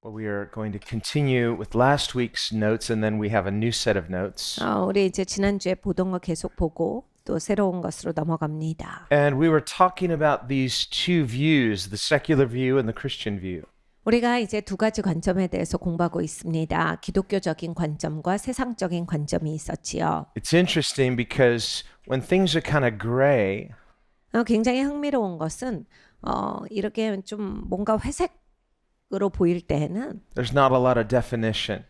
Well, we are going to continue with last week's notes, and then we have a new set of notes. 우리 이제 지난주에 보던 거 계속 보고 또 새로운 것으로 넘어갑니다. And we were talking about these two views, the secular view and the Christian view. 우리가 이제 두 가지 관점에 대해서 공부하고 있습니다. 기독교적인 관점과 세상적인 관점이 있었지요. It's interesting because when things are kind of gray, 굉장히 흥미로운 것은 이렇게 좀 뭔가 회색으로 보일 때에는 there's not a lot of definition.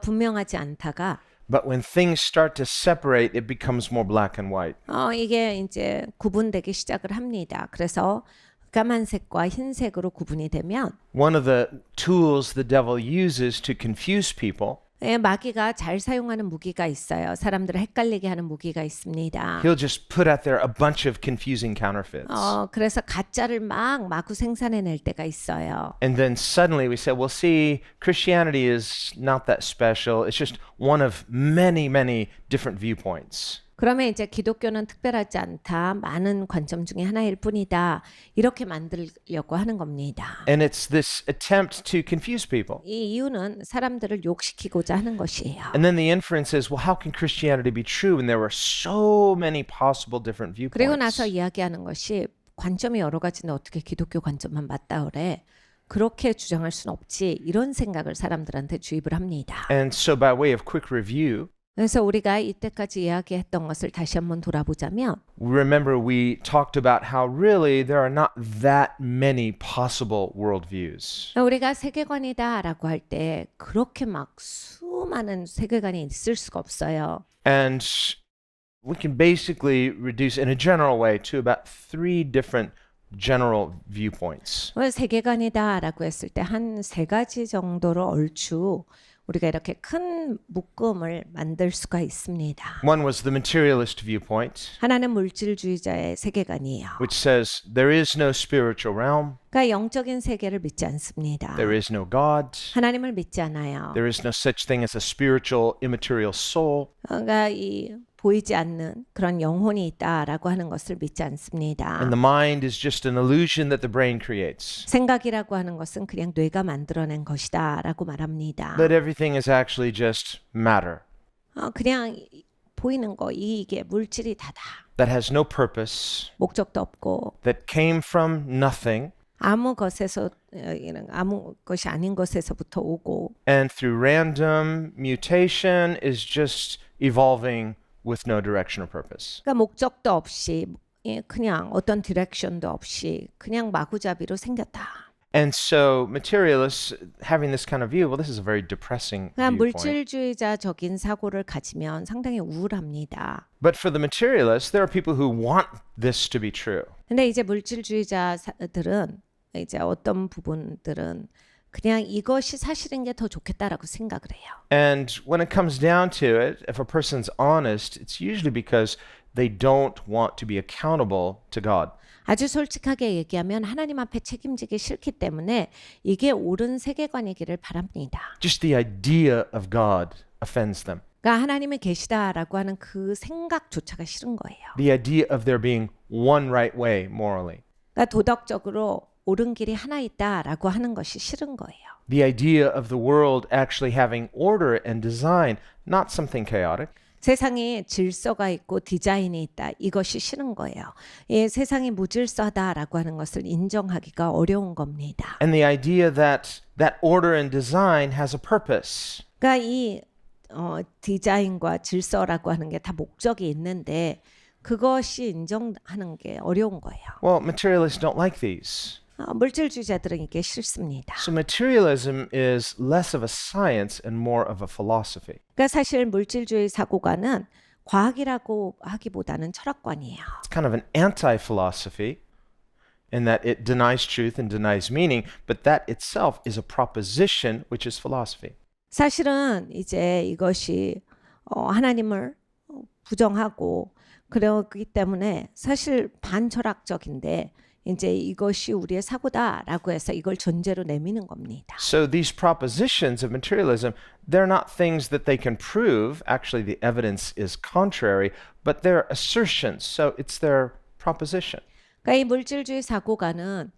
분명하지 않다가 But when things start to separate, it becomes more black and white. 이게 이제 구분되기 시작을 합니다. 그래서 까만색과 흰색으로 구분이 되면 One of the tools the devil uses to confuse people, 마귀가 잘 사용하는 무기가 있어요. 사람들을 헷갈리게 하는 무기가 있습니다. he'll just put out there a bunch of confusing counterfeits. 그래서 가짜를 막 마구 생산해낼 때가 있어요. And then suddenly we say, well, see, Christianity is not that special. It's just one of many, many different viewpoints. 그러면 이제 기독교는 특별하지 않다. 많은 관점 중에 하나일 뿐이다. 이렇게 만들려고 하는 겁니다. And it's this attempt to confuse people. 이 이유는 사람들을 욕시키고자 하는 것이에요. And then the inference is, well, how can Christianity be true when there were so many possible different 그리고 viewpoints? 나서 이야기하는 것이 관점이 여러 가지인데 어떻게 기독교 관점만 맞다 그래? 그렇게 주장할 수는 없지. 이런 생각을 사람들한테 주입을 합니다. And so by way of quick review, 그래서 우리가 이때까지 이야기했던 것을 다시 한번 돌아보자면 remember we talked about how really there are not that many possible worldviews. 우리가 세계관이다라고 할 때 그렇게 막 수많은 세계관이 있을 수가 없어요. And we can basically reduce in a general way to about three different general viewpoints. 세계관이다라고 했을 때 한 세 가지 정도로 얼추 우리가 이렇게 큰 묶음을 만들 수가 있습니다. One was the materialist viewpoint, 하나는 물질주의자의 세계관이에요. which says there is no spiritual realm, 그러니까 영적인 세계를 믿지 않습니다. there is no God, 하나님을 믿지 않아요. there is no such thing as a spiritual immaterial soul. 그러니까 이 보이지 않는 그런 영혼이 있다라고 하는 것을 믿지 않습니다. And the mind is just an illusion that the brain creates. 생각이라고 하는 것은 그냥 뇌가 만들어낸 것이다라고 말합니다. That everything is actually just matter 그냥 보이는 거 이게 물질이 다다. that has no purpose, 목적도 없고 that came from nothing, 아무 것에서 아무 것이 아닌 것에서부터 오고 and through random mutation is just evolving with no direction or purpose. 그러니까 목적도 없이 그냥 어떤 디렉션도 없이 그냥 마구잡이로 생겼다. And so materialists having this kind of view, well, this is a very depressing 그냥 viewpoint. 물질주의자적인 사고를 가지면 상당히 우울합니다. But for the materialists, there are people who want this to be true. 근데 이제 물질주의자들은 이제 어떤 부분들은 그냥 이것이 사실인 게 더 좋겠다라고 생각을 해요. And when it comes down to it, if a person's honest, it's usually because they don't want to be accountable to God. 아주 솔직하게 얘기하면 하나님 앞에 책임지기 싫기 때문에 이게 옳은 세계관이기를 바랍니다. Just the idea of God offends them. 그러니까 하나님이 계시다라고 하는 그 생각조차가 싫은 거예요. The idea of there being one right way morally. 그러니까 도덕적으로 옳은 길이 하나 있다라고 하는 것이 싫은 거예요. The idea of the world actually having order and design, not something chaotic. 세상에 질서가 있고 디자인이 있다. 이것이 싫은 거예요. 세상이 무질서다라고 하는 것을 인정하기가 어려운 겁니다. And the idea that that order and design has a purpose. 그러니까 이 디자인과 질서라고 하는 게 다 목적이 있는데 그것이 인정하는 게 어려운 거예요. Well, materialists don't like these. 물질주의자들은 이게 싫습니다. So materialism is less of a science and more of a philosophy. 그러니까 사실 물질주의 사고관은 과학이라고 하기보다는 철학관이에요. It's kind of an anti-philosophy in that it denies truth and denies meaning, but that itself is a proposition which is philosophy. 사실은 이제 이것이 하나님을 부정하고 그러기 때문에 사실 반철학적인데 이제 이것이 우리의 사고다라고 해서 이걸 전제로 내미는 겁니다. So these propositions of materialism, they're not things that they can prove. Actually, the evidence is contrary, but they're assertions. So it's their proposition. 그러니까 이 물질주의 사고가는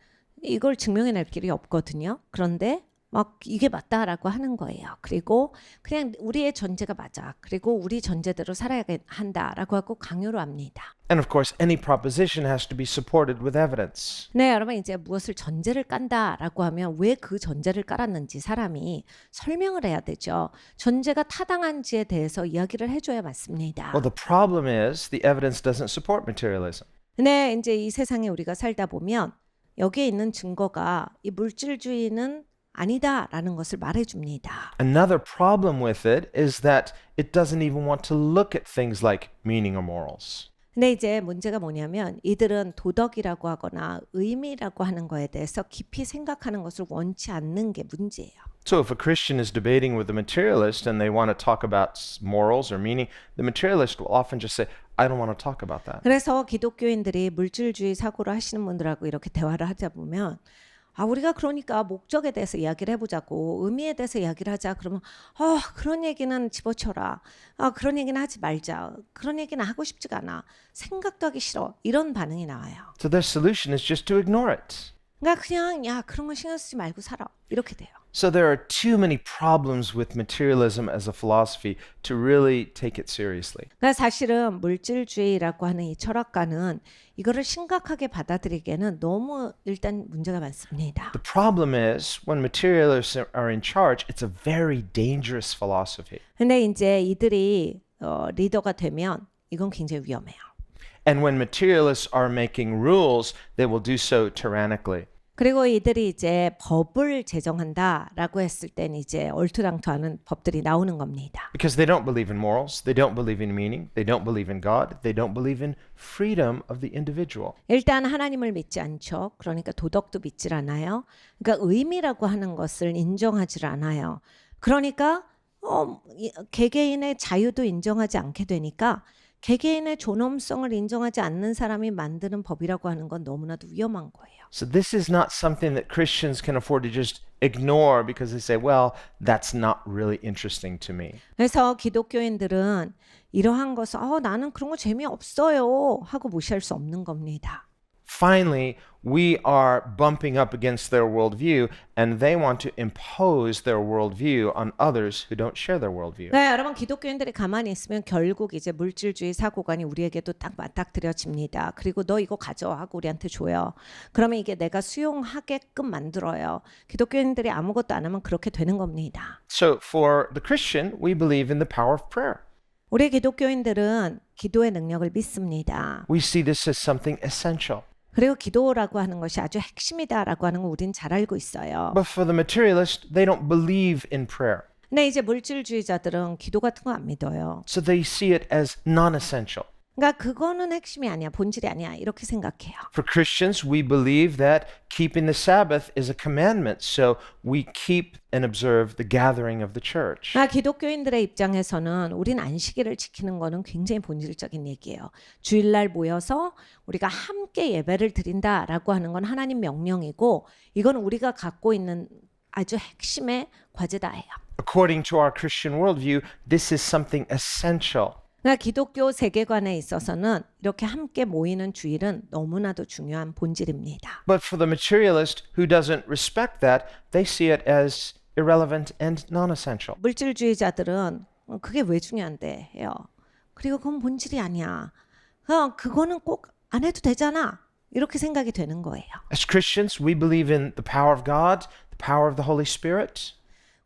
이걸 증명해낼 길이 없거든요. 그런데 막 이게 맞다라고 하는 거예요. 그리고 그냥 우리의 전제가 맞아. 그리고 우리 전제대로 살아야 한다라고 하고 강요를 합니다. And of course, any proposition has to be supported with evidence. 네, 여러분 이제 무엇을 전제를 깐다라고 하면 왜 그 전제를 깔았는지 사람이 설명을 해야 되죠. 전제가 타당한지에 대해서 이야기를 해줘야 맞습니다. Well, the problem is the evidence doesn't support materialism. 네, 이제 이 세상에 우리가 살다 보면 여기에 있는 증거가 이 물질주의는 아니다라는 것을 말해줍니다. Another problem with it is that it doesn't even want to look at things like meaning or morals. 근데 이제 문제가 뭐냐면 이들은 도덕이라고 하거나 의미라고 하는 거에 대해서 깊이 생각하는 것을 원치 않는 게 문제예요. So if a Christian is debating with a materialist and they want to talk about morals or meaning, the materialist will often just say, I don't want to talk about that. 그래서 기독교인들이 물질주의 사고를 하시는 분들하고 이렇게 대화를 하다 보면 우리가 그러니까 목적에 대해서 이야기를 해보자고 의미에 대해서 이야기를 하자 그러면 그런 얘기는 집어쳐라. 그런 얘기는 하지 말자. 그런 얘기는 하고 싶지가 않아. 생각도 하기 싫어. 이런 반응이 나와요. So their solution is just to ignore it. 그러니까 그냥 야 그런 거 신경 쓰지 말고 살아. 이렇게 돼요. So there are too many problems with materialism as a philosophy to really take it seriously. 그러니까 사실은 물질주의라고 하는 이 철학가는 이거를 심각하게 받아들이기에는 너무 일단 문제가 많습니다. The problem is when materialists are in charge, it's a very dangerous philosophy. 근데 이제 이들이 리더가 되면 이건 굉장히 위험해요. And when materialists are making rules, they will do so tyrannically. 그리고 이들이 이제 법을 제정한다라고 했을 땐 이제 얼토당토하는 법들이 나오는 겁니다. Because they don't believe in morals, they don't believe in meaning, they don't believe in God, they don't believe in freedom of the individual. 일단 하나님을 믿지 않죠. 그러니까 도덕도 믿질 않아요. 그러니까 의미라고 하는 것을 인정하지 않아요. 그러니까 개개인의 자유도 인정하지 않게 되니까 개개인의 존엄성을 인정하지 않는 사람이 만드는 법이라고 하는 건 너무나도 위험한 거예요. So this is not something that Christians can afford to just ignore because they say, well, that's not really interesting to me. 그래서 기독교인들은 이러한 것을 나는 그런 거 재미없어요 하고 무시할 수 없는 겁니다. Finally, we are bumping up against their worldview and they want to impose their worldview on others who don't share their worldview. 네, 여러분 기독교인들이 가만히 있으면 결국 이제 물질주의 사고관이 우리에게도 딱 맞닥뜨려집니다. 그리고 너 이거 가져 하고 우리한테 줘요. 그러면 이게 내가 수용하게끔 만들어요. 기독교인들이 아무것도 안 하면 그렇게 되는 겁니다. So for the Christian, we believe in the power of prayer. 우리 기독교인들은 기도의 능력을 믿습니다. We see this as something essential. 그리고 기도라고 하는 것이 아주 핵심이다라고 하는 거 우린 잘 알고 있어요. But for the materialist, they don't believe in prayer. 근데 이제 물질주의자들은 기도 같은 거 안 믿어요. So they see it as non-essential. 그러니까 그거는 핵심이 아니야, 본질이 아니야 이렇게 생각해요. For Christians, we believe that keeping the Sabbath is a commandment, so we keep and observe the gathering of the church. 기독교인들의 입장에서는 우린 안식일을 지키는 거는 굉장히 본질적인 얘기예요. 주일날 모여서 우리가 함께 예배를 드린다라고 하는 건 하나님 명령이고 이건 우리가 갖고 있는 아주 핵심의 과제다예요. According to our Christian worldview, this is something essential. 그러니까 기독교 세계관에 있어서는 이렇게 함께 모이는 주일은 너무나도 중요한 본질입니다. But for the materialist who doesn't respect that, they see it as irrelevant and non-essential. 물질주의자들은 그게 왜 중요한데 해요. 그리고 그건 본질이 아니야. 그거는 꼭 안 해도 되잖아. 이렇게 생각이 되는 거예요. As Christians, we believe in the power of God, the power of the Holy Spirit.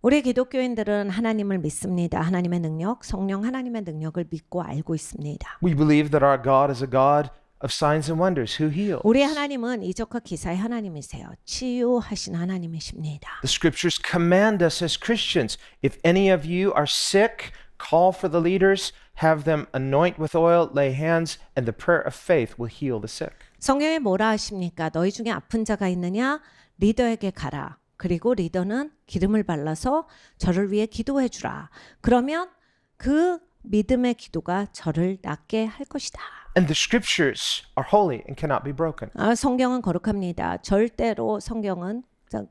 우리 기독교인들은 하나님을 믿습니다. 하나님의 능력, 성령 하나님의 능력을 믿고 알고 있습니다. We believe that our God is a God of signs and wonders who heals. 우리 하나님은 이적과 기사의 하나님이세요. 치유하신 하나님이십니다. The scriptures command us as Christians, if any of you are sick, call for the leaders, have them anoint with oil, lay hands, and the prayer of faith will heal the sick. 성경에 뭐라 하십니까? 너희 중에 아픈 자가 있느냐? 리더에게 가라. 그리고 리더는 기름을 발라서 저를 위해 기도해 주라. 그러면 그 믿음의 기도가 저를 낫게 할 것이다. And the scriptures are holy and cannot be broken. 성경은 거룩합니다. 절대로 성경은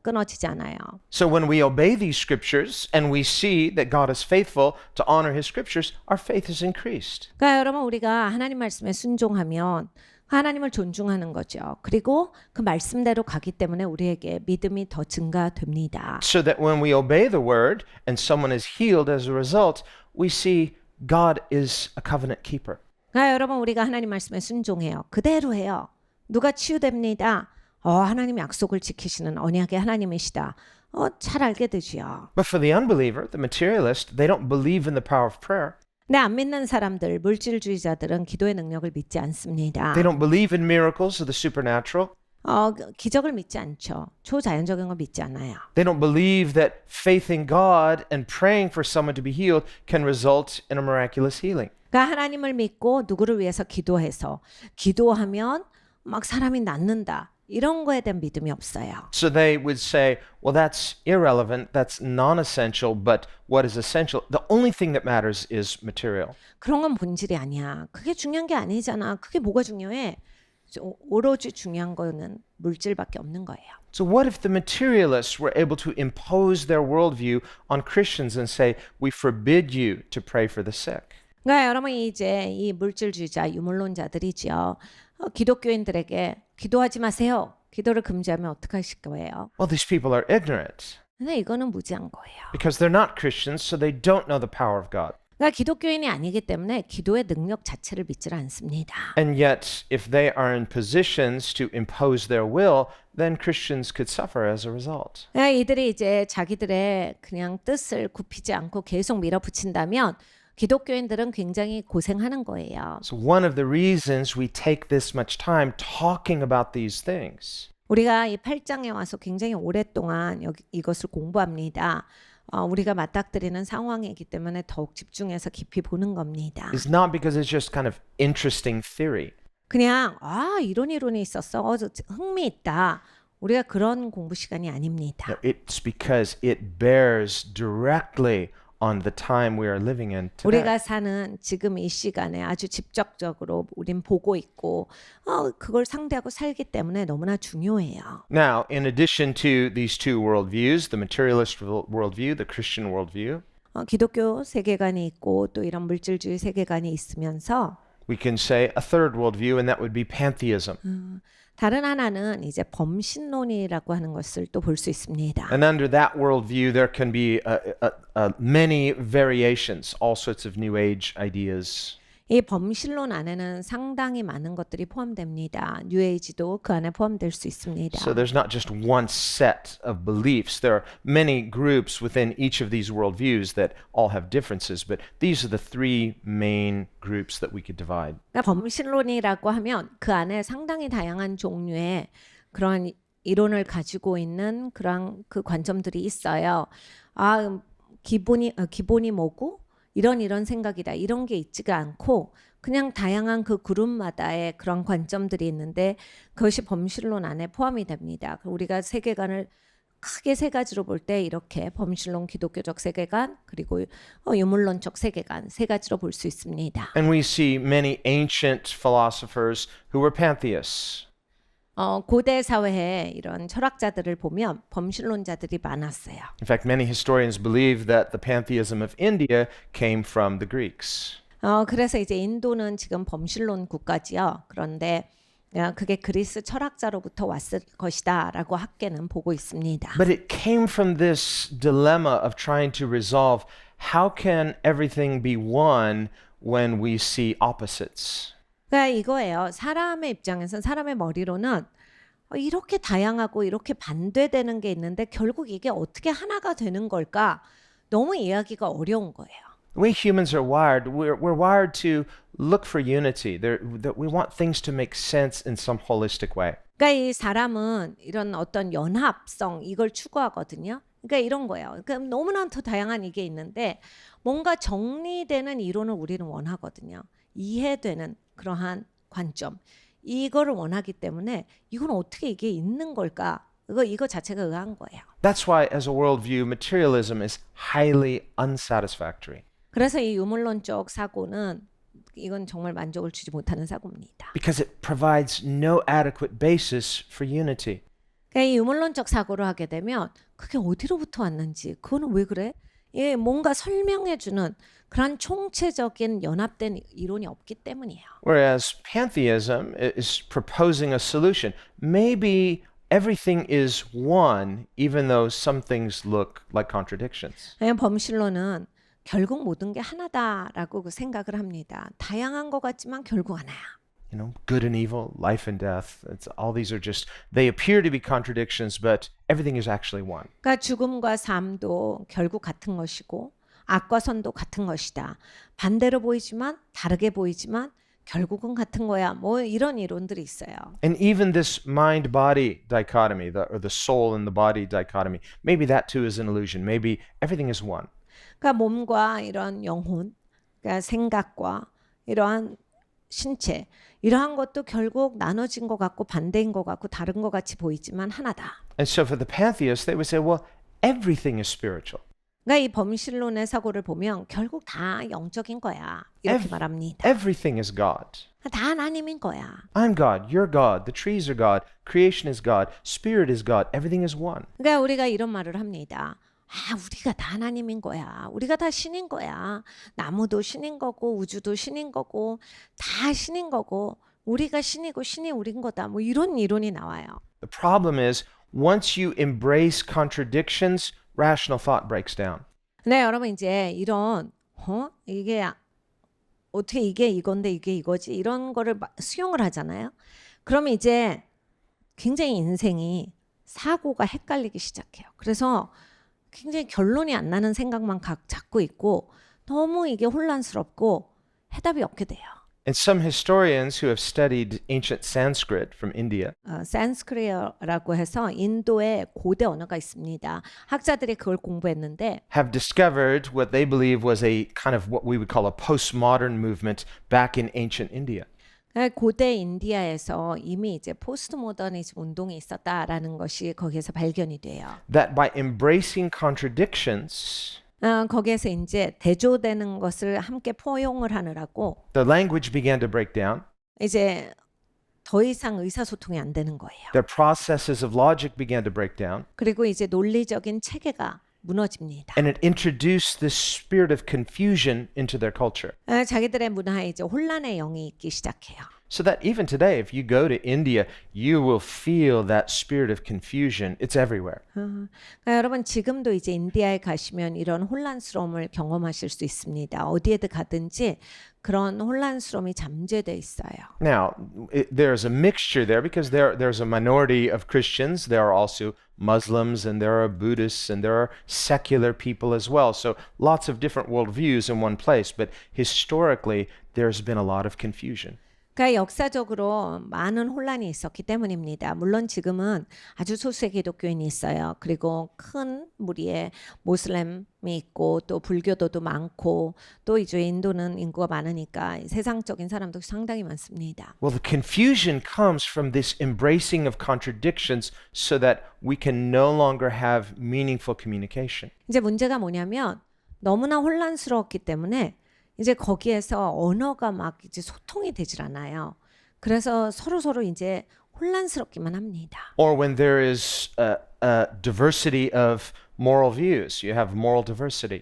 끊어지지 않아요. So when we obey these scriptures and we see that God is faithful to honor his scriptures, our faith is increased. 그러니까 여러분 우리가 하나님 말씀에 순종하면 하나님을 존중하는 거죠. 그리고 그 말씀대로 가기 때문에 우리에게 믿음이 더 증가됩니다. So that when we obey the word and someone is healed as a result, we see God is a covenant keeper. 그러니까 여러분 우리가 하나님 말씀에 순종해요. 그대로 해요. 누가 치유됩니다. 하나님이 약속을 지키시는 언약의 하나님이시다. 잘 알게 되지요. But for the unbeliever, the materialist, they don't believe in the power of prayer. 근데 안 믿는 사람들, 물질주의자들은 기도의 능력을 믿지 않습니다. They don't believe in miracles of the supernatural. 기적을 믿지 않죠. 초자연적인 걸 믿지 않아요. They don't believe that faith in God and praying for someone to be healed can result in a miraculous healing. 그러니까 하나님을 믿고 누구를 위해서 기도해서 기도하면 막 사람이 낫는다. 이런 거에 대한 믿음이 없어요. So they would say, well, that's irrelevant, that's non-essential, but what is essential? The only thing that matters is material. 그런 건 본질이 아니야. 그게 중요한 게 아니잖아. 그게 뭐가 중요해? 오로지 중요한 거는 물질밖에 없는 거예요. So what if the materialists were able to impose their worldview on Christians and say, we forbid you to pray for the sick? 그러니까 여러분 이제 이 물질주의자, 유물론자들이죠. 기독교인들에게 기도하지 마세요. 기도를 금지하면 어떡하실 거예요? Well, these people are ignorant 근데 이거는 무지한 거예요. because they're not Christians, so they don't know the power of God. 그러니까 기독교인이 아니기 때문에 기도의 능력 자체를 믿질 않습니다. And yet, if they are in positions to impose their will, then Christians could suffer as a result. 그러니까 이들이 이제 자기들의 그냥 뜻을 굽히지 않고 계속 밀어붙인다면 기독교인들은 굉장히 고생하는 거예요. So one of the reasons we take this much time talking about these things 우리가 이 8장에 와서 굉장히 오랫동안 이것을 공부합니다. 우리가 맞닥뜨리는 상황이기 때문에 더욱 집중해서 깊이 보는 겁니다. is not because it's just kind of interesting theory. 그냥 이런 이론이 있었어. 흥미있다. 우리가 그런 공부 시간이 아닙니다. No, it's because it bears directly on the time we are living in today. 우리가 사는 지금 이 시간에 아주 직접적으로 우린 보고 있고 그걸 상대하고 살기 때문에 너무나 중요해요. Now, in addition to these two worldviews, the materialist worldview, the Christian worldview, 기독교 세계관이 있고 또 이런 물질주의 세계관이 있으면서 we can say a third worldview, and that would be pantheism. 다른 하나는 이제 범신론이라고 하는 것을 또 볼 수 있습니다. And under that worldview, there can be many variations, all sorts of New Age ideas. 이 범신론 안에는 상당히 많은 것들이 포함됩니다. 뉴에이지도 그 안에 포함될 수 있습니다. So there's not just one set of beliefs. There are many groups within each of these worldviews that all have differences, but these are the three main groups that we could divide. 그러니까 범신론이라고 하면 그 안에 상당히 다양한 종류의 그런 이론을 가지고 있는 그런 그 관점들이 있어요. 기본이 뭐고? 이런 생각이다. 이런 게 있지가 않고 그냥 다양한 그 그룹마다의 그런 관점들이 있는데 그것이 범신론 안에 포함이 됩니다. 우리가 세계관을 크게 세 가지로 볼 때 이렇게 범신론 기독교적 세계관 그리고 유물론적 세계관 세 가지로 볼 수 있습니다. And we see many ancient philosophers who were pantheists. 고대 사회에 이런 철학자들을 보면 범신론자들이 많았어요. In fact, many historians believe that the pantheism of India came from the Greeks. 그래서 이제 인도는 지금 범신론 국가지요. 그런데 그게 그리스 철학자로부터 왔을 것이다라고 학계는 보고 있습니다. But it came from this dilemma of trying to resolve how can everything be one when we see opposites. 그러니까 이거예요. 사람의 입장에서는 사람의 머리로는 이렇게 다양하고 이렇게 반대되는 게 있는데 결국 이게 어떻게 하나가 되는 걸까? 너무 이해하기가 어려운 거예요. The way humans are wired, we're wired to look for unity. We want things to make sense in some holistic way. 그러니까 이 사람은 이런 어떤 연합성 이걸 추구하거든요. 그러니까 이런 거예요. 그러니까 너무나도 다양한 이게 있는데 뭔가 정리되는 이론을 우리는 원하거든요. 이해되는 그러한 관점. 이거를 원하기 때문에 이건 어떻게 이게 있는 걸까? 이거 자체가 의아한 거예요. That's why, as a worldview, materialism is highly unsatisfactory. 그래서 이 유물론적 사고는 이건 정말 만족을 주지 못하는 사고입니다. Because it provides no adequate basis for unity. 그러니까 이 유물론적 사고를 하게 되면 그게 어디로부터 왔는지, 그거는 왜 그래? 예, 뭔가 설명해 주는 그런 총체적인 연합된 이론이 없기 때문이에요. Whereas pantheism is proposing a solution. Maybe everything is one, even though some things look like contradictions. 왜냐하면 범실론은 결국 모든 게 하나다라고 그 생각을 합니다. 다양한 것 같지만 결국 하나야. You know, good and evil, life and death. All these are just, they appear to be contradictions, but everything is actually one. 그러니까 죽음과 삶도 결국 같은 것이고 악과 선도 같은 것이다. 반대로 보이지만 다르게 보이지만 결국은 같은 거야. 뭐 이런 이론들이 있어요. And even this mind-body dichotomy, or the soul and the body dichotomy, maybe that too is an illusion. Maybe everything is one. 그러니까 몸과 이런 영혼, 그러니까 생각과 이러한 신체, 이러한 것도 결국 나눠진 것 같고 반대인 것 같고 다른 것 같이 보이지만 하나다. And so for the pantheists, they would say, well, everything is spiritual. 그러니까 이 범실론의 사고를 보면 결국 다 영적인 거야. 이렇게 말합니다. Everything is God. 다 하나님인 거야. I'm God, you're God, the trees are God, creation is God, spirit is God, everything is one. 그러니까 우리가 이런 말을 합니다. 우리가 다 하나님인 거야. 우리가 다 신인 거야. 나무도 신인 거고 우주도 신인 거고 다 신인 거고 우리가 신이고 신이 우린 거다. 뭐 이런 이론이 나와요. The problem is, once you embrace contradictions, rational thought breaks down. 네, 여러분 이제 이런 이게 어떻게 이게 이건데 이게 이거지 이런 거를 수용을 하잖아요. 그러면 이제 굉장히 인생이 사고가 헷갈리기 시작해요. 그래서 굉장히 결론이 안 나는 생각만 잡고 있고 너무 이게 혼란스럽고 해답이 없게 돼요. And some historians who have studied ancient Sanskrit from India 산스크리트라고 해서 인도의 고대 언어가 있습니다. 학자들이 그걸 공부했는데 have discovered what they believe was a kind of what we would call a postmodern movement back in ancient India. 고대 인디아에서 이미 이제 포스트 모더니즘 운동이 있었다라는 것이 거기에서 발견이 돼요. That by embracing contradictions, 거기에서 이제 대조되는 것을 함께 포용을 하느라고 the language began to break down. 이제 더 이상 의사소통이 안 되는 거예요. Their processes of logic began to break down. 그리고 이제 논리적인 체계가 무너집니다. And it introduced this spirit of confusion into their culture. 자기들의 문화에 이제 혼란의 영이 있기 시작해요. So that even today, if you go to India, you will feel that spirit of confusion. It's everywhere. 그러니까 여러분 지금도 이제 인디아에 가시면 이런 혼란스러움을 경험하실 수 있습니다. 어디에든 가든지 그런 혼란스러움이 잠재돼 있어요. Now, there's a mixture there because there's a minority of Christians. There are also Muslims and there are Buddhists and there are secular people as well. So lots of different worldviews in one place. But historically, there's been a lot of confusion. 그러니까 역사적으로 많은 혼란이 있었기 때문입니다. 물론 지금은 아주 소수의 기독교인이 있어요. 그리고 큰 무리의 모슬렘이 있고 또 불교도도 많고 또 이제 인도는 인구가 많으니까 세상적인 사람도 상당히 많습니다. Well, the confusion comes from this embracing of contradictions so that we can no longer have meaningful communication. 이제 문제가 뭐냐면 너무나 혼란스러웠기 때문에 이제 거기에서 언어가 막 이제 소통이 되질 않아요. 그래서 서로 이제 혼란스럽기만 합니다. Or when there is a diversity of moral views, you have moral diversity.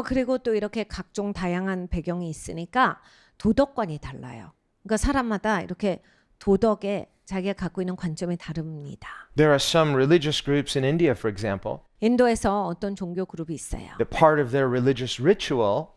그리고 또 이렇게 각종 다양한 배경이 있으니까 도덕관이 달라요. 그러니까 사람마다 이렇게 도덕에 자기가 갖고 있는 관점이 다릅니다. There are some religious groups in India, for example, 인도에서 어떤 종교 그룹이 있어요. that part of their religious ritual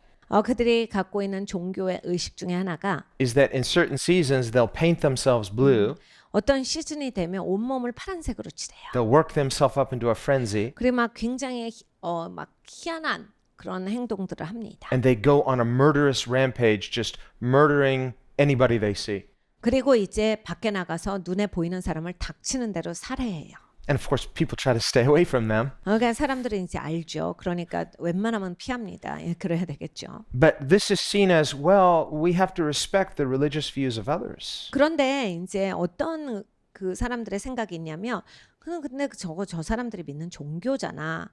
그들이 갖고 있는 종교의 의식 중에 하나가 is that in certain seasons they'll paint themselves blue, 어떤 시즌이 되면 온몸을 파란색으로 칠해요. they'll work themselves up into a frenzy, 그리고 막 굉장히 막 희한한 그런 행동들을 합니다. and they go on a murderous rampage, just murdering anybody they see. 그리고 이제 밖에 나가서 눈에 보이는 사람을 닥치는 대로 살해해요. And of course, people try to stay away from them. 그러니까 사람들은 이제 알죠. 그러니까 웬만하면 피합니다. 그래야 되겠죠. But this is seen as, well, we have to respect the religious views of others. 그런데 이제 어떤 그 사람들의 생각이 있냐면 근데 저 사람들이 믿는 종교잖아.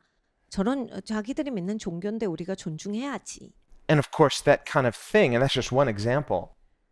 저런 자기들이 믿는 종교인데 우리가 존중해야지. And of course, that kind of thing, and that's just one example,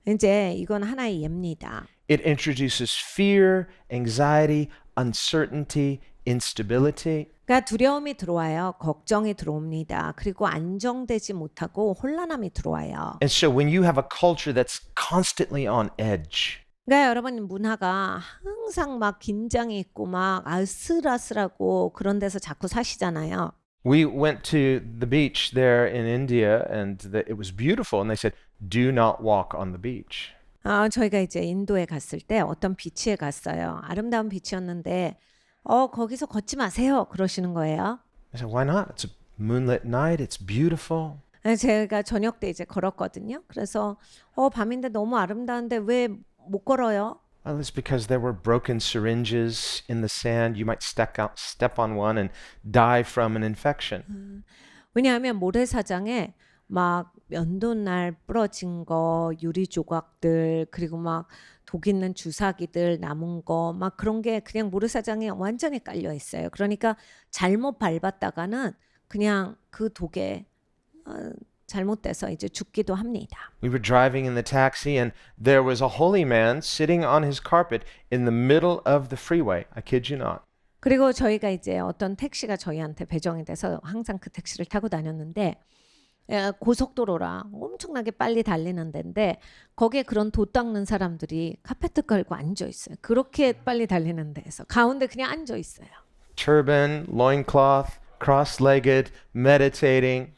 이제 이건 하나의 예입니다. it introduces fear, anxiety, uncertainty instability. 그러니까 두려움이 들어와요. 걱정이 들어옵니다. 그리고 안정되지 못하고 혼란함이 들어와요. And so when you have a culture that's constantly on edge, 그러니까 여러분 문화가 항상 막 긴장이 있고 막 아슬아슬하고 그런 데서 자꾸 사시잖아요. we went to the beach there in India and it was beautiful and they said, do not walk on the beach. 저희가 이제 인도에 갔을 때 어떤 비치에 갔어요. 아름다운 비치였는데 거기서 걷지 마세요. 그러시는 거예요. I said, why not? It's a moonlit night. It's beautiful. 제가 저녁 때 이제 걸었거든요. 그래서 밤인데 너무 아름다운데 왜 못 걸어요? Well, it's because there were broken syringes in the sand. You might step on one and die from an infection. 왜냐하면 모래사장에 막 면도날 부러진 거, 유리 조각들, 그리고 막 독 있는 주사기들 남은 거, 막 그런 게 그냥 모래사장에 완전히 깔려 있어요. 그러니까 잘못 밟았다가는 그냥 그 독에 잘못돼서 이제 죽기도 합니다. We were driving in the taxi and there was a holy man sitting on his carpet in the middle of the freeway. I kid you not. 그리고 저희가 이제 어떤 택시가 저희한테 배정이 돼서 항상 그 택시를 타고 다녔는데 고속도로라 엄청나게 빨리 달리는 데인데 거기에 그런 도 닦는 사람들이 카페트 깔고 앉아 있어요. 그렇게 빨리 달리는 데에서 가운데 그냥 앉아 있어요. Turban, loincloth, cross-legged, meditating.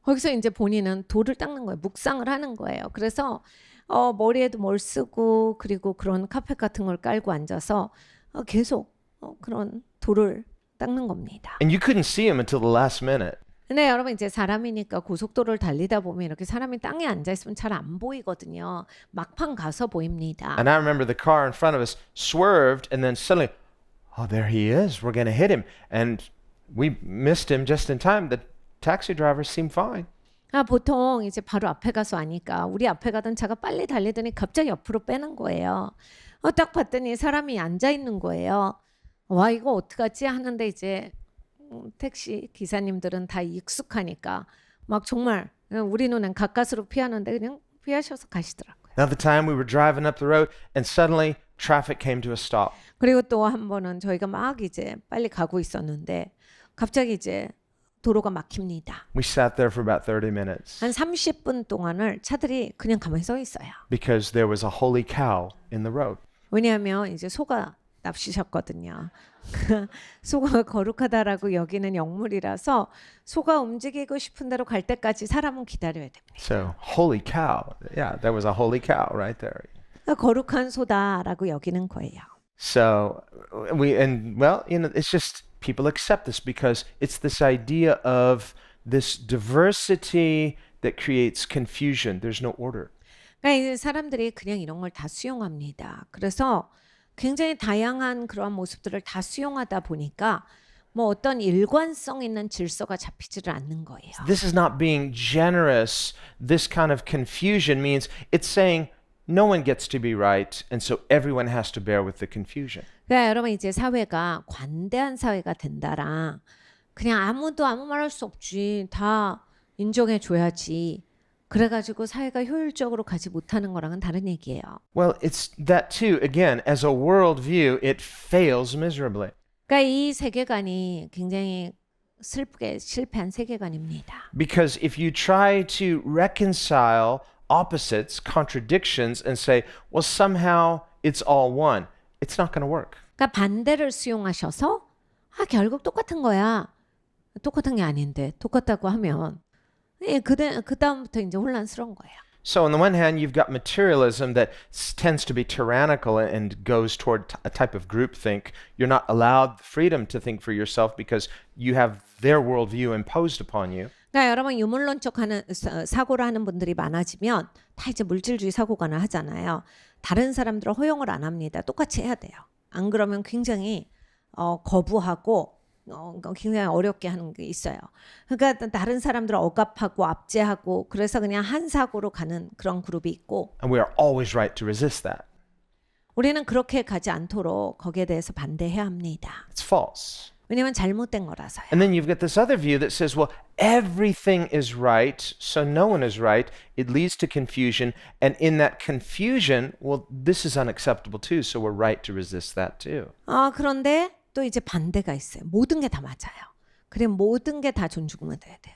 거기서 이제 본인은 도를 닦는 거예요. 묵상을 하는 거예요. 그래서 머리에도 뭘 쓰고 그리고 그런 카펫 같은 걸 깔고 앉아서 계속 그런 도를 닦는 겁니다. And you couldn't see him until the last minute. 근데 여러분 이제 사람이니까 고속도로를 달리다 보면 이렇게 사람이 땅에 앉아 있으면 잘 안 보이거든요. 막판 가서 보입니다. And I remember the car in front of us swerved and then suddenly, oh, there he is. We're going to hit him. And we missed him just in time. The taxi driver seemed fine. 보통 이제 바로 앞에 가서 아니까 우리 앞에 가던 차가 빨리 달리더니 갑자기 옆으로 빼는 거예요. 딱 봤더니 사람이 앉아 있는 거예요. 와 이거 어떡하지 하는데 이제 택시 기사님들은 다 익숙하니까 막 정말 우리 눈엔 가까스로 피하는데 그냥 피하셔서 가시더라고요. Another time we were driving up the road and suddenly traffic came to a stop. 그리고 또 한 번은 저희가 막 이제 빨리 가고 있었는데 갑자기 이제 도로가 막힙니다. We sat there for about 30 minutes 한 30분 동안을 차들이 그냥 가만히 서 있어요. because there was a holy cow in the road. 왜냐하면 이제 소가 납치셨거든요. 소가 거룩하다라고 여기는 영물이라서 소가 움직이고 싶은 대로 갈 때까지 사람은 기다려야 됩니다. So, holy cow. Yeah, there was a holy cow right there. 거룩한 소다라고 여기는 거예요. So, it's just people accept this because it's this idea of this diversity that creates confusion. There's no order. 그러니까 사람들이 그냥 이런 걸 다 수용합니다. 그래서 굉장히 다양한 그러한 모습들을 다 수용하다 보니까 뭐 어떤 일관성 있는 질서가 잡히지를 않는 거예요. This is not being generous. This kind of confusion means it's saying no one gets to be right, and so everyone has to bear with the confusion. 그러니까 여러분 이제 사회가 관대한 사회가 된다랑 그냥 아무도 아무 말 할 수 없지 다 인정해 줘야지. 그래가지고 사회가 효율적으로 가지 못하는 거랑은 다른 얘기예요. Well, it's that too. Again, as a worldview, it fails miserably. 그러니까 이 세계관이 굉장히 슬프게 실패한 세계관입니다. Because if you try to reconcile opposites, contradictions, and say, well, somehow it's all one, it's not going to work. 그러니까 반대를 수용하셔서 결국 똑같은 거야. 똑같은 게 아닌데 똑같다고 하면 그 다음부터 이제 혼란스러운 거예요. So on the one hand, you've got materialism that tends to be tyrannical and goes toward a type of groupthink. You're not allowed freedom to think for yourself because you have their worldview imposed upon you. 그러니까 여러분 유물론적 하는 사고를 하는 분들이 많아지면 다 이제 물질주의 사고관을 하잖아요. 다른 사람들을 허용을 안 합니다. 똑같이 해야 돼요. 안 그러면 굉장히 거부하고 굉장히 어렵게 하는 게 있어요. 그러니까 다른 사람들을 억압하고 압제하고 그래서 그냥 한 사고로 가는 그런 그룹이 있고 And we are always right to resist that. 우리는 그렇게 가지 않도록 거기에 대해서 반대해야 합니다. It's false. 왜냐면 잘못된 거라서요. And then you've got this other view that says, well, everything is right, so no one is right. It leads to confusion. And in that confusion, well, this is unacceptable too, so we're right to resist that too. 그런데 또 또 이제 반대가 있어요. 모든 게 다 맞아요. 그리고 모든 게 다 존중받아야 돼요.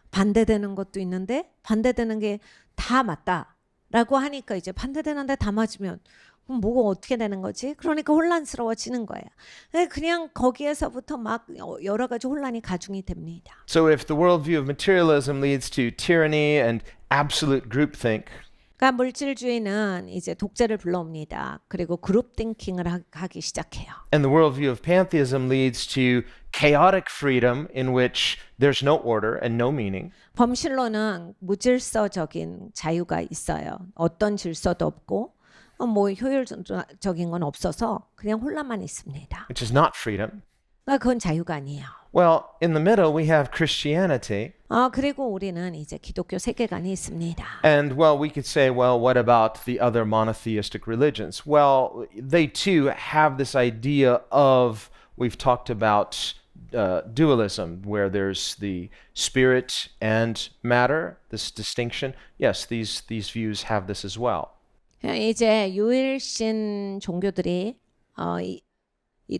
반대되는 것도 있는데 반대되는 게 다 맞다라고 하니까 이제 반대되는데 다 맞으면 그럼 뭐가 어떻게 되는 거지? 그러니까 혼란스러워지는 거예요. 그냥 거기에서부터 막 여러 가지 혼란이 가중이 됩니다. So if the worldview of materialism leads to tyranny and absolute groupthink, 그러니까 물질주의는 이제 독재를 불러옵니다. 그리고 그룹 띵킹을 하기 시작해요. and the worldview of pantheism leads to chaotic freedom in which there's no order and no meaning, 범실론은 무질서적인 자유가 있어요. 어떤 질서도 없고 뭐 효율적인 건 없어서 그냥 혼란만 있습니다. which is not freedom. 그러니까 그건 자유가 아니에요. Well, in the middle we have Christianity, 그리고 우리는 이제 기독교 세계관이 있습니다. and well, we could say, well, what about the other monotheistic religions? Well, they too have this idea of, we've talked about dualism, where there's the spirit and matter, this distinction. Yes, these views have this as well. 이제 유일신 종교들이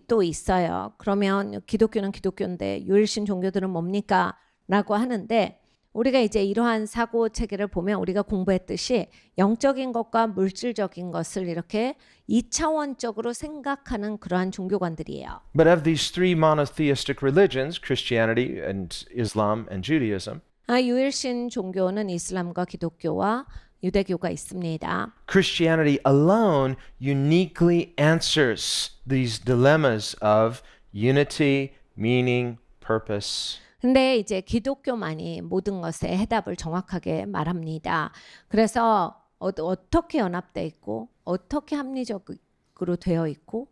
또 있어요. 그러면 기독교는 기독교인데 유일신 종교들은 뭡니까? 라고 하는데 우리가 이제 이러한 사고 체계를 보면 우리가 공부했듯이 영적인 것과 물질적인 것을 이렇게 2차원적으로 생각하는 그러한 종교관들이에요. But of these three monotheistic religions, Christianity and Islam and Judaism, 유일신 종교는 이슬람과 기독교와 유대교가 있습니다. Christianity alone uniquely answers these dilemmas of unity, meaning, purpose. 근데 이제 기독교만이 모든 것에 해답을 정확하게 말합니다. 그래서 어떻게 연합되어 있고 어떻게 합리적으로 되어 있고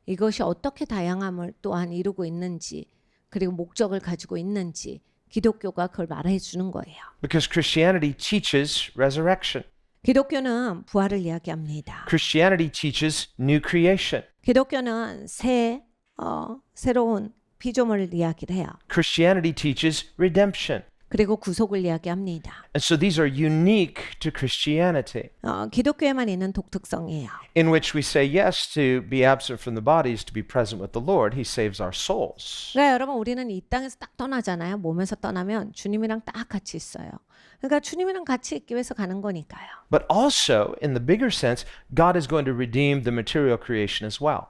이것이 어떻게 다양함을 또한 이루고 있는지 그리고 목적을 가지고 있는지 기독교가 그걸 말해 주는 거예요. Because Christianity teaches resurrection. 기독교는 부활을 이야기합니다. Christianity teaches new creation. 기독교는 새로운 피조물을 이야기를 해요. Christianity teaches redemption. 그리고 구속을 이야기합니다. And so these are unique to Christianity, 기독교에만 있는 독특성이에요. in which we say yes to be absent from the bodies, to be present with the Lord. He saves our souls. 그러니까 여러분 우리는 이 땅에서 딱 떠나잖아요. 몸에서 떠나면 주님이랑 딱 같이 있어요. 그러니까 주님이랑 같이 있기 위해서 가는 거니까요. But also, in the bigger sense, God is going to redeem the material creation as well.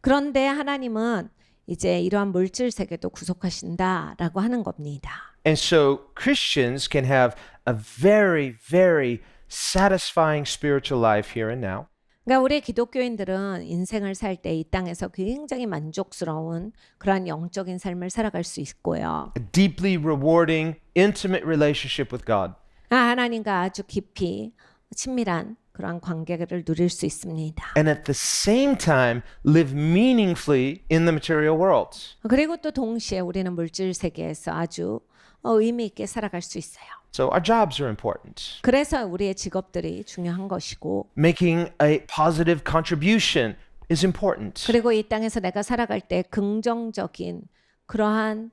그런데 하나님은 이제 이러한 물질 세계도 구속하신다라고 하는 겁니다. And so Christians can have a very, very satisfying spiritual life here and now. 그러니까 우리 기독교인들은 인생을 살 때 이 땅에서 굉장히 만족스러운 그러한 영적인 삶을 살아갈 수 있고요. A deeply rewarding, intimate relationship with God. 하나님과 아주 깊이 친밀한 그러한 관계를 누릴 수 있습니다. And at the same time, live meaningfully in the material world. 그리고 또 동시에 우리는 물질 세계에서 아주 의미 있게 살아갈 수 있어요. So our jobs are important. 그래서 우리의 직업들이 중요한 것이고 Making a positive contribution is important. 그리고 이 땅에서 내가 살아갈 때 긍정적인 그러한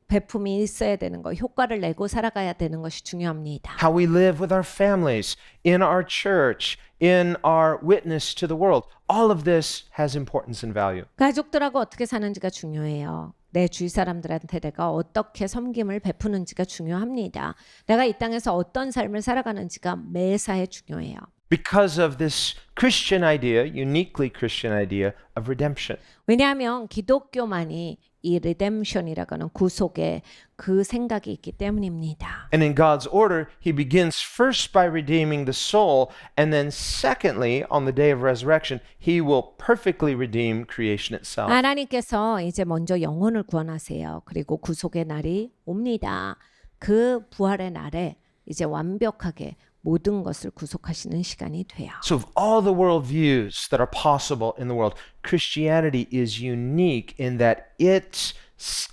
배품이 있어야 되는 거, 효과를 내고 살아가야 되는 것이 중요합니다. How we live with our families, in our church, in our witness to the world. All of this has importance and value. 가족들하고 어떻게 사는지가 중요해요. 내 주위 사람들한테 내가 어떻게 섬김을 베푸는지가 중요합니다. 내가 이 땅에서 어떤 삶을 살아가는지가 매사에 중요해요. Because of this Christian idea, uniquely Christian idea of redemption. 왜냐하면 기독교만이 이 리뎀션이라고 하는 구속의 그 생각이 있기 때문입니다. And in God's order, He begins first by redeeming the soul, and then secondly, on the day of resurrection, He will perfectly redeem creation itself. 하나님께서 이제 먼저 영혼을 구원하세요. 그리고 구속의 날이 옵니다. 그 부활의 날에 이제 완벽하게 모든 것을 구속하시는 시간이 돼요. So of all the worldviews that are possible in the world, Christianity is unique in that it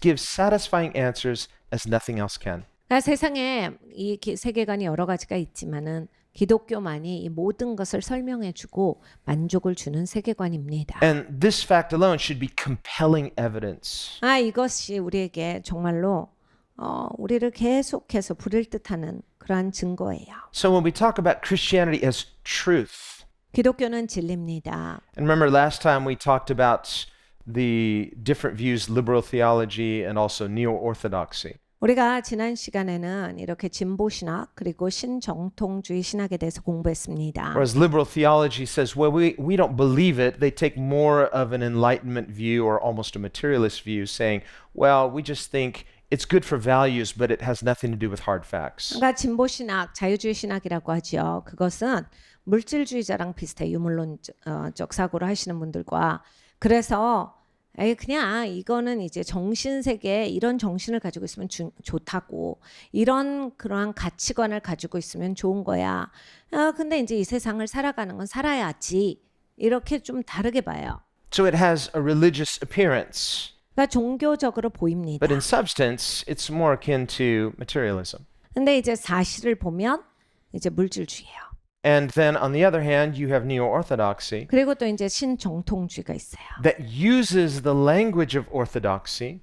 gives satisfying answers as nothing else can. 그러니까 세상에 이 세계관이 여러 가지가 있지만은 기독교만이 이 모든 것을 설명해주고 만족을 주는 세계관입니다. And this fact alone should be compelling evidence. 이것이 우리에게 정말로 우리를 계속해서 부릴 듯하는 그러한 증거예요. So when we talk about Christianity as truth, 기독교는 진리입니다. and remember last time we talked about the different views, liberal theology and also neo-orthodoxy. 우리가 지난 시간에는 이렇게 진보 신학 그리고 신정통주의 신학에 대해서 공부했습니다. Whereas liberal theology says, well, we don't believe it. They take more of an enlightenment view or almost a materialist view, saying, well, we just think it's good for values, but it has nothing to do with hard facts. 그러니까 진보 신학, 자유주의 신학이라고 하죠. 그것은 물질주의자랑 비슷해. 유물론적 사고를 하시는 분들과. 그래서 그냥 이거는 이제 정신세계 이런 정신을 가지고 있으면 좋다고, 이런 그러한 가치관을 가지고 있으면 좋은 거야. 근데 이제 이 세상을 살아가는 건 살아야지, 이렇게 좀 다르게 봐요. So it has a religious appearance, 그러니까 종교적으로 보입니다. but in substance, it's more akin to materialism. 근데 이제 사실을 보면 이제 물질주의예요. And then on the other hand, you have neo-orthodoxy 그리고 또 이제 신정통주의가 있어요. that uses the language of orthodoxy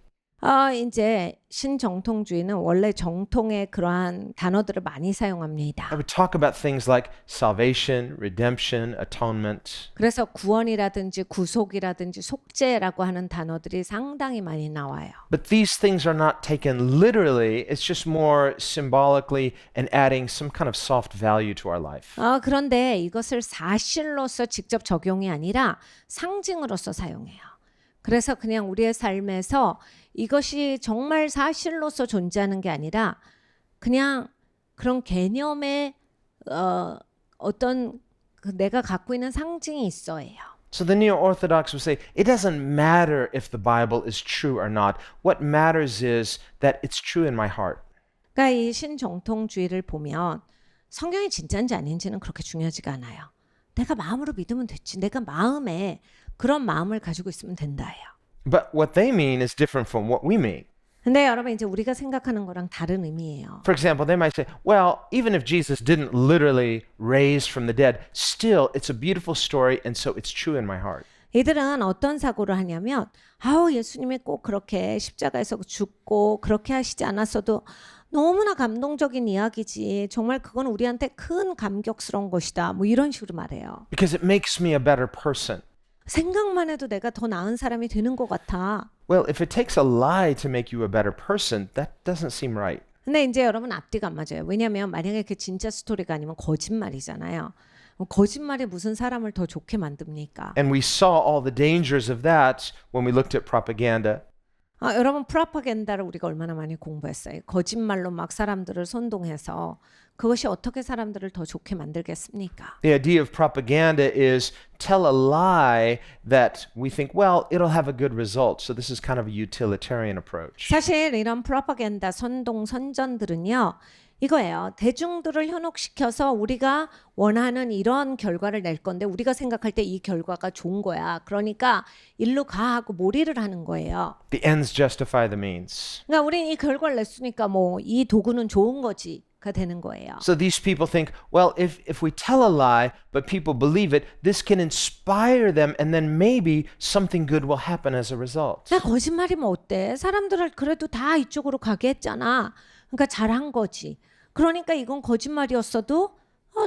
이제 신정통주의는 원래 정통의 그러한 단어들을 많이 사용합니다. I would talk about things like salvation, redemption, atonement. 그래서 구원이라든지 구속이라든지 속죄라고 하는 단어들이 상당히 많이 나와요. But these things are not taken literally. It's just more symbolically and adding some kind of soft value to our life. 그런데 이것을 사실로서 직접 적용이 아니라 상징으로서 사용해요. 그래서 그냥 우리의 삶에서 이것이 정말 사실로서 존재하는 게 아니라 그냥 그런 개념의 어떤 내가 갖고 있는 상징이 있어요. So the neo-orthodox will say, it doesn't matter if the Bible is true or not. What matters is that it's true in my heart. 그러니까 이 신정통주의를 보면 성경이 진짜인지 아닌지는 그렇게 중요하지가 않아요. 내가 마음으로 믿으면 됐지. 내가 마음에 그런 마음을 가지고 있으면 된다예요. But what they mean is different from what we mean. 근데 여러분 이제 우리가 생각하는 거랑 다른 의미예요. For example, they might say, well, even if Jesus didn't literally raise from the dead, still it's a beautiful story and so it's true in my heart. 이들은 어떤 사고를 하냐면 예수님이 꼭 그렇게 십자가에서 죽고 그렇게 하시지 않았어도 너무나 감동적인 이야기지. 정말 그건 우리한테 큰 감격스러운 것이다. 뭐 이런 식으로 말해요. Because it makes me a better person. 생각만 해도 내가 더 나은 사람이 되는 것 같아. Well, if it takes a lie to make you a better person, that doesn't seem right. 근데 이제 여러분 앞뒤가 안 맞아요. 왜냐하면 만약에 그 진짜 스토리가 아니면 거짓말이잖아요. 거짓말이 무슨 사람을 더 좋게 만듭니까? And we saw all the dangers of that when we looked at propaganda. 여러분 프로파간다를 우리가 얼마나 많이 공부했어요. 거짓말로 막 사람들을 선동해서 그것이 어떻게 사람들을 더 좋게 만들겠습니까? The idea of propaganda is tell a lie that we think, well, it'll have a good result. So this is kind of a utilitarian approach. 사실 이런 프로파간다 선동 선전들은요. 이거예요. 대중들을 현혹시켜서 우리가 원하는 이런 결과를 낼 건데 우리가 생각할 때 이 결과가 좋은 거야. 그러니까 일로 가 하고 몰이를 하는 거예요. The ends justify the means. 그러니까 우리는 이 결과를 냈으니까 뭐 이 도구는 좋은 거지가 되는 거예요. So these people think, well, if we tell a lie, but people believe it, this can inspire them and then maybe something good will happen as a result. 야, 거짓말이면 어때? 사람들을 그래도 다 이쪽으로 가게 했잖아. 그러니까 잘한 거지. 그러니까 이건 거짓말이었어도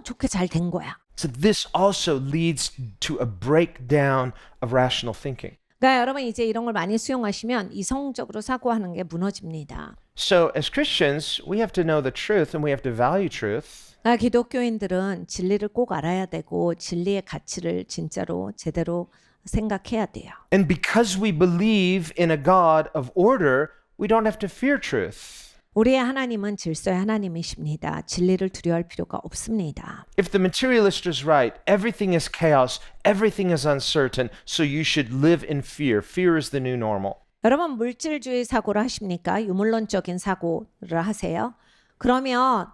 좋게 잘 된 거야. So this also leads to a breakdown of rational thinking. 그러니까 여러분 이제 이런 걸 많이 수용하시면 이성적으로 사고하는 게 무너집니다. So as Christians, we have to know the truth and we have to value truth. 기독교인들은 진리를 꼭 알아야 되고 진리의 가치를 진짜로 제대로 생각해야 돼요. And because we believe in a God of order, we don't have to fear truth. 우리의 하나님은 질서의 하나님이십니다. 진리를 두려워할 필요가 없습니다. If the materialist is right, everything is chaos, everything is uncertain, so you should live in fear. Fear is the new normal. 여러분 물질주의 사고를 하십니까? 유물론적인 사고를 하세요? 그러면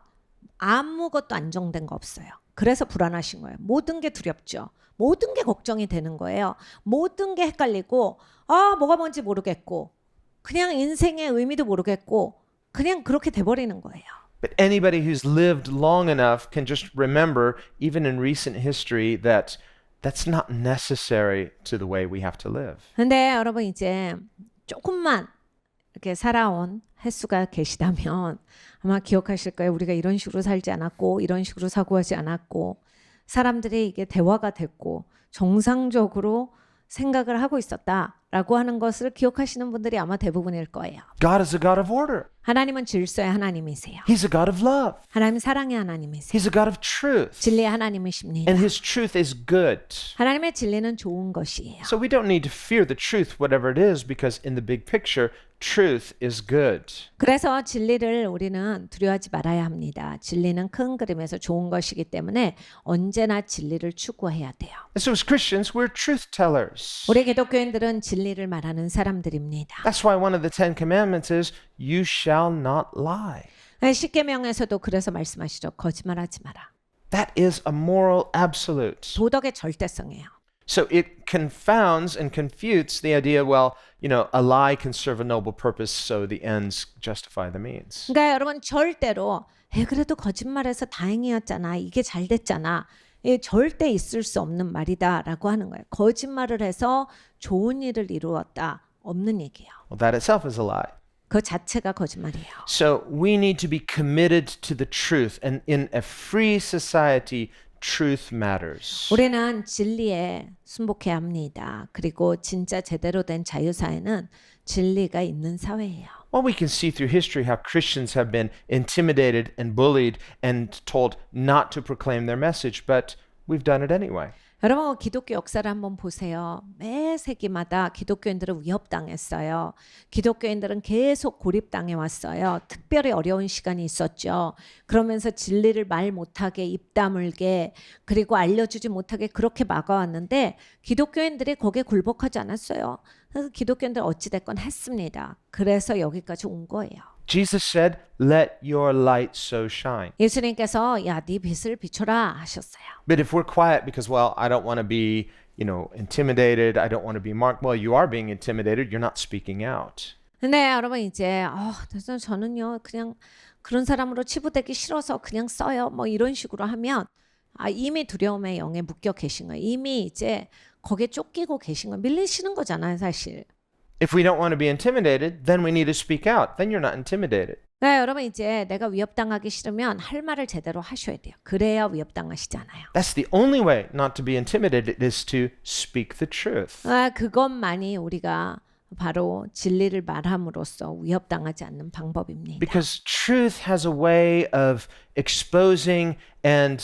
아무것도 안정된 거 없어요. 그래서 불안하신 거예요. 모든 게 두렵죠. 모든 게 걱정이 되는 거예요. 모든 게 헷갈리고 뭐가 뭔지 모르겠고 그냥 인생의 의미도 모르겠고 그냥 그렇게 돼버리는 거예요. But anybody who's lived long enough can just remember, even in recent history, that that's not necessary to the way we have to live. 근데 여러분 이제 조금만 이렇게 살아온 횟수가 계시다면 아마 기억하실 거예요. 우리가 이런 식으로 살지 않았고 이런 식으로 사고하지 않았고 사람들이 이게 대화가 됐고 정상적으로 생각을 하고 있었다라고 하는 것을 기억하시는 분들이 아마 대부분일 거예요. God is a God of order. 하나님은 질서의 하나님이세요. He's a God of love. 하나님은 사랑의 하나님이세요. He's a God of truth. 진리의 하나님이십니다. And his truth is good. 하나님의 진리는 좋은 것이에요. So we don't need to fear the truth, whatever it is, because in the big picture, truth is good. 그래서 진리를 우리는 두려워하지 말아야 합니다. 진리는 큰 그림에서 좋은 것이기 때문에 언제나 진리를 추구해야 돼요. And so as Christians, we're truth tellers. 우리 기독교인들은 진리를 말하는 사람들입니다. That's why one of the 10 commandments is, you shall not lie. 십계명에서도 그래서 말씀하시죠. 거짓말하지 마라. That is a moral absolute. 도덕의 절대성이에요. So it confounds and confutes the idea, well, a lie can serve a noble purpose, so the ends justify the means. 그러니까 여러분 절대로 그래도 거짓말해서 다행이었잖아. 이게 잘 됐잖아. 절대 있을 수 없는 말이다라고 하는 거예요. 거짓말을 해서 좋은 일을 이루었다. 없는 얘기예요. Well, that itself is a lie. 그 자체가 거짓말이에요. So we need to be committed to the truth. And in a free society, truth matters. 우리는 진리에 순복해야 합니다. 그리고 진짜 제대로 된 자유사회는 진리가 있는 사회예요. Well, we can see through history how Christians have been intimidated and bullied and told not to proclaim their message, but we've done it anyway. 여러분 기독교 역사를 한번 보세요. 매 세기마다 기독교인들은 위협당했어요. 기독교인들은 계속 고립당해 왔어요. 특별히 어려운 시간이 있었죠. 그러면서 진리를 말 못하게 입 다물게 그리고 알려주지 못하게 그렇게 막아왔는데 기독교인들이 거기에 굴복하지 않았어요. 그래서 기독교인들 어찌됐건 했습니다. 그래서 여기까지 온 거예요. Jesus said, let your light so shine. 예수님께서 야, 네 빛을 비춰라 하셨어요. But if we're quiet because, well, I don't want to be, intimidated, I don't want to be marked, well, you are being intimidated, you're not speaking out. 근데 여러분 이제 그래서 저는요 그냥 그런 사람으로 치부되기 싫어서 그냥 써요. 뭐 이런 식으로 하면 이미 두려움의 영에 묶여 계신 거예요. 이미 이제 거기에 쫓기고 계신 거예요. 밀리시는 거잖아요, 사실. If we don't want to be intimidated, then we need to speak out. Then you're not intimidated. 네, 여러분 이제 내가 위협당하기 싫으면 할 말을 제대로 하셔야 돼요. 그래야 위협당하시지 않아요. That's the only way not to be intimidated is to speak the truth. 그것만이 우리가 바로 진리를 말함으로써 위협당하지 않는 방법입니다. Because truth has a way of exposing and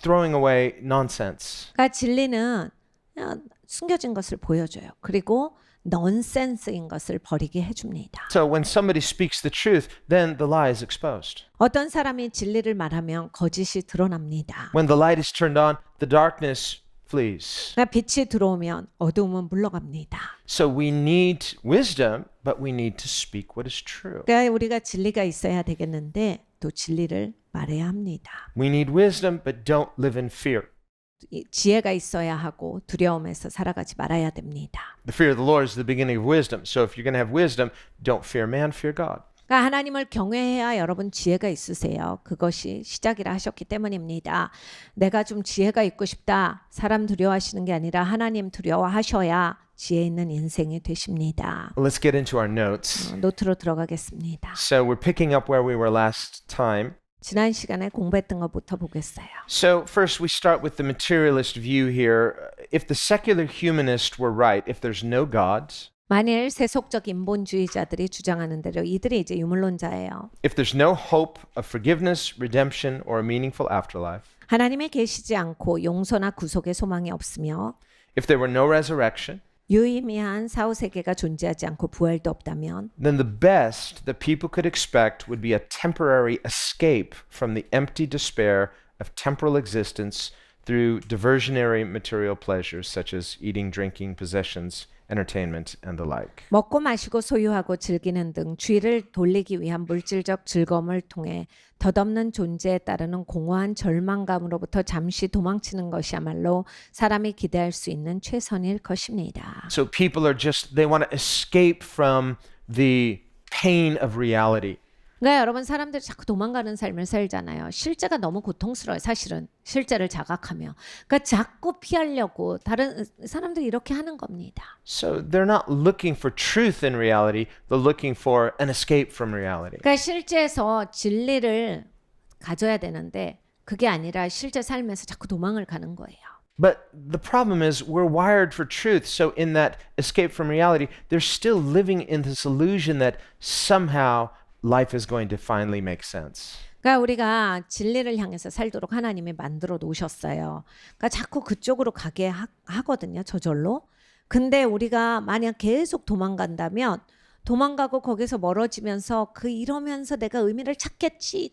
throwing away nonsense. 그러니까 진리는 그냥 숨겨진 것을 보여줘요. 그리고 넌센스인 것을 버리게 해줍니다. So when somebody speaks the truth, then the lie is exposed. 어떤 사람이 진리를 말하면 거짓이 드러납니다. When the light is turned on, the darkness flees. 그러니까 빛이 들어오면 어두움은 물러갑니다. So we need wisdom, but we need to speak what is true. 그러니까 우리가 진리가 있어야 되겠는데 또 진리를 말해야 합니다. We need wisdom, but don't live in fear. 지혜가 있어야 하고 두려움에서 살아가지 말아야 됩니다. The fear of the Lord is the beginning of wisdom. So if you're going to have wisdom, don't fear man, fear God. 그러니까 하나님을 경외해야 여러분 지혜가 있으세요. 그것이 시작이라 하셨기 때문입니다. 내가 좀 지혜가 있고 싶다. 사람 두려워하시는 게 아니라 하나님 두려워하셔야 지혜 있는 인생이 되십니다. Let's get into our notes. 노트로 들어가겠습니다. So we're picking up where we were last time. 지난 시간에 공부했던 것부터 보겠어요. So first we start with the materialist view here. If the secular humanist were right, if there's no God, 만일 세속적 인본주의자들이 주장하는 대로 이들이 이제 유물론자예요. if there's no hope of forgiveness, redemption, or a meaningful afterlife, 하나님이 계시지 않고 용서나 구속의 소망이 없으며 if there were no resurrection, 유의미한 사후세계가 존재하지 않고 부활도 없다면 then the best that people could expect would be a temporary escape from the empty despair of temporal existence through diversionary material pleasures such as eating, drinking, possessions, entertainment, and the like. 먹고 마시고 소유하고 즐기는 등 주의를 돌리기 위한 물질적 즐거움을 통해 덧없는 존재에 따르는 공허한 절망감으로부터 잠시 도망치는 것이야말로 사람이 기대할 수 있는 최선일 것입니다. So people are they want to escape from the pain of reality. 그러니까 여러분 사람들이 자꾸 도망가는 삶을 살잖아요. 실제가 너무 고통스러워요. 사실은 실제를 자각하며. 그러니까 자꾸 피하려고 다른 사람들이 이렇게 하는 겁니다. So they're not looking for truth in reality. They're looking for an escape from reality. 그러니까 실제에서 진리를 가져야 되는데 그게 아니라 실제 삶에서 자꾸 도망을 가는 거예요. But the problem is we're wired for truth. So in that escape from reality, they're still living in this illusion that somehow life is going to finally make sense. 그러니까 우리가 진리를 향해서 살도록 하나님이 만들어 놓으셨어요. 그러니까 자꾸 그쪽으로 가게 하거든요. 저절로. 근데 우리가 만약 계속 도망간다면 도망가고 거기서 멀어지면서 이러면서 내가 의미를 찾겠지.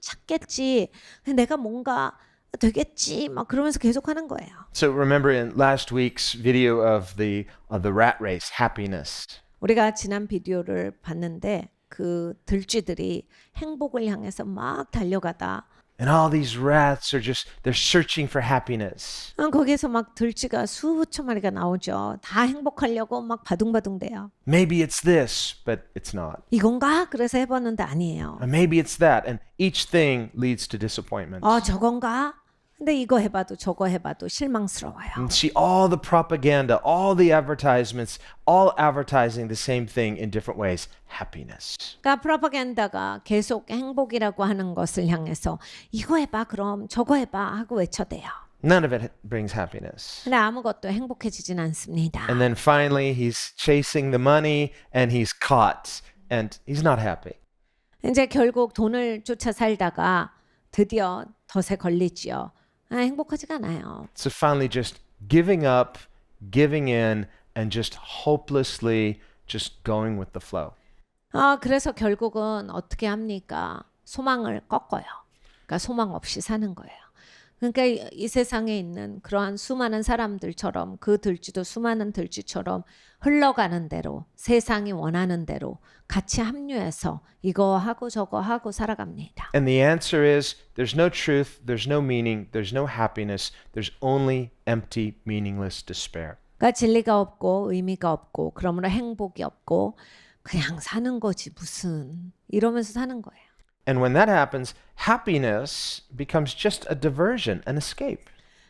내가 뭔가 되겠지. 막 그러면서 계속 하는 거예요. So remember in last week's video of the rat race, happiness. 우리가 지난 비디오를 봤는데 그 들쥐들이 행복을 향해서 막 달려가다. And all these rats are they're searching for happiness. 거기에서 막 들쥐가 수천 마리가 나오죠. 다 행복하려고 막 바둥바둥대요. Maybe it's this, but it's not. 이건가? 그래서 해봤는데 아니에요. And maybe it's that. And each thing leads to disappointment. 저건가? 근데 이거 해봐도 저거 해봐도 실망스러워요. And see all the propaganda, all the advertisements, all advertising the same thing in different ways. Happiness. 그러니까 프로파간다가 계속 행복이라고 하는 것을 향해서 이거 해봐 그럼 저거 해봐 하고 외쳐대요. None of it brings happiness. 근데 아무것도 행복해지진 않습니다. And then finally he's chasing the money and he's caught and he's not happy. 이제 결국 돈을 쫓아 살다가 드디어 덫에 걸리지요. 행복하지가 않아요. So finally just giving up, giving in, and just hopelessly just going with the flow. 그래서 결국은 어떻게 합니까? 소망을 꺾어요. 그러니까 소망 없이 사는 거예요. 그러니까 이 세상에 있는 그러한 수많은 사람들처럼 그 들쥐도 수많은 들쥐처럼 흘러가는 대로 세상이 원하는 대로 같이 합류해서 이거 하고 저거 하고 살아갑니다. And the answer is there's no truth, there's no meaning, there's no happiness, there's only empty, meaningless despair. 그러니까 진리가 없고 의미가 없고 그러므로 행복이 없고 그냥 사는 거지 무슨 이러면서 사는 거예요. And when that happens, happiness becomes just a diversion, an escape.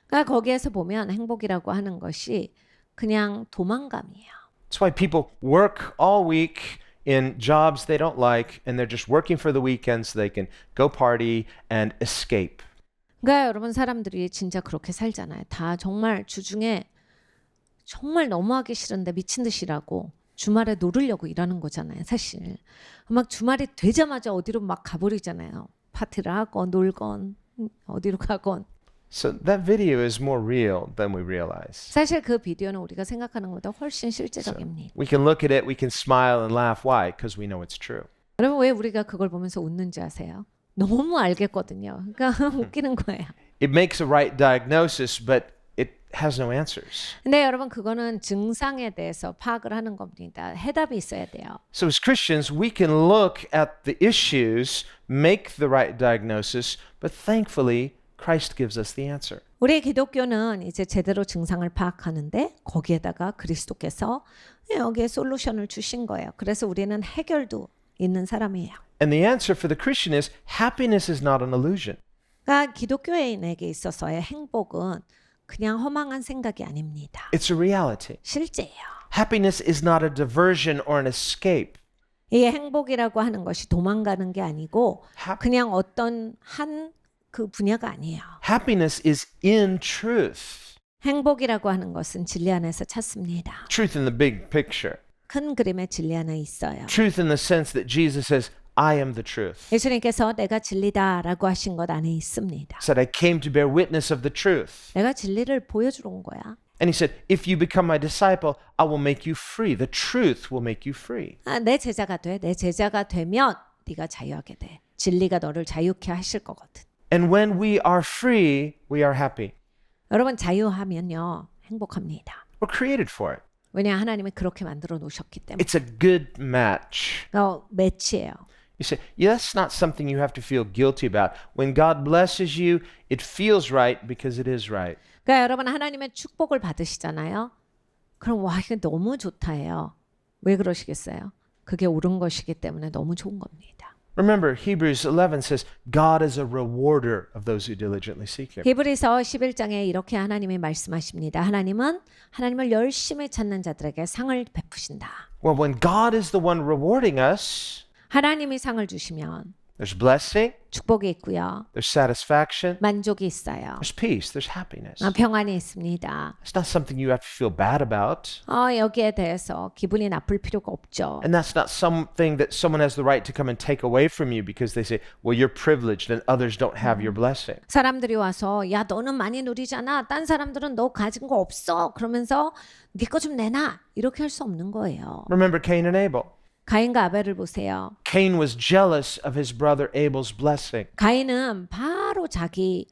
그러니까 거기에서 보면 행복이라고 하는 것이 그냥 도망감이에요. That's why people work all week in jobs they don't like, and they're just working for the weekend so they can go party and escape. 그러니까 여러분 사람들이 진짜 그렇게 살잖아요. 다 정말 주중에 정말 너무 하기 싫은데 미친 듯이 일하고 주말에 놀으려고 일하는 거잖아요. 사실 막 주말이 되자마자 어디로 막 가버리잖아요. 파티를 하건 놀건 어디로 가건. So that video is more real than we realize. 사실 그 비디오는 우리가 생각하는 것보다 훨씬 실제적입니다. We can look at it, we can smile and laugh. Why? Because we know it's true. 여러분 왜 우리가 그걸 보면서 웃는지 아세요? 너무 알겠거든요. 그러니까 웃기는 거예요. It makes a right diagnosis, but it has no answers. 근데 여러분 그거는 증상에 대해서 파악을 하는 겁니다. 해답이 있어야 돼요. So as Christians, we can look at the issues, make the right diagnosis, but thankfully Christ gives us the answer. 우리 기독교는 이제 제대로 증상을 파악하는데 거기에다가 그리스도께서 여기에 솔루션을 주신 거예요. 그래서 우리는 해결도 있는 사람이에요. And the answer for the Christian is happiness is not an illusion. 그러니까 기독교인에게 있어서의 행복은 그냥 허망한 생각이 아닙니다. It's a reality. 실제예요. Happiness is not a diversion or an escape. 이 행복이라고 하는 것이 도망가는 게 아니고 그냥 어떤 한 그 분야가 아니에요. Happiness is in truth. 행복이라고 하는 것은 진리 안에서 찾습니다. Truth in the big picture. 큰 그림의 진리 안에 있어요. Truth in the sense that Jesus says, I am the truth. 예수님께서 내가 진리다라고 하신 것 안에 있습니다. He said, I came to bear witness of the truth. 내가 진리를 보여주러 온 거야. And he said, if you become my disciple, I will make you free. The truth will make you free. 내 제자가 돼. 내 제자가 되면 네가 자유하게 돼. 진리가 너를 자유케 하실 거거든. And when we are free, we are happy. 여러분 자유하면요 행복합니다. We're created for it. 왜냐 하나님이 그렇게 만들어 놓으셨기 때문에. It's a good match. 매치예요. You say, yeah, that's not something you have to feel guilty about. When God blesses you, it feels right because it is right. 그러니까 여러분 하나님의 축복을 받으시잖아요. 그럼 와 이거 너무 좋다예요. 왜 그러시겠어요? 그게 옳은 것이기 때문에 너무 좋은 겁니다. Remember, Hebrews 11 says, God is a rewarder of those who diligently seek Him. 히브리서 11장에 이렇게 하나님이 말씀하십니다. 하나님은 하나님을 열심히 찾는 자들에게 상을 베푸신다. Well, when God is the one rewarding us, 하나님이 상을 주시면 There's blessing, 축복이 있고요. there's satisfaction, 만족이 있어요. there's peace, there's happiness. 평안이 있습니다. It's not something you have to feel bad about. 여기에 대해서 기분이 나쁠 필요가 없죠. And that's not something that someone has the right to come and take away from you because they say, well, you're privileged and others don't have your blessing. 사람들이 와서 야 너는 많이 누리잖아. 딴 사람들은 너 가진 거 없어. 그러면서 네 거 좀 내놔. 이렇게 할 수 없는 거예요. Remember Cain and Abel. 가인과 아벨을 보세요. Cain was jealous of his brother Abel's blessing. 가인은 바로 자기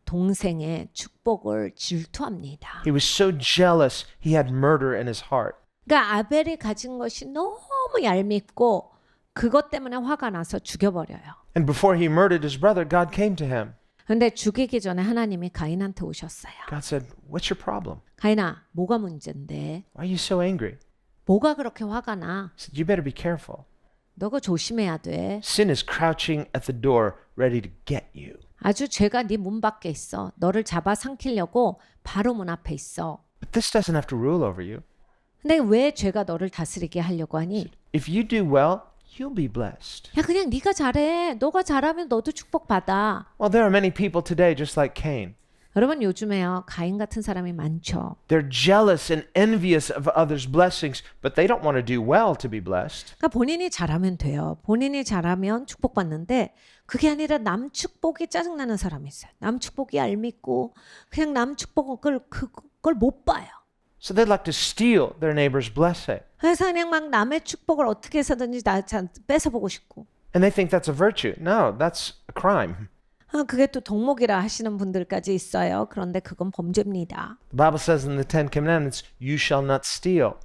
동생의 축복을 질투합니다. He was so jealous, he had murder in his heart. 그러니까 아벨이 가진 것이 너무 얄밉고 그것 때문에 화가 나서 죽여버려요. And before he murdered his brother, God came to him. 근데 죽이기 전에 하나님이 가인한테 오셨어요. God said, what's your problem? 가인아, 뭐가 문제인데? Why are you so angry? 뭐가 그렇게 화가 나? He said, you better be careful. 너 그거 조심해야 돼. Sin is crouching at the door, ready to get you. 아주 죄가 네 문 밖에 있어. 너를 잡아 삼키려고 바로 문 앞에 있어. But this doesn't have to rule over you. 근데 왜 죄가 너를 다스리게 하려고 하니? If you do well, you'll be blessed. 야 그냥 네가 잘해. 너가 잘하면 너도 축복받아. Well, there are many people today just like Cain. 여러분 요즘에요. 가인 같은 사람이 많죠. They're jealous and envious of others' blessings, but they don't want to do well to be blessed. 그러니까 본인이 잘하면 돼요. 본인이 잘하면 축복받는데 그게 아니라 남 축복이 짜증나는 사람이 있어요. 남 축복이 얄밉고 그냥 남 축복을 그걸 못 봐요. So they'd like to steal their neighbor's blessing. 그래서 그냥 막 남의 축복을 어떻게 해서든지 뺏어보고 싶고. And they think that's a virtue. No, that's a crime. 그게 또 덕목이라 하시는 분들까지 있어요. 그런데 그건 범죄입니다. The Bible says in the Ten Commandments, you shall not steal.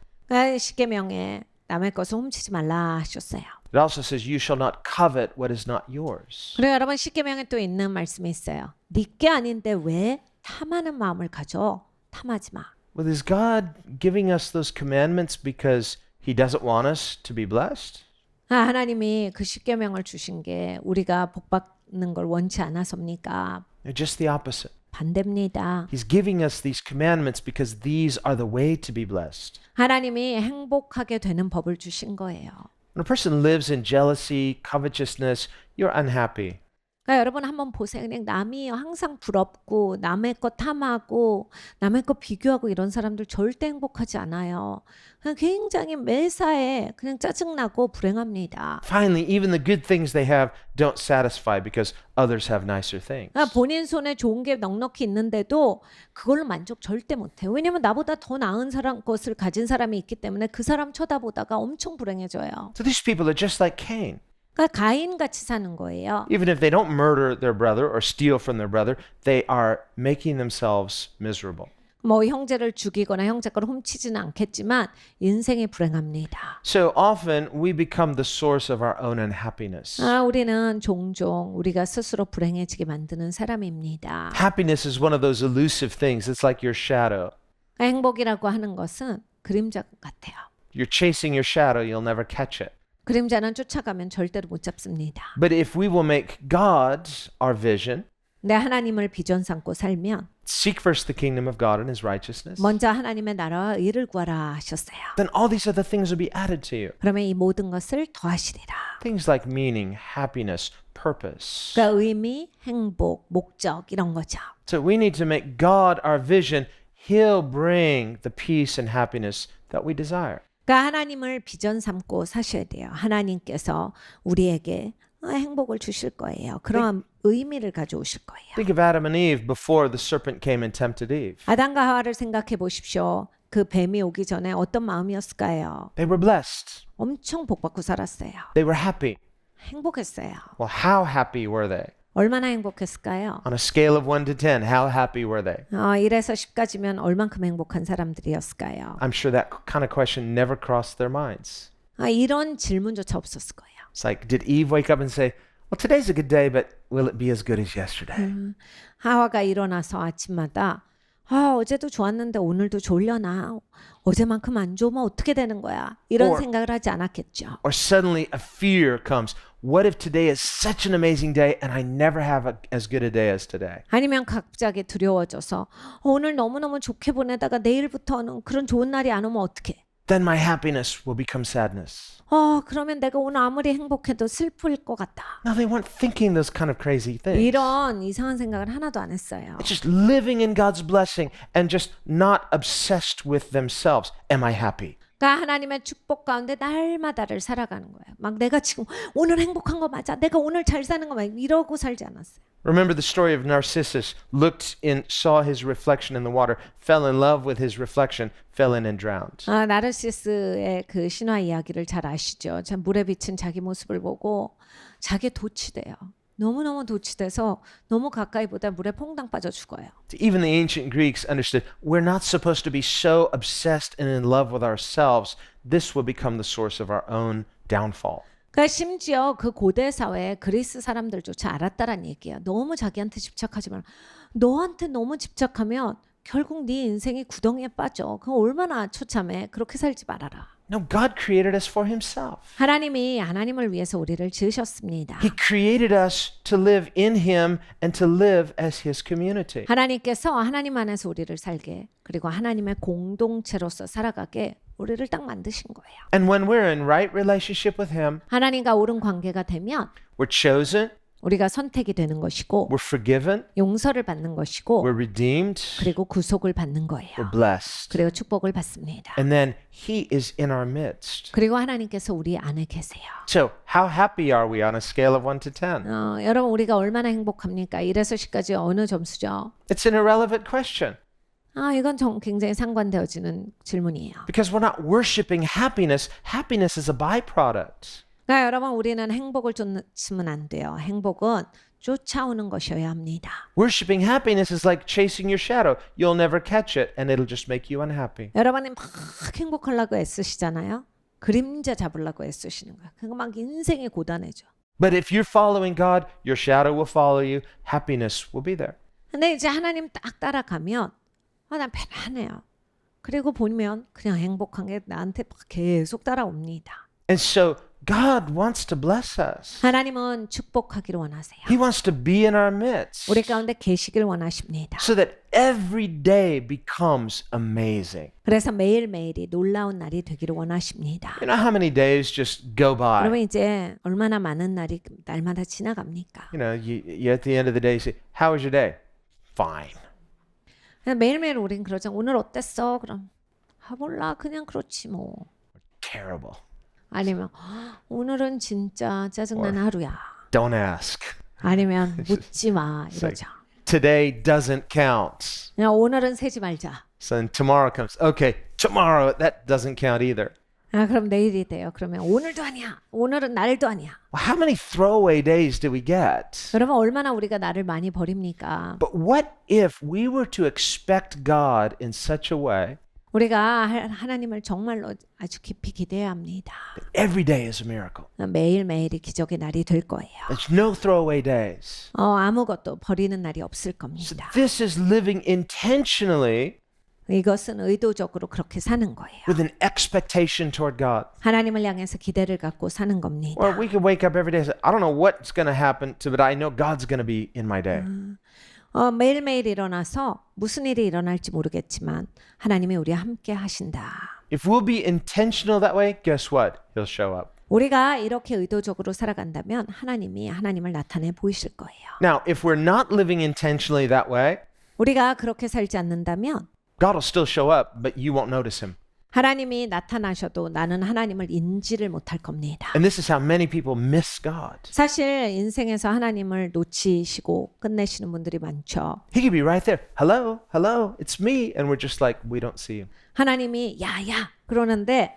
십계명에 남의 것을 훔치지 말라 하셨어요. It also says, you shall not covet what is not yours. 그래 여러분 십계명에 또 있는 말씀이 있어요. 네게 아닌데 왜 탐하는 마음을 가져? 탐하지 마. Well, is God giving us those commandments because He doesn't want us to be blessed? 하나님이 그 십계명을 주신 게 우리가 복받는 걸 원치 않아서입니까? They're just the opposite. 반대입니다. He's giving us these commandments because these are the way to be blessed. 하나님이 행복하게 되는 법을 주신 거예요. When a person lives in jealousy, covetousness, you're unhappy. 그러니까 여러분 한번 보세요. 그냥 남이 항상 부럽고 남의 거 탐하고 남의 거 비교하고 이런 사람들 절대 행복하지 않아요. 그냥 굉장히 매사에 그냥 짜증나고 불행합니다. Finally, even the good things they have don't satisfy because others have nicer things. 그러니까 본인 손에 좋은 게 넉넉히 있는데도 그걸로 만족 절대 못해요. 왜냐면 나보다 더 나은 사람 것을 가진 사람이 있기 때문에 그 사람 쳐다보다가 엄청 불행해져요. So these people are just like Cain. 그러니까 가인 같이 사는 거예요. Even if they don't murder their brother or steal from their brother, they are making themselves miserable. 뭐 형제를 죽이거나 형제 걸 훔치지는 않겠지만 인생이 불행합니다. So often we become the source of our own unhappiness. 우리는 종종 우리가 스스로 불행해지게 만드는 사람입니다. Happiness is one of those elusive things. It's like your shadow. 행복이라고 하는 것은 그림자 같아요. You're chasing your shadow, you'll never catch it. 그림자는 쫓아가면 절대로 못 잡습니다. But if we will make God our vision, 내 하나님을 비전 삼고 살면 seek first the kingdom of God and His righteousness, 먼저 하나님의 나라와 의를 구하라 하셨어요. then all these other things will be added to you. 그러면 이 모든 것을 더하시리라. Things like meaning, happiness, purpose. 그러니까 의미, 행복, 목적 이런 거죠. So we need to make God our vision. He'll bring the peace and happiness that we desire. 그러니까 하나님을 비전 삼고 사셔야 돼요. 하나님께서 우리에게 행복을 주실 거예요. 그런 의미를 가져오실 거예요. Think of Adam and Eve before the serpent came and tempted Eve. 아담과 하와를 생각해 보십시오. 그 뱀이 오기 전에 어떤 마음이었을까요? They were blessed. 엄청 복받고 살았어요. They were happy. 행복했어요. Well, how happy were they? 얼마나 행복했을까요? On a scale of 1 to 10, how happy were they? 1에서 10까지면 얼만큼 행복한 사람들이었을까요? I'm sure that kind of question never crossed their minds. 이런 질문조차 없었을 거예요. It's like, did Eve wake up and say, well, today's a good day, but will it be as good as yesterday? 하와가 일어나서 아침마다 어제도 좋았는데 오늘도 졸려나? 어제만큼 안 좋으면 어떻게 되는 거야? 이런 생각을 하지 않았겠죠. Or suddenly a fear comes. What if today is such an amazing day and I never have as good a day as today? 아니면 갑자기 두려워져서 오늘 너무너무 좋게 보내다가 내일부터는 그런 좋은 날이 안 오면 어떡해? then my happiness will become sadness. 그러면 내가 오늘 아무리 행복해도 슬플 것 같다. No, they weren't thinking those kind of crazy things. 이런 이상한 생각을 하나도 안 했어요. It's just living in God's blessing and just not obsessed with themselves. Am I happy? 그러니까 하나님의 축복 가운데 날마다를 살아가는 거예요. 막 내가 지금 오늘 행복한 거 맞아. 내가 오늘 잘 사는 거 맞아. 이러고 살지 않았어요. Remember the story of Narcissus. Saw his reflection in the water, fell in love with his reflection, fell in and drowned. 나르시스의 그 신화 이야기를 잘 아시죠? 참 물에 비친 자기 모습을 보고 자기에 도취돼요. 너무너무 도취돼서 너무 가까이 보다 물에 퐁당 빠져 죽어요. Even the ancient Greeks understood we're not supposed to be so obsessed and in love with ourselves. This will become the source of our own downfall. 그러니까 심지어 그 고대 사회 그리스 사람들조차 알았다란 얘기야. 너무 자기한테 집착하지 마라. 너한테 너무 집착하면 결국 네 인생이 구덩이에 빠져. 그럼 얼마나 처참해. 그렇게 살지 말아라. No, God created us for himself. 하나님이 하나님을 위해서 우리를 지으셨습니다. He created us to live in him and to live as his community. 하나님께서 하나님 안에서 우리를 살게 그리고 하나님의 공동체로서 살아가게 우리를 딱 만드신 거예요. And when we're in right relationship with him, 하나님과 옳은 관계가 되면 we're chosen, 우리가 선택이 되는 것이고 we're forgiven, 용서를 받는 것이고 we're redeemed, 그리고 구속을 받는 거예요. we're blessed. 그리고 축복을 받습니다. And then he is in our midst. 그리고 하나님께서 우리 안에 계세요. So, how happy are we on a scale of 1 to 10? 여러분 우리가 얼마나 행복합니까? 1에서 10까지 어느 점수죠? It's an irrelevant question. 이건 굉장히 상관되어지는 질문이에요. Because we're not worshiping happiness. Happiness is a byproduct. 그러니까 여러분 우리는 행복을 쫓으면 안 돼요. 행복은 쫓아오는 것이어야 합니다. Worshipping happiness is like chasing your shadow. You'll never catch it and it'll just make you unhappy. 여러분이 막 행복하려고 애쓰시잖아요. 그림자 잡으려고 애쓰시는 거야. 그거 막 인생이 고단해져. But if you're following God, your shadow will follow you. Happiness will be there. 근데 이제 하나님 딱 따라가면 난 편안해요. 그리고 보면 그냥 행복한 게 나한테 막 계속 따라옵니다. And so God wants to bless us. 하나님은 축복하기를 원하세요. He wants to be in our midst 우리 가운데 계시길 원하십니다. so that every day becomes amazing. 그래서 매일매일이 놀라운 날이 되기를 원하십니다. You know how many days just go by? 여러분 이제 얼마나 많은 날이 날마다 지나갑니까? You know, you at the end of the day say, "How was your day?" "Fine." 매일매일 우린 그러죠. 오늘 어땠어? 그럼 몰라 그냥 그렇지 뭐. "Terrible." 아니면 오늘은 진짜 짜증나는 하루야. "Don't ask." 아니면 묻지 마 이러죠. "Today doesn't count." 그냥 오늘은 세지 말자. So then tomorrow comes. "Okay, tomorrow that doesn't count either." 그럼 내일이 돼요. 그러면 오늘도 아니야. 오늘은 날도 아니야. Well, how many throwaway days do we get? 여러분 얼마나 우리가 나를 많이 버립니까? But what if we were to expect God in such a way 우리가 하나님을 정말로 아주 깊이 기대해야 합니다. that every day is a miracle? 매일매일이 기적의 날이 될 거예요. There's no throwaway days. 아무것도 버리는 날이 없을 So 겁니다. this is living intentionally 이것은 의도적으로 그렇게 사는 거예요. with an expectation toward God. 하나님을 향해서 기대를 갖고 사는 겁니다. Or we could wake up every day and say, I don't know what's going to happen, but I know God's going to be in my day. 매일매일 일어나서 무슨 일이 일어날지 모르겠지만 하나님이 우리와 함께 하신다. If we'll be intentional that way, guess what? He'll show up. 우리가 이렇게 의도적으로 살아간다면 하나님이 하나님을 나타내 보이실 거예요. Now, if we're not living intentionally that way, 우리가 그렇게 살지 않는다면 God will still show up, but you won't notice him. 하나님이 나타나셔도 나는 하나님을 인지를 못할 겁니다. And this is how many people miss God. 사실 인생에서 하나님을 놓치시고 끝내시는 분들이 많죠. He could be right there. Hello, hello, it's me. And we're just like, we don't see him. 하나님이 야 그러는데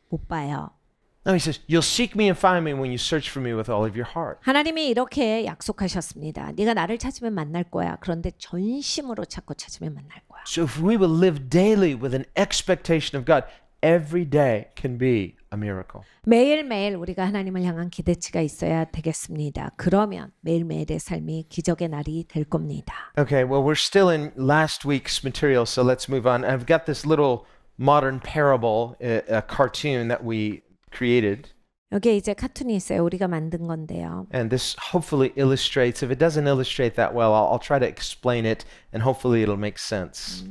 못 봐요. No, he says, you'll seek me and find me when you search for me with all of your heart. 하나님이 이렇게 약속하셨습니다. 네가 나를 찾으면 만날 거야. 그런데 전심으로 찾고 찾으면 만날 거야. So if we will live daily with an expectation of God, every day can be a miracle. 매일매일 우리가 하나님을 향한 기대치가 있어야 되겠습니다. 그러면 매일매일의 삶이 기적의 날이 될 겁니다. Okay, well, we're still in last week's material, so let's move on. I've got this little modern parable, a cartoon that we created. 여기에 이제 카툰이 있어요. 우리가 만든 건데요. And this hopefully illustrates, if it doesn't illustrate that well, I'll try to explain it and hopefully it'll make sense.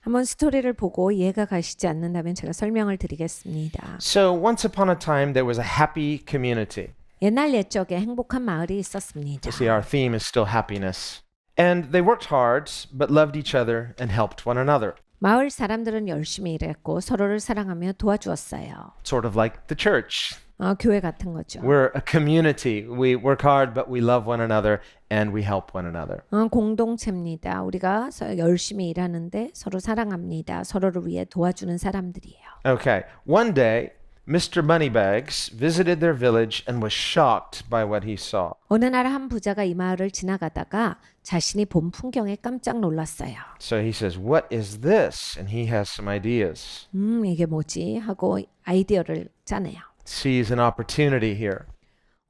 한번 스토리를 보고 이해가 가시지 않는다면 제가 설명을 드리겠습니다. So once upon a time, there was a happy community. 옛날 옛적에 행복한 마을이 있었습니다. You see, our theme is still happiness. And they worked hard, but loved each other and helped one another. 마을 사람들은 열심히 일했고 서로를 사랑하며 도와주었어요. Sort of like the church. 교회 같은 거죠. We're a community. We work hard, but we love one another and we help one another. 공동체입니다. 우리가 열심히 일하는데 서로 사랑합니다. 서로를 위해 도와주는 사람들이에요. Okay. One day, Mr. Moneybags visited their village and was shocked by what he saw. 어느 날 한 부자가 이 마을을 지나가다가 자신이 본 풍경에 깜짝 놀랐어요. So he says, "What is this?" And he has some ideas. 이게 뭐지? 하고 아이디어를 짜네요. Sees an opportunity here.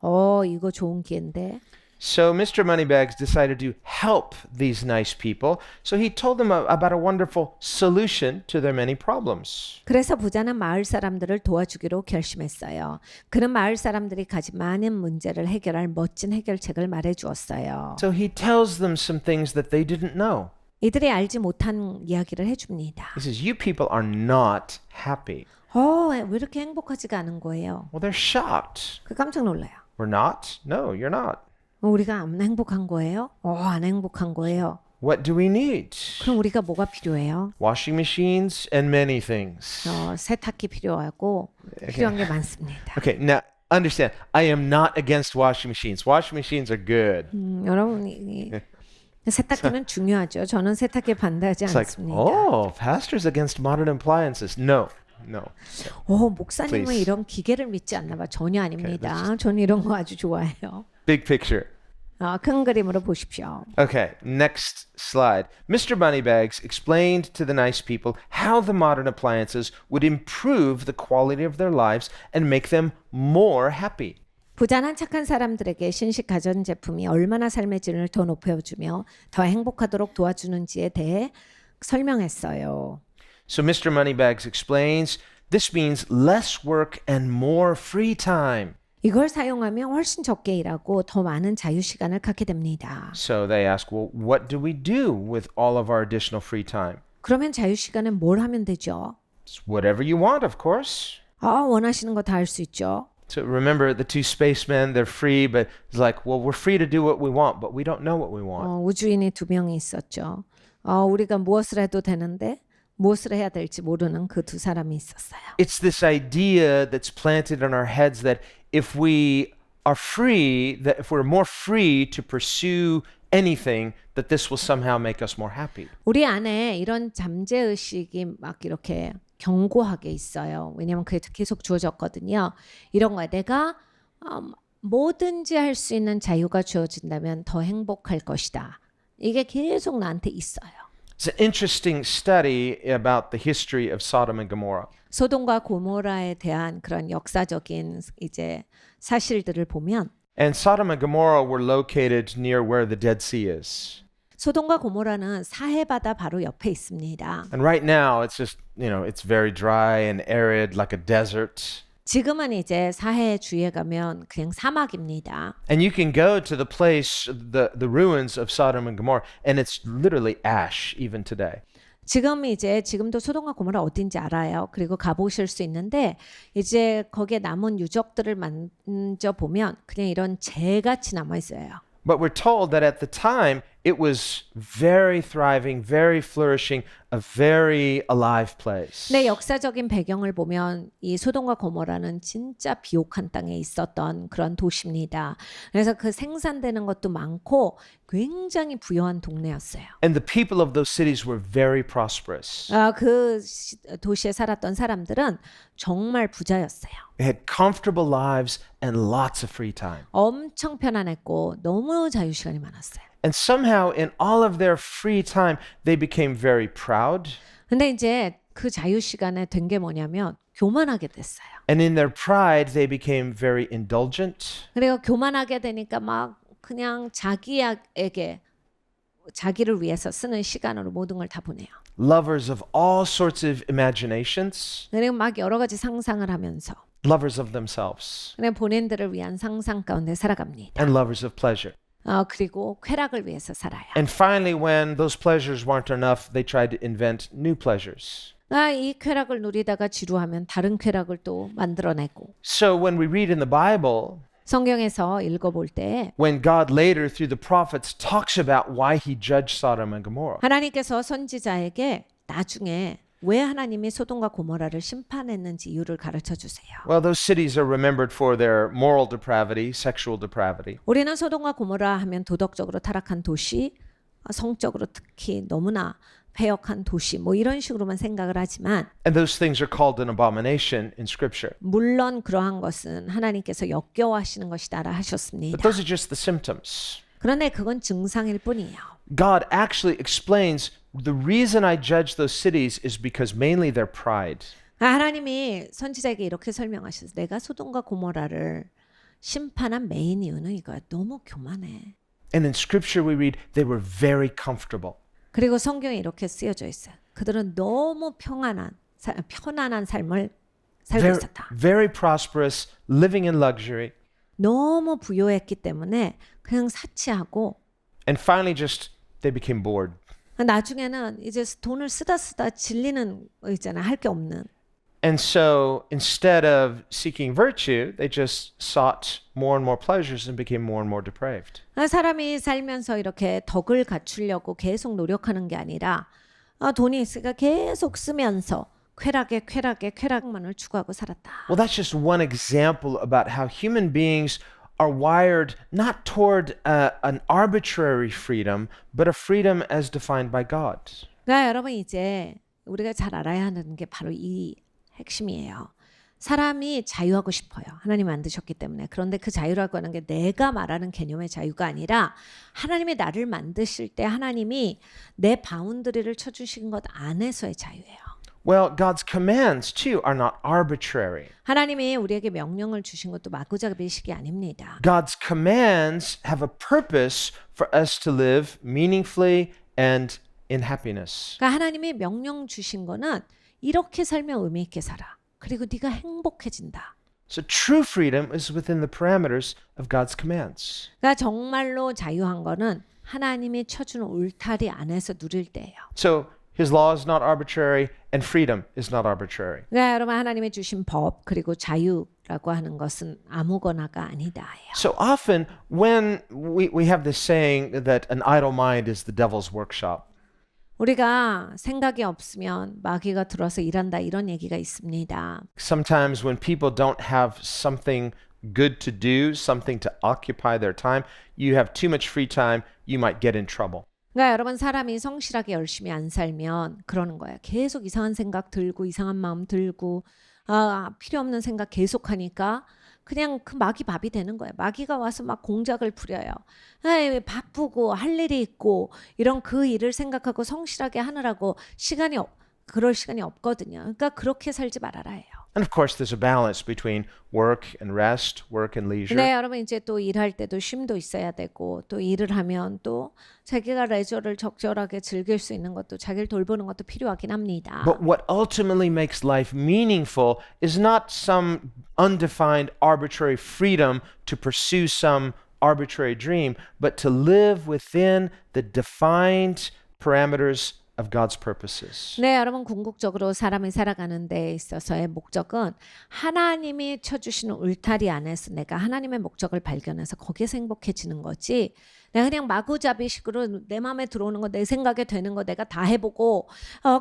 이거 좋은 기회인데. So Mr. Moneybags decided to help these nice people. So he told them about a wonderful solution to their many problems. 그래서 부자는 마을 사람들을 도와주기로 결심했어요. 그는 마을 사람들이 가진 많은 문제를 해결할 멋진 해결책을 말해 주었어요. So he tells them some things that they didn't know. 이들이 알지 못한 이야기를 해줍니다. He says, "You people are not happy." 왜 이렇게 행복하지가 않은 거예요? Well, they're shocked. 깜짝 놀라요. We're not? No, you're not. 우리가 안 행복한 거예요? 안 행복한 거예요. What do we need? 그럼 우리가 뭐가 필요해요? Washing machines and many things. 세탁기 필요하고 필요한 게 많습니다. Okay, now understand, I am not against washing machines. Washing machines are good. 여러분 세탁기는 중요하죠. 저는 세탁기에 반대하지 It's like, 않습니다. oh, pastors against modern appliances. No. 목사님은 Please. 이런 기계를 믿지 않나 봐. 전혀 아닙니다. Okay, 저는 이런 거 아주 좋아해요. Big picture. 큰 그림으로 보십시오. Okay, next slide. Mr. Moneybags explained to the nice people how the modern appliances would improve the quality of their lives and make them more happy. 부자는 착한 사람들에게 신식 가전제품이 얼마나 삶의 질을 더 높여주며 더 행복하도록 도와주는지에 대해 설명했어요. So Mr. Moneybags explains, this means less work and more free time. 이걸 사용하면 훨씬 적게 일하고 더 많은 자유 시간을 갖게 됩니다. So they ask, well, what do we do with all of our additional free time? 그러면 자유 시간은 뭘 하면 되죠? It's whatever you want, of course. 원하시는 거 다 할 수 있죠. So remember the two spacemen, they're free, but it's like, well, we're free to do what we want, but we don't know what we want. 우주인이 2명이 있었죠. 우리가 무엇을 해도 되는데 무엇을 해야 될지 모르는 그 두 사람이 있었어요. It's this idea that's planted in our heads that if we are free, that if we're more free to pursue anything, that this will somehow make us more happy. 우리 안에 이런 잠재의식이 막 이렇게 견고하게 있어요. 왜냐하면 그게 계속 주어졌거든요. 이런 거야. 내가 뭐든지 할 수 있는 자유가 주어진다면 더 행복할 것이다. 이게 계속 나한테 있어요. It's an interesting study about the history of Sodom and Gomorrah. 소돔과 고모라에 대한 그런 역사적인 이제 사실들을 보면 And Sodom and Gomorrah were located near where the Dead Sea is. 소돔과 고모라는 사해바다 바로 옆에 있습니다. And right now it's just, it's very dry and arid like a desert. 지금은 이제 사해 주위에 가면 그냥 사막입니다. And you can go to the place, the ruins of Sodom and Gomorrah, and it's literally ash even today. 지금도 소돔과 고모라 어딘지 알아요. 그리고 가보실 수 있는데 이제 거기에 남은 유적들을 만져 보면 그냥 이런 재같이 남아 있어요. But we're told that at the time it was very thriving, very flourishing, a very alive place. 네, 역사적인 배경을 보면 이 소돔과 고모라는 진짜 비옥한 땅에 있었던 그런 도시입니다. 그래서 그 생산되는 것도 많고 굉장히 부유한 동네였어요. And the people of those cities were very prosperous. 그 도시에 살았던 사람들은 정말 부자였어요. They had comfortable lives and lots of free time. 엄청 편안했고 너무 자유 시간이 많았어요. And somehow in all of their free time, they became very proud. 근데 이제 그 자유 시간에 된 게 뭐냐면 교만하게 됐어요. And in their pride, they became very indulgent. 그리고 교만하게 되니까 막 그냥 자기를 위해서 쓰는 시간으로 모든 걸 다 보내요. Lovers of all sorts of imaginations. 그리고 막 여러 가지 상상을 하면서 lovers of themselves, 그냥 본인들을 위한 상상 가운데 살아갑니다. and lovers of pleasure. 그리고 쾌락을 위해서 살아요. And finally, when those pleasures weren't enough, they tried to invent new pleasures. 이 쾌락을 누리다가 지루하면 다른 쾌락을 또 만들어내고. So when we read in the Bible, 성경에서 읽어볼 때 when God later through the prophets talks about why he judged Sodom and Gomorrah, 하나님께서 선지자에게 나중에 왜 하나님이 소돔과 고모라를 심판했는지 이유를 가르쳐 주세요. well, those cities are remembered for their moral depravity, sexual depravity. 우리는 소돔과 고모라 하면 도덕적으로 타락한 도시, 성적으로 특히 너무나 패역한 도시 뭐 이런 식으로만 생각을 하지만 And those things are called an abomination in Scripture. 물론 그러한 것은 하나님께서 역겨워하시는 것이다라 하셨습니다. But those are just the symptoms. 그런데 그건 증상일 뿐이에요. God actually explains the reason I judge those cities is because mainly their pride. 하나님이 선지자에게 이렇게 설명하셨어요. 내가 소돔과 고모라를 심판한 메인 이유는 이거야. 너무 교만해. And in Scripture we read they were very comfortable. 그리고 성경에 이렇게 쓰여져 있어요. 그들은 너무 편안한 삶을 살고 있었다. Very prosperous, living in luxury, 너무 부유했기 때문에 그냥 사치하고 and finally just they became bored. 나중에는 이제 돈을 쓰다 질리는 거 있잖아요. 할 게 없는. And so instead of seeking virtue, they just sought more and more pleasures and became more and more depraved. 사람이 살면서 이렇게 덕을 갖추려고 계속 노력하는 게 아니라 돈이 있으니까 계속 쓰면서 쾌락만을 추구하고 살았다. Well, that's just one example about how human beings are wired not toward an arbitrary freedom, but a freedom as defined by God. 그러니까 여러분 이제 우리가 잘 알아야 하는 게 바로 이 핵심이에요. 사람이 자유하고 싶어요. 하나님 만드셨기 때문에. 그런데 그 자유라고 하는 게 내가 말하는 개념의 자유가 아니라 하나님이 나를 만드실 때 하나님이 내 바운더리를 쳐주신 것 안에서의 자유예요. Well, God's commands too are not arbitrary. 하나님이 우리에게 명령을 주신 것도 마구잡이식이 아닙니다. God's commands have a purpose for us to live meaningfully and in happiness. 그러니까 하나님이 명령 주신 거는 이렇게 살면 의미 있게 살아. 그리고 네가 행복해진다. So true freedom is within the parameters of God's commands. 그러니까 정말로 자유한 거는 하나님이 쳐주는 울타리 안에서 누릴 때예요. So His law is not arbitrary and freedom is not arbitrary. 그러니까 여러분 하나님이 주신 법 그리고 자유라고 하는 것은 아무거나가 아니다예요. So often when we have this saying that an idle mind is the devil's workshop. 우리가 생각이 없으면 마귀가 들어서 일한다 이런 얘기가 있습니다. Sometimes when people don't have something good to do, something to occupy their time, you have too much free time, you might get in trouble. 그러니까 여러분 사람이 성실하게 열심히 안 살면 그러는 거예요. 계속 이상한 생각 들고 이상한 마음 들고 필요 없는 생각 계속하니까 그냥 그 마귀 밥이 되는 거예요. 마귀가 와서 막 공작을 부려요. 바쁘고 할 일이 있고 이런 그 일을 생각하고 성실하게 하느라고 그럴 시간이 없거든요. 그러니까 그렇게 살지 말아라 해요. And of course there's a balance between work and rest, work and leisure. 네, 여러분 이제 또 일할 때도 쉼도 있어야 되고 또 일을 하면 또 자기가 레저를 적절하게 즐길 수 있는 것도 자기를 돌보는 것도 필요하긴 합니다. But what ultimately makes life meaningful is not some undefined arbitrary freedom to pursue some arbitrary dream, but to live within the defined parameters of God's purposes. 네, 여러분 궁극적으로 사람이 살아가는 데 있어서의 목적은 하나님이 쳐주시는 울타리 안에서 내가 하나님의 목적을 발견해서 거기에서 행복해지는 거지. 내가 그냥 마구잡이식으로 내 마음에 들어오는 거, 내 생각에 되는 거 내가 다 해보고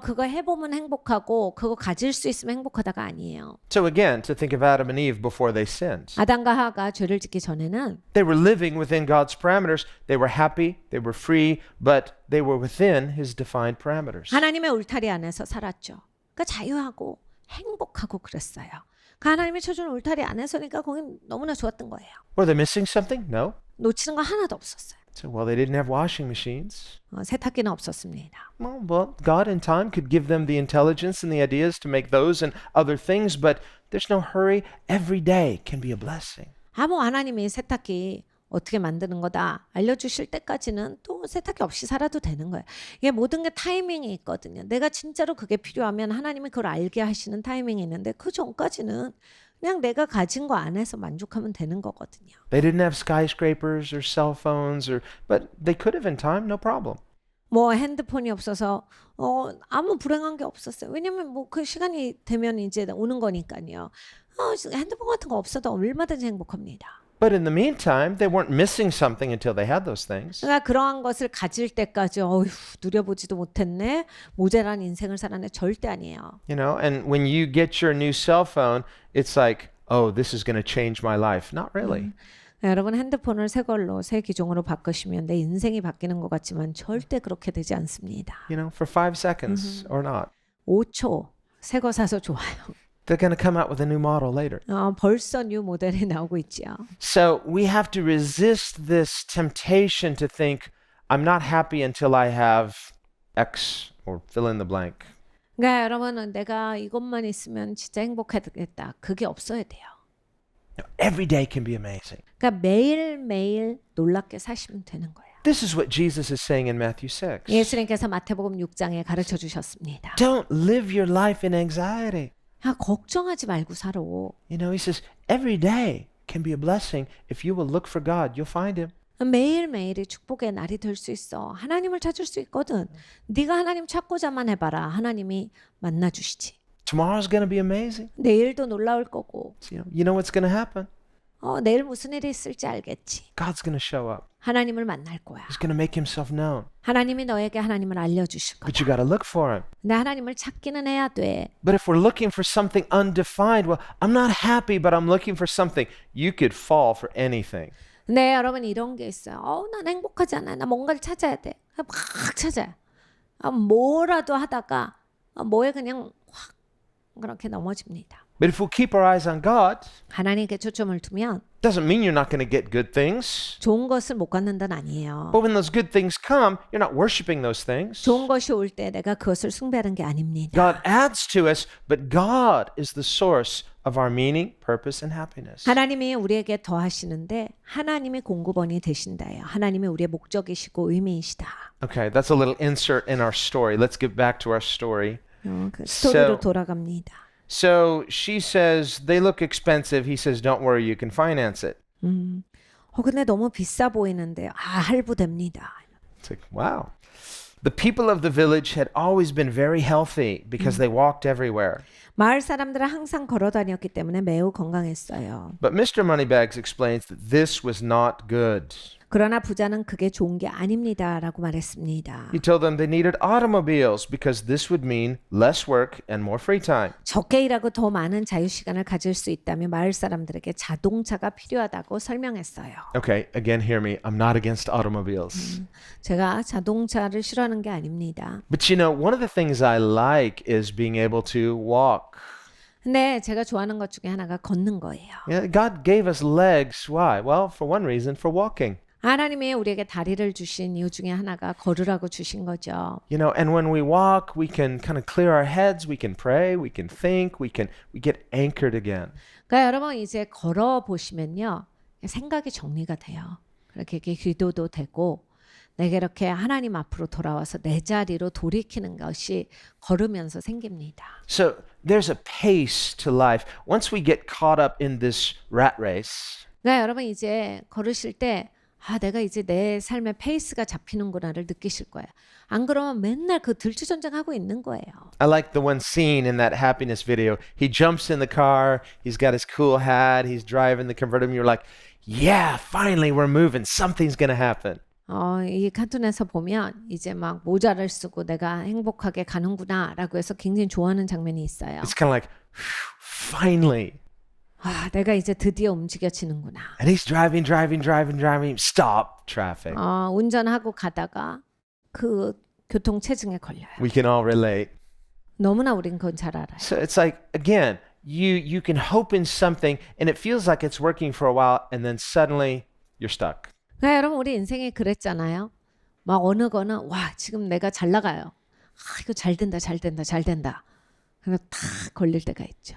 그거 해보면 행복하고 그거 가질 수 있으면 행복하다가 아니에요. So again, to think of Adam and Eve before they sinned. 아담과 하와가 죄를 짓기 전에는 They were living within God's parameters. They were happy, they were free, but they were within His defined parameters. 하나님의 울타리 안에서 살았죠. 그러니까 자유하고 행복하고 그랬어요. 그 하나님이 쳐주는 울타리 안에서니까 거긴 너무나 좋았던 거예요. Were they missing something? No. 놓치는 거 하나도 없었어요. So, well, they didn't have washing machines. 세탁기는 없었습니다. Well, God in time could give them the intelligence and the ideas to make those and other things, but there's no hurry. Every day can be a blessing. 뭐 하나님이 세탁기 어떻게 만드는 거다 알려주실 때까지는 또 세탁기 없이 살아도 되는 거예요. 이게 모든 게 타이밍이 있거든요. 내가 진짜로 그게 필요하면 하나님이 그걸 알게 하시는 타이밍이 있는데 그 전까지는 그냥 내가 가진 거 안에서 만족하면 되는 거거든요. They didn't have skyscrapers or cell phones, but they could have in time, no problem. 뭐 핸드폰이 없어서 아무 불행한 게 없었어요. 왜냐면 뭐 그 시간이 되면 이제 오는 거니까요. 핸드폰 같은 거 없어도 얼마든지 행복합니다. But in the meantime, they weren't missing something until they had those things. 그러니까 그러한 것을 가질 때까지 누려보지도 못했네. 모자란 인생을 살았네. 절대 아니에요. You know, and when you get your new cell phone, it's like, oh, this is going to change my life. Not really. 여러분 핸드폰을 새 걸로 새 기종으로 바꾸시면 내 인생이 바뀌는 것 같지만 절대 그렇게 되지 않습니다. You know, for 5 seconds or not. 5초 새 거 사서 좋아요. They're going to come out with a new model later. 벌써 뉴 모델이 나오고 있지요. So we have to resist this temptation to think, I'm not happy until I have X or fill in the blank. 그러니까 여러분은 내가 이것만 있으면 진짜 행복하겠다. 그게 없어야 돼요. Every day can be amazing. 그러니까 매일매일 놀랍게 사시면 되는 거예요. This is what Jesus is saying in Matthew 6. 예수님께서 마태복음 6장에 가르쳐 주셨습니다. Don't live your life in anxiety. 걱정하지 말고 살아. You know, he says, every day can be a blessing. If you will look for God, you'll find him. 매일매일이 축복의 날이 될 수 있어. 하나님을 찾을 수 있거든. 네가 하나님 찾고자만 해봐라. 하나님이 만나주시지. Tomorrow's going to be amazing. 내일도 놀라울 거고. You know what's going to happen? 내일 무슨 일이 있을지 알겠지. God's going to show up. 하나님을 만날 거야. He's going to make himself known. 하나님이 너에게 하나님을 알려주실 거야. But you got to look for him. 근데 하나님을 찾기는 해야 돼. But if we're looking for something undefined, well, I'm not happy, but I'm looking for something. You could fall for anything. 네, 여러분 이런 게 있어요. 난 행복하지 않아. 나 뭔가를 찾아야 돼. 막 찾아요. 뭐라도 하다가 뭐에 그냥 확 그렇게 넘어집니다. But if we'll keep our eyes on God, 하나님께 초점을 두면 doesn't mean you're not going to get good things. 좋은 것을 못 갖는다는 아니에요. But when those good things come, you're not worshiping those things. 좋은 것이 올 때 내가 그것을 숭배하는 게 아닙니다. God adds to us, but God is the source of our meaning, purpose, and happiness. 하나님이 우리에게 더하시는데 하나님이 공급원이 되신다예요. 하나님이 우리의 목적이시고 의미이시다. Okay, that's a little insert in our story. Let's get back to our story. 그 스토리로 돌아갑니다. So she says, they look expensive. He says, don't worry, you can finance it. 근데 너무 비싸 보이는데 할부됩니다. It's like, wow. The people of the village had always been very healthy because they walked everywhere. 마을 사람들은 항상 걸어 다녔기 때문에 매우 건강했어요. But Mr. Moneybags explains that this was not good. 그러나 부자는 그게 좋은 게 아닙니다라고 말했습니다. He told them they needed automobiles because this would mean less work and more free time. 적게 일하고 더 많은 자유 시간을 가질 수 있다면 마을 사람들에게 자동차가 필요하다고 설명했어요. Okay, again, hear me. I'm not against automobiles. 제가 자동차를 싫어하는 게 아닙니다. But you know, one of the things I like is being able to walk. 근데 제가 좋아하는 것 중에 하나가 걷는 거예요. Yeah, God gave us legs. Why? Well, for one reason, for walking. 하나님이 우리에게 다리를 주신 이유 중에 하나가 걸으라고 주신 거죠. You know, and when we walk, we can kind of clear our heads, we can pray, we can think, we get anchored again. 그러니까 여러분 이제 걸어 보시면요. 생각이 정리가 돼요. 그렇게 기도도 되고 내가 이렇게 하나님 앞으로 돌아와서 내 자리로 돌이키는 것이 걸으면서 생깁니다. So there's a pace to life. Once we get caught up in this rat race, 그러니까 여러분 이제 걸으실 때 내가 이제 내 삶의 페이스가 잡히는구나를 느끼실 거예요. 안 그러면 맨날 그 들추전쟁하고 있는 거예요. I like the one scene in that happiness video. He jumps in the car, he's got his cool hat, he's driving the convertible. You're like, yeah, finally we're moving. Something's going to happen. 이 카툰에서 보면 이제 막 모자를 쓰고 내가 행복하게 가는구나라고 해서 굉장히 좋아하는 장면이 있어요. It's kind of like, finally. 내가 이제 드디어 움직여지는구나. And he's driving. Stop traffic. 운전하고 가다가 그 교통체증에 걸려요. We can all relate. 너무나 우린 그건 잘 알아요. So it's like, again, you can hope in something and it feels like it's working for a while and then suddenly you're stuck. 그러니까 여러분 우리 인생이 그랬잖아요. 막 어느 거는 지금 내가 잘 나가요. 이거 잘 된다. 그래서 탁 걸릴 때가 있죠.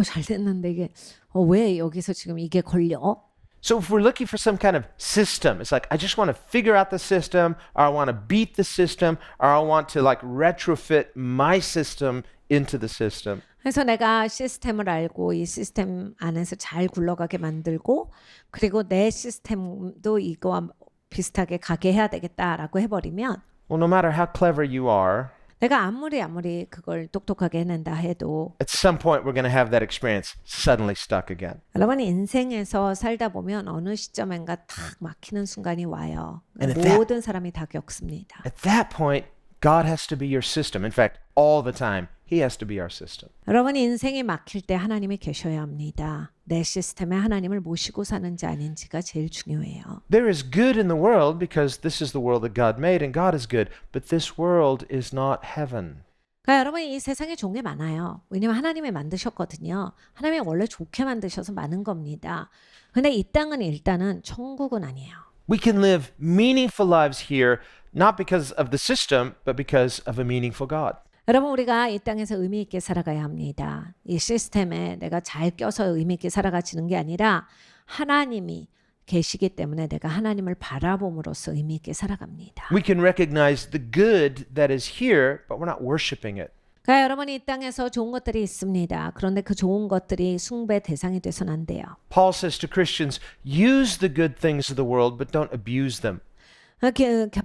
잘 됐는데 이게 왜 여기서 지금 이게 걸려? So if we're looking for some kind of system, it's like I just want to figure out the system, or I want to beat the system, or I want to like retrofit my system into the system. 그래서 내가 시스템을 알고 이 시스템 안에서 잘 굴러가게 만들고 그리고 내 시스템도 이거와 비슷하게 가게 해야 되겠다라고 해버리면 well, no matter how clever you are, 내가 아무리 그걸 똑똑하게 해낸다 해도 at some point we're going to have that experience suddenly stuck again. 여러분 인생에서 살다 보면 어느 시점인가 탁 막히는 순간이 와요. And at 모든 사람이 다 겪습니다. At that point, God has to be your system. In fact, all the time, He has to be our system. 여러분 인생이 막힐 때 하나님이 계셔야 합니다. 내 시스템에 하나님을 모시고 사는지 아닌지가 제일 중요해요. There is good in the world because this is the world that God made and God is good, but this world is not heaven. 그러니까 여러분 이 세상에 좋은 게 많아요. 왜냐면 하나님이 만드셨거든요. 하나님이 원래 좋게 만드셔서 많은 겁니다. 근데 이 땅은 일단은 천국은 아니에요. We can live meaningful lives here not because of the system, but because of a meaningful God. 여러분 우리가 이 땅에서 의미 있게 살아가야 합니다. 이 시스템에 내가 잘 껴서 의미 있게 살아가지는 게 아니라 하나님이 계시기 때문에 내가 하나님을 바라봄으로써 의미 있게 살아갑니다. We can recognize the good that is here, but we're not worshiping it. 그러니까 여러분이 이 땅에서 좋은 것들이 있습니다. 그런데 그 좋은 것들이 숭배 대상이 돼서는 안 돼요. Paul says to Christians, use the good things of the world, but don't abuse them.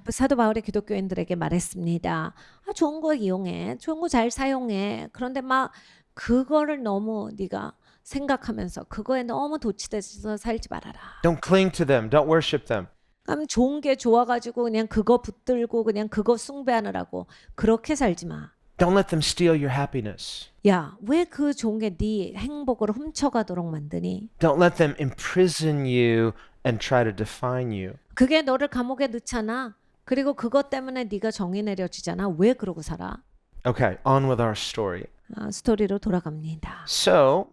사도 바울이 기독교인들에게 말했습니다. 좋은 거 이용해. 좋은 거 잘 사용해. 그런데 막 그거를 너무 네가 생각하면서 그거에 너무 도취돼서 살지 말아라. Don't cling to them. Don't worship them. 그럼 좋은 게 좋아가지고 그냥 그거 붙들고 그냥 그거 숭배하느라고 그렇게 살지 마. Don't let them steal your happiness. 야, 왜 그 좋은 게 네 행복을 훔쳐가도록 만드니? Don't let them imprison you and try to define you. 그게 너를 감옥에 넣잖아. 그리고 그것 때문에 네가 정의 내려지잖아. 왜 그러고 살아? Okay, on with our story. 스토리로 돌아갑니다. So,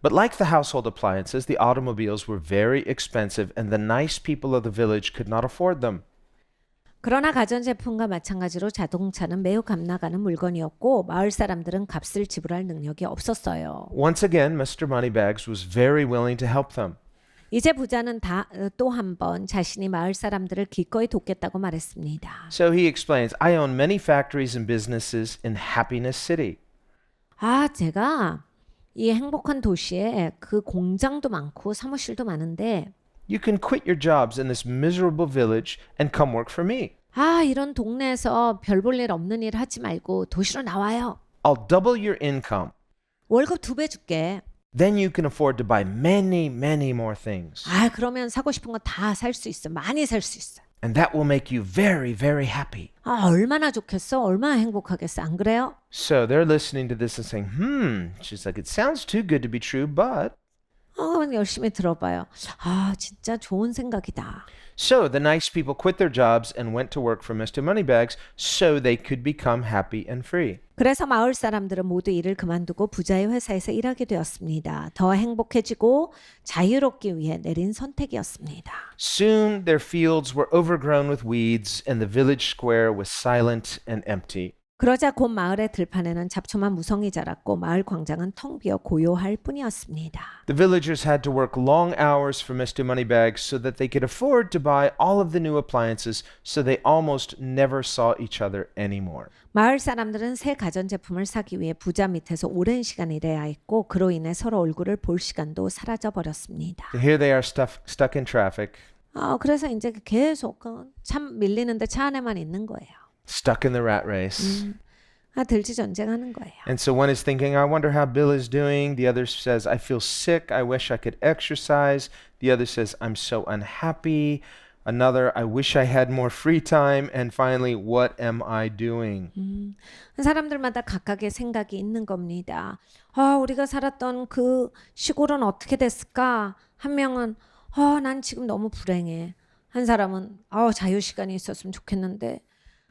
but like the household appliances, the automobiles were very expensive and the nice people of the village could not afford them. 그러나 가전제품과 마찬가지로 자동차는 매우 값나가는 물건이었고 마을 사람들은 값을 지불할 능력이 없었어요. Once again, Mr. Moneybags was very willing to help them. 이제 부자는 또 한 번 자신이 마을 사람들을 기꺼이 돕겠다고 말했습니다. So he explains, I own many factories and businesses in Happiness City. 제가 이 행복한 도시에 그 공장도 많고 사무실도 많은데 You can quit your jobs in this miserable village and come work for me. 이런 동네에서 별 볼 일 없는 일 하지 말고 도시로 나와요. I'll double your income. 월급 2배 줄게. Then you can afford to buy many, many more things. 그러면 사고 싶은 거 다 살 수 있어. 많이 살 수 있어. And that will make you very, very happy. 얼마나 좋겠어? 얼마나 행복하겠어? 안 그래요? So they're listening to this and saying, she's like, it sounds too good to be true, but. 열심히 들어봐요. 진짜 좋은 생각이다. So the nice people quit their jobs and went to work for Mr. Moneybags so they could become happy and free. 그래서 마을 사람들은 모두 일을 그만두고 부자의 회사에서 일하게 되었습니다. 더 행복해지고 자유롭기 위해 내린 선택이었습니다. Soon their fields were overgrown with weeds and the village square was silent and empty. 그러자 곧 마을의 들판에는 잡초만 무성히 자랐고 마을 광장은 텅 비어 고요할 뿐이었습니다. The villagers had to work long hours for Mr. Moneybags so that they could afford to buy all of the new appliances, so they almost never saw each other anymore. 마을 사람들은 새 가전제품을 사기 위해 부자 밑에서 오랜 시간 일해야 했고 그로 인해 서로 얼굴을 볼 시간도 사라져 버렸습니다. So here they are stuck in traffic. 그래서 이제 계속 참 밀리는데 차 안에만 있는 거예요. Stuck in the rat race. 들지전쟁하는 거예요. And so one is thinking, I wonder how Bill is doing. The other says, I feel sick. I wish I could exercise. The other says, I'm so unhappy. Another, I wish I had more free time. And finally, what am I doing? 사람들마다 각각의 생각이 있는 겁니다. 우리가 살았던 그 시골은 어떻게 됐을까? 한 명은 난 지금 너무 불행해. 한 사람은 자유 시간이 있었으면 좋겠는데.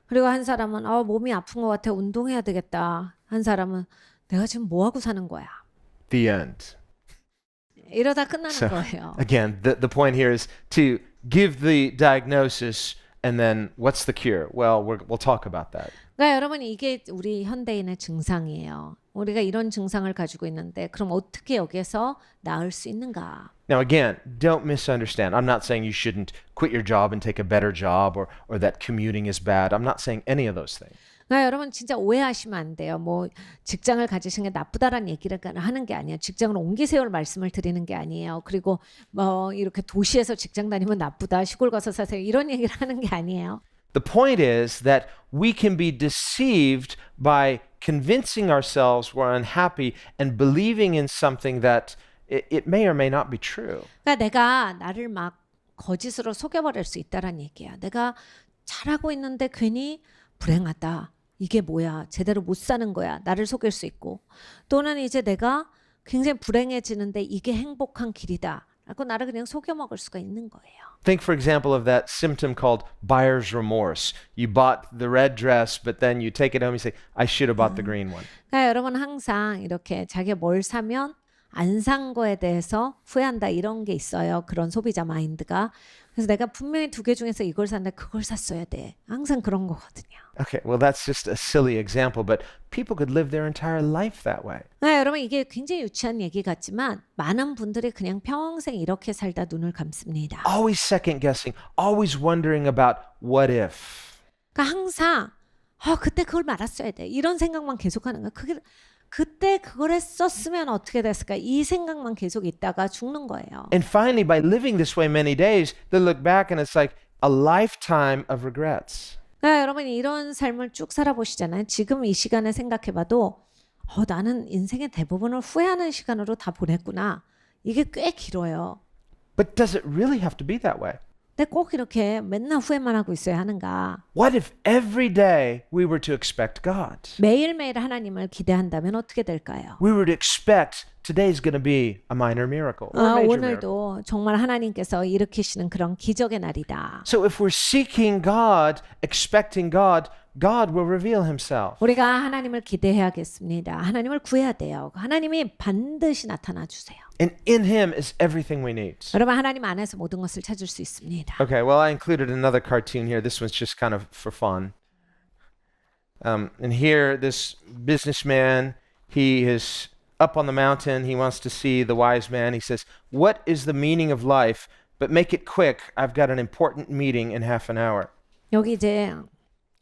그리고 한 사람은 몸이 아픈 것 같아 운동해야 되겠다. 한 사람은 내가 지금 뭐 하고 사는 거야. The end. 이러다 끝나는 거예요. Again, the point here is to give the diagnosis and then what's the cure? Well, we'll talk about that. 그러니까 여러분 이게 우리 현대인의 증상이에요. 우리가 이런 증상을 가지고 있는데 그럼 어떻게 여기에서 나을 수 있는가? Now again, don't misunderstand. I'm not saying you shouldn't quit your job and take a better job or that commuting is bad. I'm not saying any of those things. 그러니까 여러분 진짜 오해하시면 안 돼요. 뭐 직장을 가지신 게 나쁘다라는 얘기를 하는 게 아니에요. 직장을 옮기세요를 말씀을 드리는 게 아니에요. 그리고 뭐 이렇게 도시에서 직장 다니면 나쁘다, 시골 가서 사세요 이런 얘기를 하는 게 아니에요. The point is that we can be deceived by convincing ourselves we're unhappy and believing in something that it may or may not be true. 그러니까 내가 나를 막 거짓으로 속여버릴 수 있다라는 얘기야. 내가 잘하고 있는데 괜히 불행하다. 이게 뭐야? 제대로 못 사는 거야. 나를 속일 수 있고. 또는 이제 내가 굉장히 불행해지는데 이게 행복한 길이다. 라고 나를 그냥 속여먹을 수가 있는 거예요. Think, for example, of that symptom called buyer's remorse. You bought the red dress, but then you take it home and you say, I should have bought the green one. 그러니까 여러분 항상 이렇게 자기가 뭘 사면 안 산 거에 대해서 후회한다 이런 게 있어요. 그런 소비자 마인드가. 그래서 내가 분명히 두 개 중에서 이걸 샀는데 그걸 샀어야 돼. 항상 그런 거거든요. Okay, well, that's just a silly example, but people could live their entire life that way. 네, 여러분 이게 굉장히 유치한 얘기 같지만 많은 분들이 그냥 평생 이렇게 살다 눈을 감습니다. Always second guessing, always wondering about what if. 그러니까 항상 그때 그걸 말았어야 돼. 이런 생각만 계속하는 거야. 그때 그걸 했었으면 어떻게 됐을까? 이 생각만 계속 있다가 죽는 거예요. And finally, by living this way many days, they look back and it's like a lifetime of regrets. 그러니까 여러분이 이런 삶을 쭉 살아보시잖아요. 지금 이 시간에 생각해봐도 나는 인생의 대부분을 후회하는 시간으로 다 보냈구나. 이게 꽤 길어요. But does it really have to be that way? 근데 꼭 이렇게 맨날 후회만 하고 있어야 하는가? What if every day we were to expect God? 매일매일 하나님을 기대한다면 어떻게 될까요? We were to expect today's going to be a minor miracle or a major miracle. 오늘도 정말 하나님께서 일으키시는 그런 기적의 날이다. So if we're seeking God, expecting God, God will reveal himself. 우리가 하나님을 기대해야겠습니다. 하나님을 구해야 돼요. 하나님이 반드시 나타나 주세요. And in him is everything we need. 여러분 하나님 안에서 모든 것을 찾을 수 있습니다. Okay, well, I included another cartoon here. This one's just kind of for fun. And here, this businessman, he is up on the mountain. He wants to see the wise man. He says, "What is the meaning of life? But make it quick. I've got an important meeting in half an hour." 여기 이제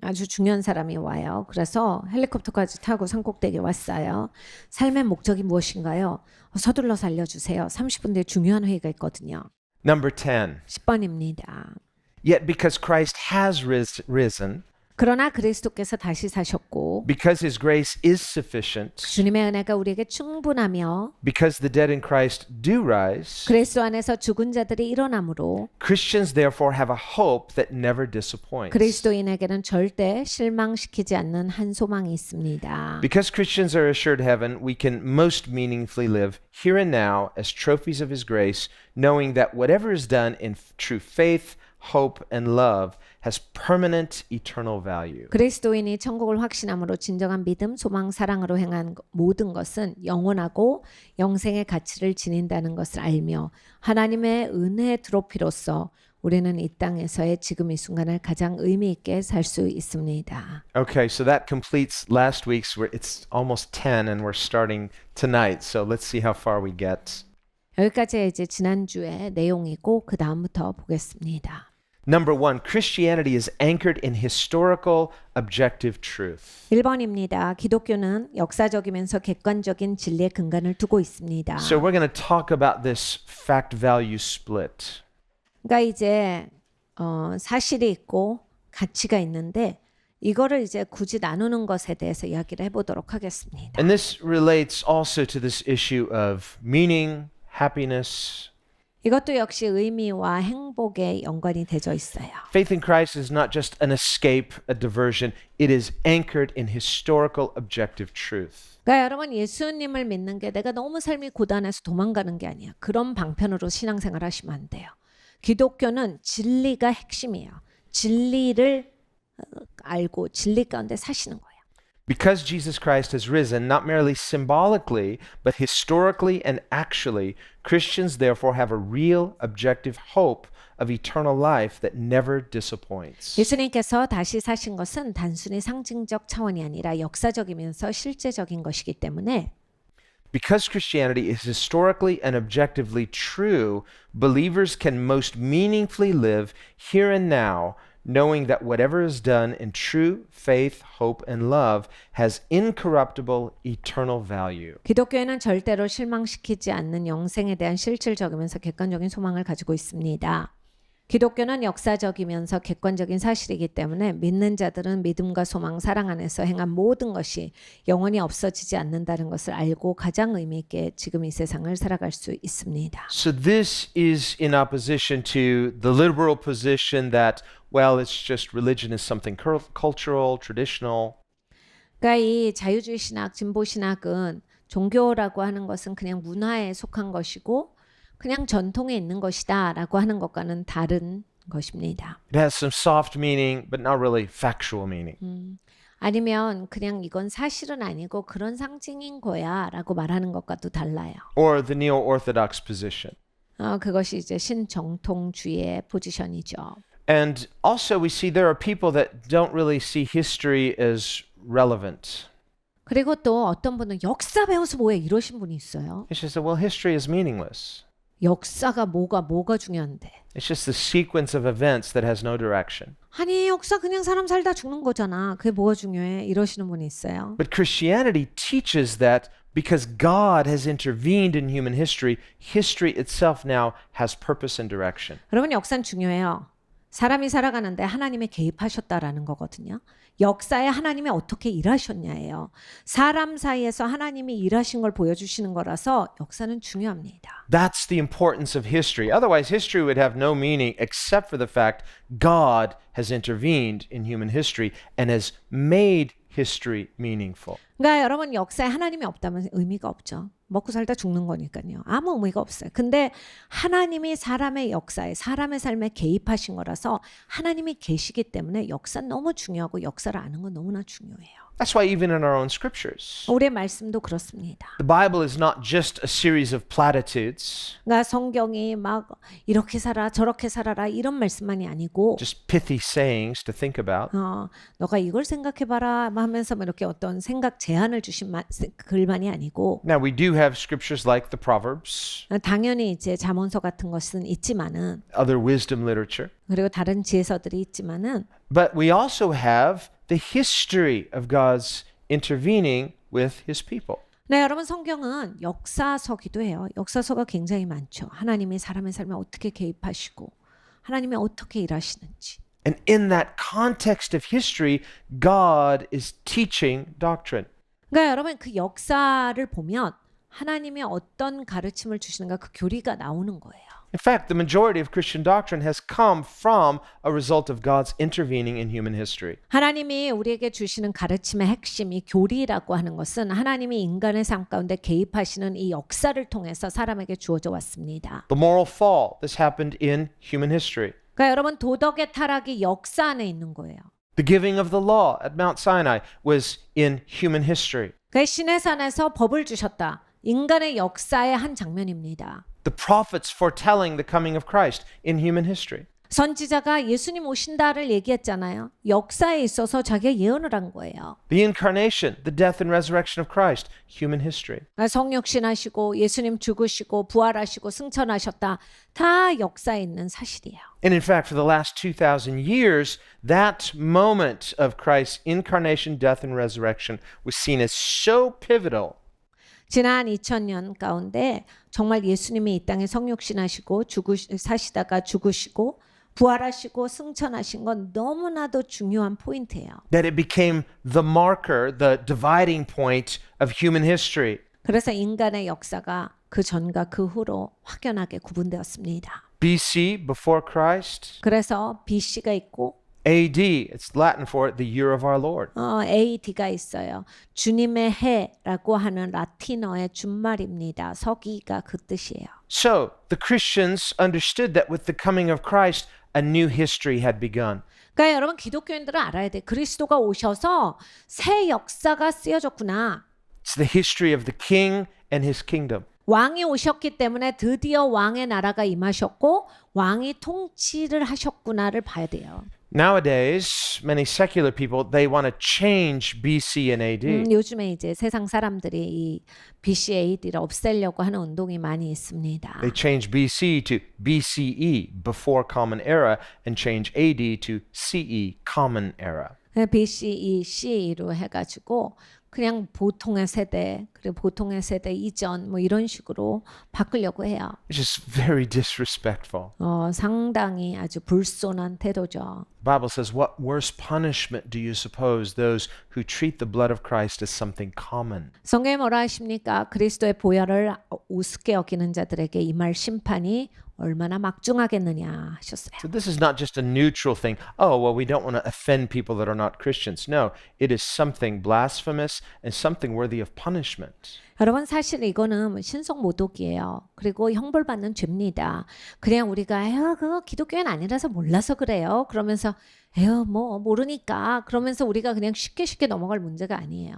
아주 중요한 사람이 와요. 그래서 헬리콥터까지 타고 산꼭대기에 왔어요. 삶의 목적이 무엇인가요? 서둘러서 알려주세요. 30분 뒤에 중요한 회의가 있거든요. Number 10. 10번입니다. Yet because Christ has risen, 그러나 그리스도께서 다시 사셨고 because his grace is sufficient, 주님의 은혜가 우리에게 충분하며 because the dead in Christ do rise, 그리스도 안에서 죽은 자들이 일어나므로 Christians therefore have a hope that never disappoints. 그리스도인에게는 절대 실망시키지 않는 한 소망이 있습니다. Because Christians are assured heaven, we can most meaningfully live here and now as trophies of his grace, knowing that whatever is done in true faith, hope, and love has permanent eternal value. 그리스도인이 천국을 확신함으로 진정한 믿음, 소망, 사랑으로 행한 모든 것은 영원하고 영생의 가치를 지닌다는 것을 알며 하나님의 은혜의 트로피로서 우리는 이 땅에서의 지금 이 순간을 가장 의미 있게 살 수 있습니다. Okay, so that completes last week's. It's almost 10 and we're starting tonight. So let's see how far we get. 여기까지 이제 지난주의 내용이고 그 다음부터 보겠습니다. Number 1, Christianity is anchored in historical, objective truth. 1번입니다. 기독교는 역사적이면서 객관적인 진리의 근간을 두고 있습니다. So we're going to talk about this fact-value split. 그러니까 이제 사실이 있고 가치가 있는데 이거를 이제 굳이 나누는 것에 대해서 이야기를 해보도록 하겠습니다. And this relates also to this issue of meaning, happiness. 이것도 역시 의미와 행복에 연관이 되어 있어요. Faith in Christ is not just an escape, a diversion. It is anchored in historical, objective truth. 그러니까 여러분 예수님을 믿는 게 내가 너무 삶이 고단해서 도망가는 게 아니야. 그런 방편으로 신앙생활 하시면 안 돼요. 기독교는 진리가 핵심이에요. 진리를 알고 진리 가운데 사시는 거예요. Because Jesus Christ has risen, not merely symbolically, but historically and actually, Christians therefore have a real objective hope of eternal life that never disappoints. 예수님께서 다시 사신 것은 단순히 상징적 차원이 아니라 역사적이면서 실제적인 것이기 때문에 Because Christianity is historically and objectively true, believers can most meaningfully live here and now, knowing that whatever is done in true faith, hope, and love has incorruptible, eternal value. 기독교회는 절대로 실망시키지 않는 영생에 대한 실질적이면서 객관적인 소망을 가지고 있습니다. 기독교는 역사적이면서 객관적인 사실이기 때문에 믿는 자들은 믿음과 소망, 사랑 안에서 행한 모든 것이 영원히 없어지지 않는다는 것을 알고 가장 의미 있게 지금 이 세상을 살아갈 수 있습니다. So this is in opposition to the liberal position that, well, it's just religion is something cultural, traditional. 그러니까 이 자유주의 신학, 진보 신학은 종교라고 하는 것은 그냥 문화에 속한 것이고 그냥 전통에 있는 것이다라고 하는 것과는 다른 것입니다. It has some soft meaning, but not really factual meaning. 아니면 그냥 이건 사실은 아니고 그런 상징인 거야라고 말하는 것과도 달라요. Or the neo-orthodox position. 그것이 이제 신정통주의의 포지션이죠. And also we see there are people that don't really see history as relevant. 그리고 또 어떤 분은 역사 배워서 뭐해 이러신 분이 있어요. It's just that, well, history is meaningless. 역사가 뭐가 중요한데. It's just the sequence of events that has no direction. 아니 역사 그냥 사람 살다 죽는 거잖아. 그게 뭐가 중요해 이러시는 분이 있어요. But Christianity teaches that because God has intervened in human history, history itself now has purpose and direction. 여러분 역사는 중요해요. 사람이 살아가는데 하나님이 개입하셨다라는 거거든요. 역사에 하나님이 어떻게 일하셨냐예요. 사람 사이에서 하나님이 일하신 걸 보여주시는 거라서 역사는 중요합니다. That's the importance of history. Otherwise, history would have no meaning except for the fact God has intervened in human history and has made history meaningful. 그러니까 여러분 역사에 하나님이 없다면 의미가 없죠. 먹고 살다 죽는 거니까요. 아무 의미가 없어요. 근데 하나님이 사람의 역사에 사람의 삶에 개입하신 거라서 하나님이 계시기 때문에 역사는 너무 중요하고 역사를 아는 건 너무나 중요해요. That's why even in our own scriptures, 우리의 말씀도 그렇습니다. the Bible is not just a series of platitudes, 그러니까 성경이 막 이렇게 살아 저렇게 살아라 이런 말씀만이 아니고 just pithy sayings to think about. 너가 이걸 생각해봐라 하면서 이렇게 어떤 생각 제안을 주신 글만이 아니고 Now, we do have scriptures like the Proverbs, 당연히 이제 잠언서 같은 것은 있지만은 other wisdom literature, 그리고 다른 지혜서들이 있지만은 but we also have the history of God's intervening with his people. 네, 여러분 성경은 역사서기도 해요. 역사서가 굉장히 많죠. 하나님이 사람의 삶에 어떻게 개입하시고 하나님이 어떻게 일하시는지. And in that context of history, God is teaching doctrine. 그러니까 여러분 그 역사를 보면 하나님이 어떤 가르침을 주시는가 그 교리가 나오는 거예요. In fact, the majority of Christian doctrine has come from a result of God's intervening in human history. 하나님이 우리에게 주시는 가르침의 핵심이 교리라고 하는 것은 하나님이 인간의 삶 가운데 개입하시는 이 역사를 통해서 사람에게 주어져 왔습니다. The moral fall, this happened in human history. 그러니까 여러분 도덕의 타락이 역사 안에 있는 거예요. The giving of the law at Mount Sinai was in human history. 그러니까 시내산에서 법을 주셨다. 인간의 역사의 한 장면입니다. The prophets foretelling the coming of Christ in human history. 선지자가 예수님 오신다를 얘기했잖아요. 역사에 있어서 자기가 예언을 한 거예요. The incarnation, the death and resurrection of Christ, human history. 성육신하시고 예수님 죽으시고 부활하시고 승천하셨다. 다 역사에 있는 사실이에요. And in fact, for the last 2,000 years, that moment of Christ's incarnation, death, and resurrection was seen as so pivotal. 지난 2000년 가운데 정말 예수님이 이 땅에 성육신하시고 사시다가 죽으시고 부활하시고 승천하신 건 너무나도 중요한 포인트예요. That it became the marker, the dividing point of human history. 그래서 인간의 역사가 그 전과 그 후로 확연하게 구분되었습니다. BC, before Christ. 그래서 BC가 있고 AD, it's Latin for the year of our Lord. AD가 있어요. 주님의 해라고 하는 라틴어의 준말입니다. 서기가 그 뜻이에요. So, the Christians understood that with the coming of Christ, a new history had begun. 그러니까 여러분 기독교인들은 알아야 돼. 그리스도가 오셔서 새 역사가 쓰여졌구나. It's the history of the king and his kingdom. 왕이 오셨기 때문에 드디어 왕의 나라가 임하셨고 왕이 통치를 하셨구나를 봐야 돼요. Nowadays, many secular people, they want to change BC and AD. 요즘에 이제 세상 사람들이 이 BC-AD를 없애려고 하는 운동이 많이 있습니다. They change BC to BCE, before Common Era, and change AD to CE, Common Era. BCE, CE로 해가지고 그냥 보통의 세대 그리고 보통의 세대 이전 뭐 이런 식으로 바꾸려고 해요. It's just very disrespectful. 상당히 아주 불손한 태도죠. The Bible says, what worse punishment do you suppose those who treat the blood of Christ as something common? 성경에 뭐라 하십니까? 그리스도의 보혈을 우습게 여기는 자들에게 임할 심판이 얼마나 막중하겠느냐 하셨어요. So this is not just a neutral thing. Oh, well, we don't want to offend people that are not Christians. No, it is something blasphemous and something worthy of punishment. 여러분 사실 이거는 신성 모독이에요. 그리고 형벌받는 죄입니다. 그냥 우리가 그거 기독교인 아니라서 몰라서 그래요. 그러면서 뭐 모르니까 그러면서 우리가 그냥 쉽게 넘어갈 문제가 아니에요.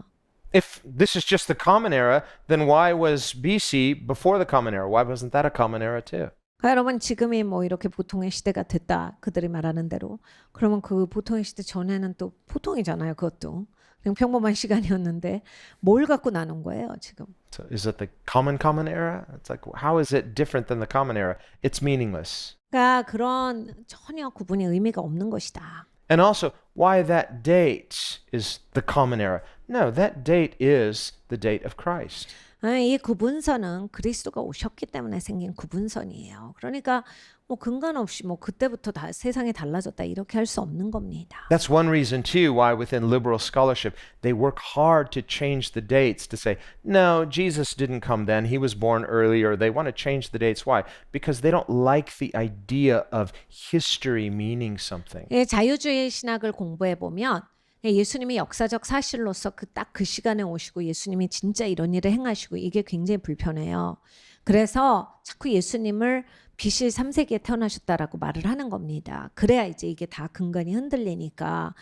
If this is just the Common Era, then why was BC before the Common Era? Why wasn't that a Common Era too? 여러분 지금이 뭐 이렇게 보통의 시대가 됐다 그들이 말하는 대로 그러면 그 보통의 시대 전에는 또 보통이잖아요. 그것도 그냥 평범한 시간이었는데 뭘 갖고 나눈 거예요 지금? So is it the common era? It's like, how is it different than the Common Era? It's meaningless. 그러니까 그런 전혀 구분이 의미가 없는 것이다. And also, why that date is the Common Era? No, that date is the date of Christ. 이 구분선은 그리스도가 오셨기 때문에 생긴 구분선이에요. 그러니까 뭐 근간 없이 뭐 그때부터 다 세상이 달라졌다 이렇게 할 수 없는 겁니다. That's one reason too why within liberal scholarship they work hard to change the dates to say, no, Jesus didn't come then, he was born earlier. They want to change the dates. Why? Because they don't like the idea of history meaning something. 자유주의 신학을 공부해 보면 예수님이 역사적 사실로서 딱 그 시간에 오시고 예수님이 진짜 이런 일을 행하시고 이게 굉장히 불편해요. 그래서 자꾸 예수님을 BC 3세기에 태어나셨다라고 말을 하는 겁니다. 그래야 이제 이게 다 근간이 흔들리니까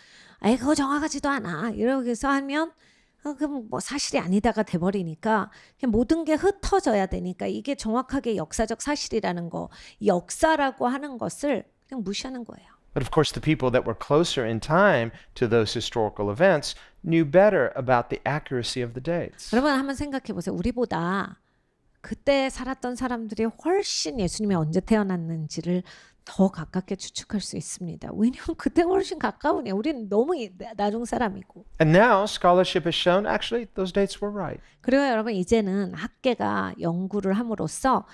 그거 정확하지도 않아. 이렇게 해서 하면 그럼 뭐 사실이 아니다가 돼버리니까 그냥 모든 게 흩어져야 되니까 이게 정확하게 역사적 사실이라는 거, 역사라고 하는 것을 그냥 무시하는 거예요. But of course, the people that were closer in time to those historical events knew better about the accuracy of the dates. 여러분 한번 생각해 보세요. 우리보다 그때 살았던 사람들이 훨씬 예수님이 언제 태어났는지를 더 가깝게 추측할 수 있습니다. 왜냐하면 그때 훨씬 가까우니 우리는 너무 나중 사람이고. And now scholarship has shown actually those dates were right. 그리고 여러분 이제는 학계가 연구를 함으로써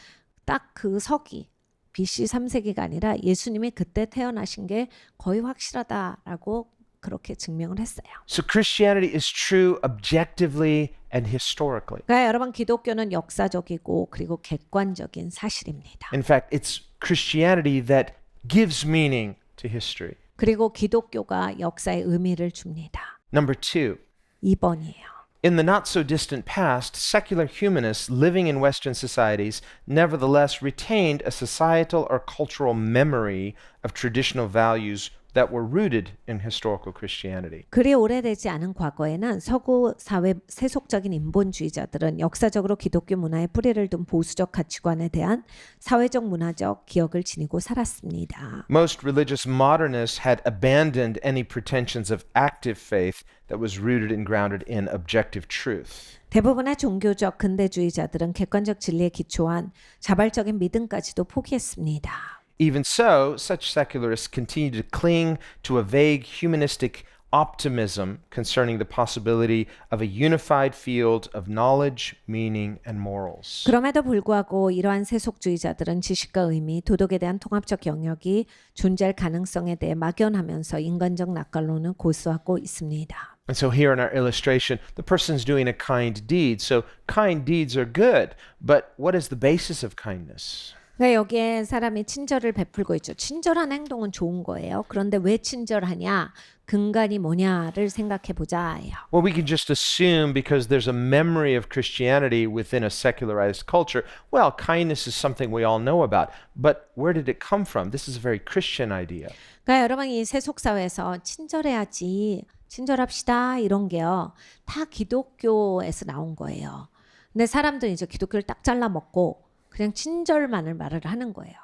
딱 그 서기 BC 3세기가 아니라 예수님이 그때 태어나신 게 거의 확실하다라고 그렇게 증명을 했어요. So Christianity is true objectively and historically. 그러니까 여러분 기독교는 역사적이고 그리고 객관적인 사실입니다. In fact, it's Christianity that gives meaning to history. 그리고 기독교가 역사에 의미를 줍니다. Number 2. 2번이에요. In the not so distant past, secular humanists living in Western societies nevertheless retained a societal or cultural memory of traditional values that were rooted in historical Christianity. 그리 오래되지 않은 과거에는 서구 사회 세속적인 인본주의자들은 역사적으로 기독교 문화에 뿌리를 둔 보수적 가치관에 대한 사회적 문화적 기억을 지니고 살았습니다. Most religious modernists had abandoned any pretensions of active faith that was rooted and grounded in objective truth. 대부분의 종교적 근대주의자들은 객관적 진리에 기초한 자발적인 믿음까지도 포기했습니다. Even so, such secularists continue to cling to a vague humanistic optimism concerning the possibility of a unified field of knowledge, meaning, and morals. 그럼에도 불구하고 이러한 세속주의자들은 지식과 의미, 도덕에 대한 통합적 영역이 존재할 가능성에 대해 막연하면서 인간적 낙관론을 고수하고 있습니다. And so here in our illustration, the person's doing a kind deed. So kind deeds are good, but what is the basis of kindness? 그러니까 여기에 사람이 친절을 베풀고 있죠. 친절한 행동은 좋은 거예요. 그런데 왜 친절하냐? 근간이 뭐냐를 생각해 보자예요. Well, we can just assume because there's a memory of Christianity within a secularized culture, well, kindness is something we all know about. But where did it come from? This is a very Christian idea. 그러니까 여러분 이 세속 사회에서 친절해야지, 친절합시다 이런 게요. 다 기독교에서 나온 거예요. 근데 사람들이 이제 기독교를 딱 잘라 먹고 그냥 친절만을 말을 하는 거예요.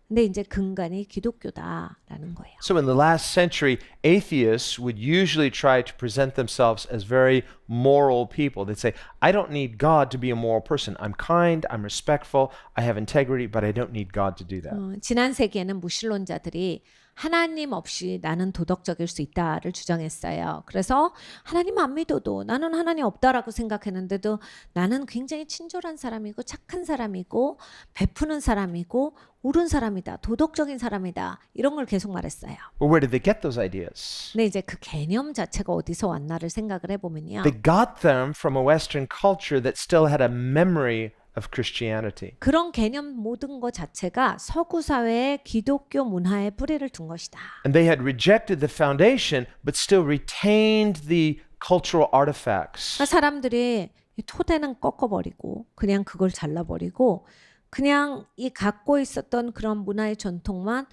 근데 이제 근간이 기독교다라는 거예요. So in the last century, atheists would usually try to present themselves as very moral people. They'd say, I don't need God to be a moral person. I'm kind, I'm respectful, I have integrity, but I don't need God to do that. 지난 세기에는 무신론자들이 하나님 없이 나는 도덕적일 수 있다를 주장했어요. 그래서 하나님 안 믿어도 나는 하나님 없다라고 생각했는데도 나는 굉장히 친절한 사람이고 착한 사람이고 베푸는 사람이고 옳은 사람이다. 도덕적인 사람이다. 이런 걸 계속 말했어요. Well, where did they get those ideas? 근데 이제 그 개념 자체가 어디서 왔나를 생각을 해보면요. They got them from a Western culture that still had a memory of Christianity. 그런 개념 모든 것 자체가 서구 사회의 기독교 문화에 뿌리를 둔 것이다. And they had rejected the foundation, but still retained the cultural artifacts. 그러니까 사람들이 이 토대는 꺾어버리고 그냥 그걸 잘라버리고 그냥 이 갖고 있었던 그런 문화의 전통만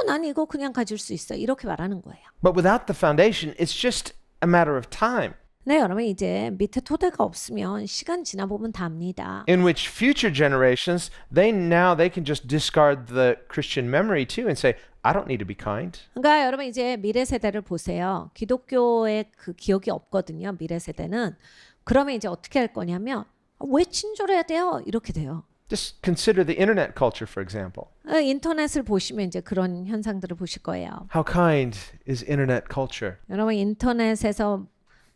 난 이거 그냥 가질 수 있어 이렇게 말하는 거예요. But without the foundation, it's just a matter of time. 네, 여러분 이제 밑에 토대가 없으면 시간 지나 보면 답니다. In which future generations, they can just discard the Christian memory too and say, I don't need to be kind. 그러니까 여러분 이제 미래 세대를 보세요. 기독교의 그 기억이 없거든요. 미래 세대는. 그러면 이제 어떻게 할 거냐면 왜 친절해야 돼요? 이렇게 돼요. Just consider the internet culture, for example. 인터넷을 보시면 이제 그런 현상들을 보실 거예요. How kind is internet culture? 여러분 인터넷에서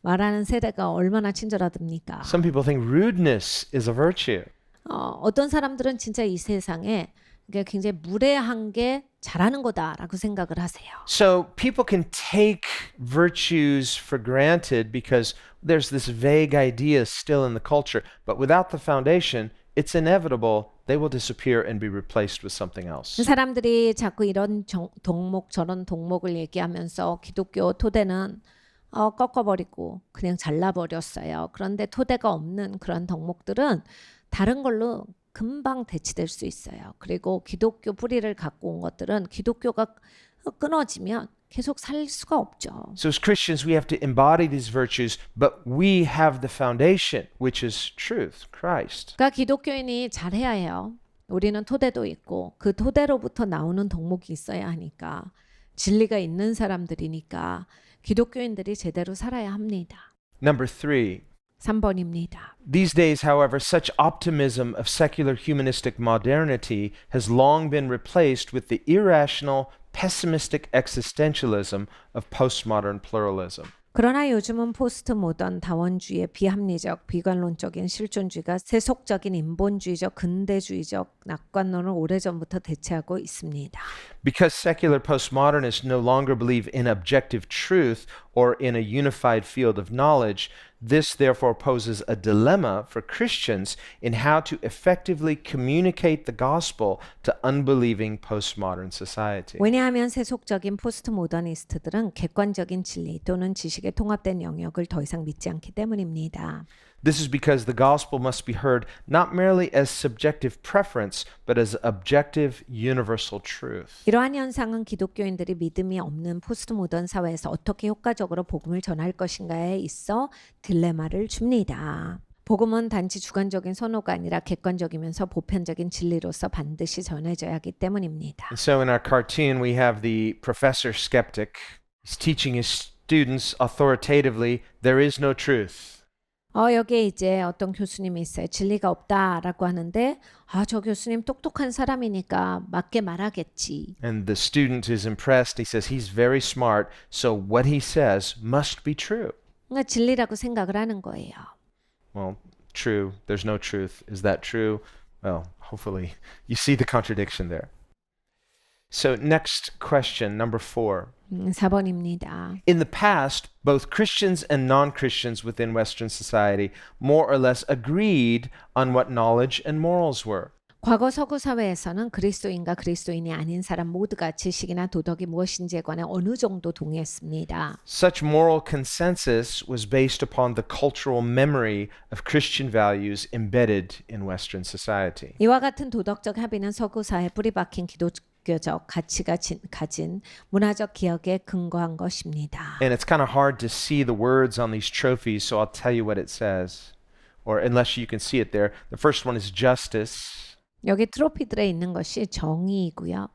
말하는 세대가 얼마나 친절하답니까? Some people think rudeness is a virtue. 어떤 사람들은 진짜 이 세상에 이게 굉장히 무례한 게 잘하는 거다라고 생각을 하세요. So people can take virtues for granted because there's this vague idea still in the culture, but without the foundation, it's inevitable they will disappear and be replaced with something else. 사람들이 자꾸 이런 동목 저런 동목을 얘기하면서 기독교 토대는 꺾어버리고 그냥 잘라버렸어요. 그런데 토대가 없는 그런 덕목들은 다른 걸로 금방 대치될 수 있어요. 그리고 기독교 뿌리를 갖고 온 것들은 기독교가 끊어지면 계속 살 수가 없죠. So as Christians, we have to embody these virtues, but we have the foundation, which is truth, Christ. 그러니까 기독교인이 잘해야 해요. 우리는 토대도 있고 그 토대로부터 나오는 덕목이 있어야 하니까 진리가 있는 사람들이니까 기독교인들이 제대로 살아야 합니다. Number 3. 3번입니다. These days, however, such optimism of secular humanistic modernity has long been replaced with the irrational, pessimistic existentialism of postmodern pluralism. 그러나 요즘은 포스트 모던 다원주의의 비합리적, 비관론적인 실존주의가 세속적인 인본주의적, 근대주의적 낙관론을 오래전부터 대체하고 있습니다. Because secular postmodernists no longer believe in objective truth or in a unified field of knowledge, this therefore poses a dilemma for Christians in how to effectively communicate the gospel to unbelieving postmodern society. 왜냐하면 세속적인 포스트 모더니스트들은 객관적인 진리 또는 지식에 통합된 영역을 더 이상 믿지 않기 때문입니다. This is because the gospel must be heard not merely as subjective preference, but as objective universal truth. 이러한 현상은 기독교인들이 믿음이 없는 포스트 모던 사회에서 어떻게 효과적으로 복음을 전할 것인가에 있어 딜레마를 줍니다. 복음은 단지 주관적인 선호가 아니라 객관적이면서 보편적인 진리로서 반드시 전해져야 하기 때문입니다. And so in our cartoon, we have the professor skeptic. He's teaching his students authoritatively, there is no truth. 여기에 이제 어떤 교수님이 있어요. 진리가 없다라고 하는데 저 교수님 똑똑한 사람이니까 맞게 말하겠지. And the student is impressed. He says he's very smart, so what he says must be true. 그러니까 진리라고 생각을 하는 거예요. Well, true. There's no truth. Is that true? Well, hopefully you see the contradiction there. So next question, number 4. 4번입니다. In the past, both Christians and non-Christians within Western society more or less agreed on what knowledge and morals were. 과거 서구 사회에서는 그리스도인과 그리스도인이 아닌 사람 모두가 지식이나 도덕이 무엇인지에 관해 어느 정도 동의했습니다. Such moral consensus was based upon the cultural memory of Christian values embedded in Western society. 이와 같은 도덕적 합의는 서구 사회에 뿌리박힌 기독교적 가치가 가진 문화적 기억에 근거한 것입니다. And it's kind of hard to see the words on these trophies, so I'll tell you what it says. Or unless you can see it there. The first one is justice. 여기 트로피들에 있는 것이 정의이고요.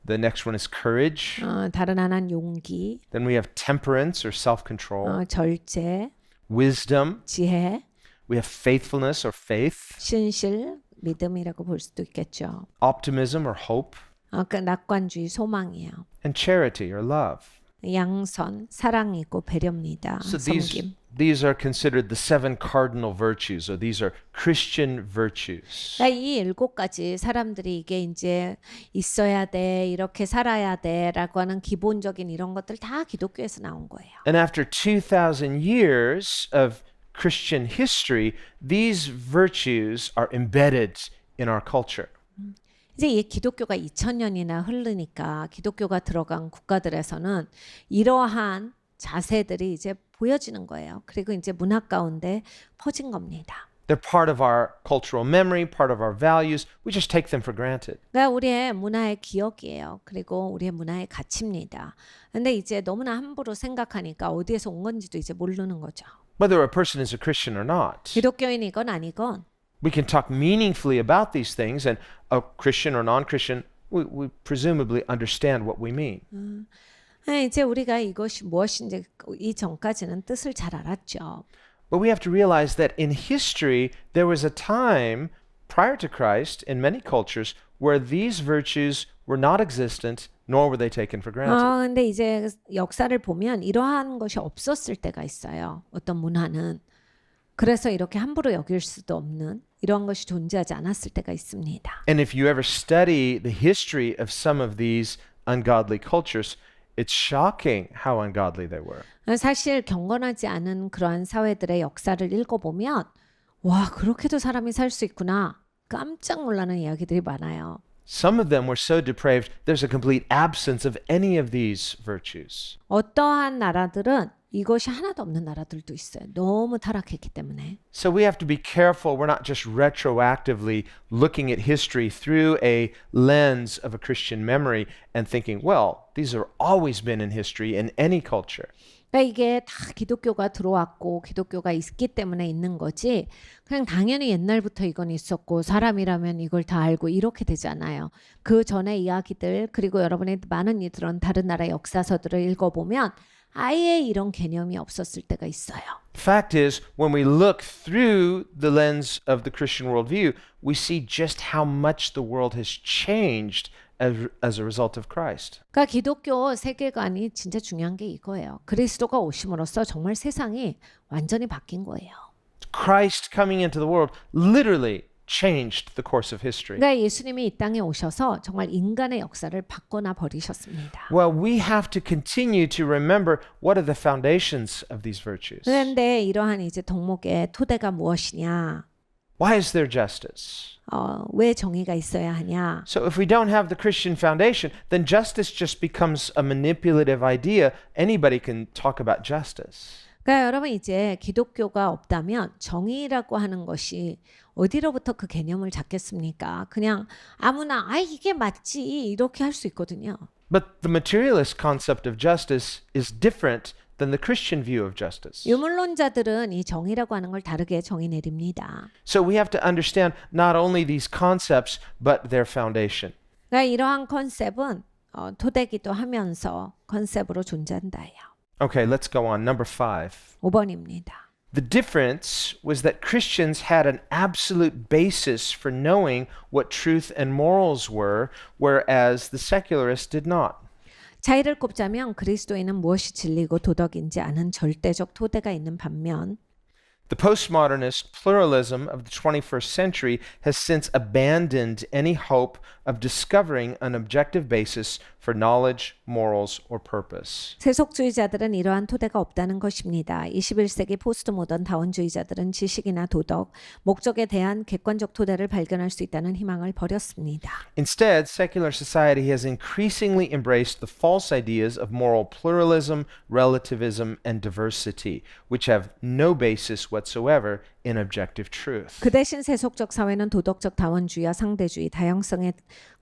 The next one is courage. 다른 하나는 용기, Then we have temperance or self-control, 절제, wisdom. 지혜, We have faithfulness or faith, 신실, 믿음이라고 볼 수도 있겠죠. optimism or hope, 그러니까 낙관주의, 소망이에요. and charity or love. 양선, 사랑이고 배려입니다. So 섬김. these are considered the 7 cardinal virtues, or these are Christian virtues. 그러니까 이 7가지 사람들이 이게 이제 있어야 돼, 이렇게 살아야 돼라고 하는 기본적인 이런 것들 다 기독교에서 나온 거예요. And after 2,000 years of Christian history, these virtues are embedded in our culture. 이제 이 기독교가 2000년이나 흐르니까 기독교가 들어간 국가들에서는 이러한 자세들이 이제 보여지는 거예요. 그리고 이제 문화 가운데 퍼진 겁니다. They're part of our cultural memory, part of our values. We just take them for granted. 그러니까 우리의 문화의 기억이에요. 그리고 우리의 문화의 가치입니다. 근데 이제 너무나 함부로 생각하니까 어디에서 온 건지도 이제 모르는 거죠. Whether a person is a Christian or not. 기독교인이건 아니건 We can talk meaningfully about these things, and a Christian or non-Christian, we presumably understand what we mean. 이제 우리가 이것이 무엇인지 이 전까지는 뜻을 잘 알았죠. But we have to realize that in history, there was a time prior to Christ in many cultures where these virtues were not existent, nor were they taken for granted. 근데 이제 역사를 보면 이러한 것이 없었을 때가 있어요. 어떤 문화는. 그래서 이렇게 함부로 여길 수도 없는 이러한 것이 존재하지 않았을 때가 있습니다. And if you ever study the history of some of these ungodly cultures, it's shocking how ungodly they were. 사실 경건하지 않은 그러한 사회들의 역사를 읽어보면 와, 그렇게도 사람이 살 수 있구나. 깜짝 놀라는 이야기들이 많아요. Some of them were so depraved, there's a complete absence of any of these virtues. 어떠한 나라들은 이것이 하나도 없는 나라들도 있어요. 너무 타락했기 때문에. So we have to be careful. We're not just retroactively looking at history through a lens of a Christian memory and thinking, well, these have always been in history in any culture. 그러니까 이게 다 기독교가 들어왔고 기독교가 있기 때문에 있는 거지 그냥 당연히 옛날부터 이건 있었고 사람이라면 이걸 다 알고 이렇게 되지 않아요. 그 전의 이야기들 그리고 여러분의 많은 이들은 다른 나라 역사서들을 읽어보면 아예 이런 개념이 없었을 때가 있어요. Fact is, when we look through the lens of the Christian worldview, we see just how much the world has changed as a result of Christ. 그러니까 기독교 세계관이 진짜 중요한 게 이거예요. 그리스도가 오심으로써 정말 세상이 완전히 바뀐 거예요. Christ coming into the world literally changed the course of history. 그러니까 예수님이 이 땅에 오셔서 정말 인간의 역사를 바꿔놔 버리셨습니다. Well, we have to continue to remember what are the foundations of these virtues. 그런데 이러한 이제 덕목의 토대가 무엇이냐? Why is there justice? 왜 정의가 있어야 하냐? So if we don't have the Christian foundation, then justice just becomes a manipulative idea. Anybody can talk about justice. 그러니까 여러분 이제 기독교가 없다면 정의라고 하는 것이 어디로부터 그 개념을 잡겠습니까? 그냥 아무나 이게 맞지 이렇게 할 수 있거든요. But the materialist concept of justice is different than the Christian view of justice. 유물론자들은 이 정의라고 하는 걸 다르게 정의 내립니다. So we have to understand not only these concepts, but their foundation. 그러니까 이러한 컨셉은 토대기도 하면서 컨셉으로 존재한다예요. Okay, let's go on. Number 5. 5번입니다. The difference was that Christians had an absolute basis for knowing what truth and morals were, whereas the secularists did not. 차이를 꼽자면 그리스도인은 무엇이 진리고 도덕인지 아는 절대적 토대가 있는 반면 The postmodernist pluralism of the 21st century has since abandoned any hope of discovering an objective basis for knowledge, morals, or purpose. 세속주의자들은 이러한 토대가 없다는 것입니다. 21세기 포스트 모던 다원주의자들은 지식이나 도덕, 목적에 대한 객관적 토대를 발견할 수 있다는 희망을 버렸습니다. Instead, secular society has increasingly embraced the false ideas of moral pluralism, relativism, and diversity, which have no basis whatsoever in objective truth. 그 대신 세속적 사회는 도덕적 다원주의와 상대주의, 다양성에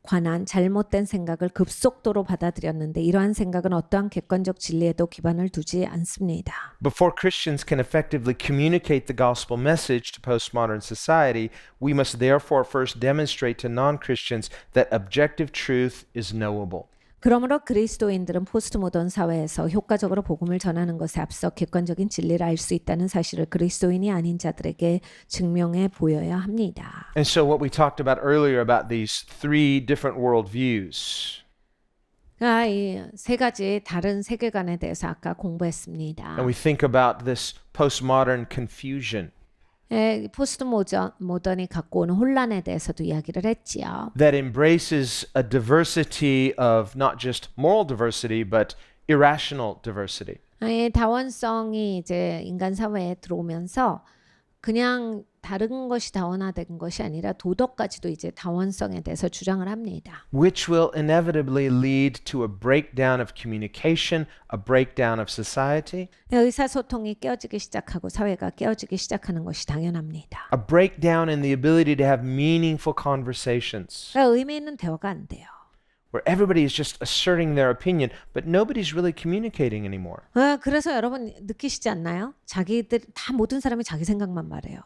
관한 잘못된 생각을 급속도로 받아들였는데 이러한 생각은 어떠한 객관적 진리에도 기반을 두지 않습니다. Before Christians can effectively communicate the gospel message to postmodern society, we must therefore first demonstrate to non-Christians that objective truth is knowable. 그러므로 그리스도인들은 포스트 모던 사회에서 효과적으로 복음을 전하는 것에 앞서 객관적인 진리를 알 수 있다는 사실을 그리스도인이 아닌 자들에게 증명해 보여야 합니다. And so what we talked about earlier about these three different worldviews, 이 세 가지 다른 세계관에 대해서 아까 공부했습니다. and we think about this postmodern confusion 포스트 모던이 갖고 오는 혼란에 대해서도 이야기를 했지요. that embraces a diversity of not just moral diversity but irrational diversity. 이 다원성이 이제 인간 사회에 들어오면서 그냥 다른 것이 다원화된 것이 아니라 도덕까지도 이제 다원성에 대해서 주장을 합니다. Which will inevitably lead to a breakdown of communication, a breakdown of society, 의사소통이 깨어지기 시작하고 사회가 깨어지기 시작하는 것이 당연합니다. a breakdown in the ability to have meaningful conversations, 그러니까 의미 있는 대화가 안 돼요. where everybody is just asserting their opinion, but nobody's really communicating anymore. 그래서 여러분 느끼시지 않나요? 자기들 다 모든 사람이 자기 생각만 말해요.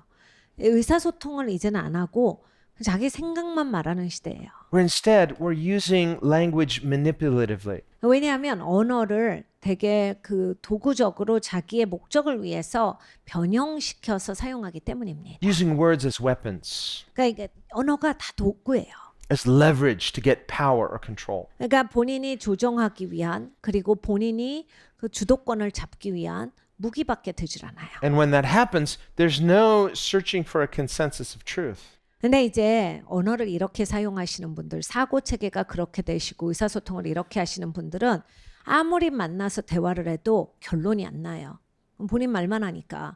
의사소통을 이제는 안 하고 자기 생각만 말하는 시대예요. Where instead we're using language manipulatively. 왜냐하면 언어를 되게 그 도구적으로 자기의 목적을 위해서 변형시켜서 사용하기 때문입니다. Using words as weapons, 그러니까 이게 언어가 다 도구예요. as leverage to get power or control. 그러니까 본인이 조정하기 위한 그리고 본인이 그 주도권을 잡기 위한 무기밖에 되질 않아요. And when that happens, there's no searching for a consensus of truth. 근데 이제 언어를 이렇게 사용하시는 분들, 사고 체계가 그렇게 되시고 의사소통을 이렇게 하시는 분들은 아무리 만나서 대화를 해도 결론이 안 나요. 본인 말만 하니까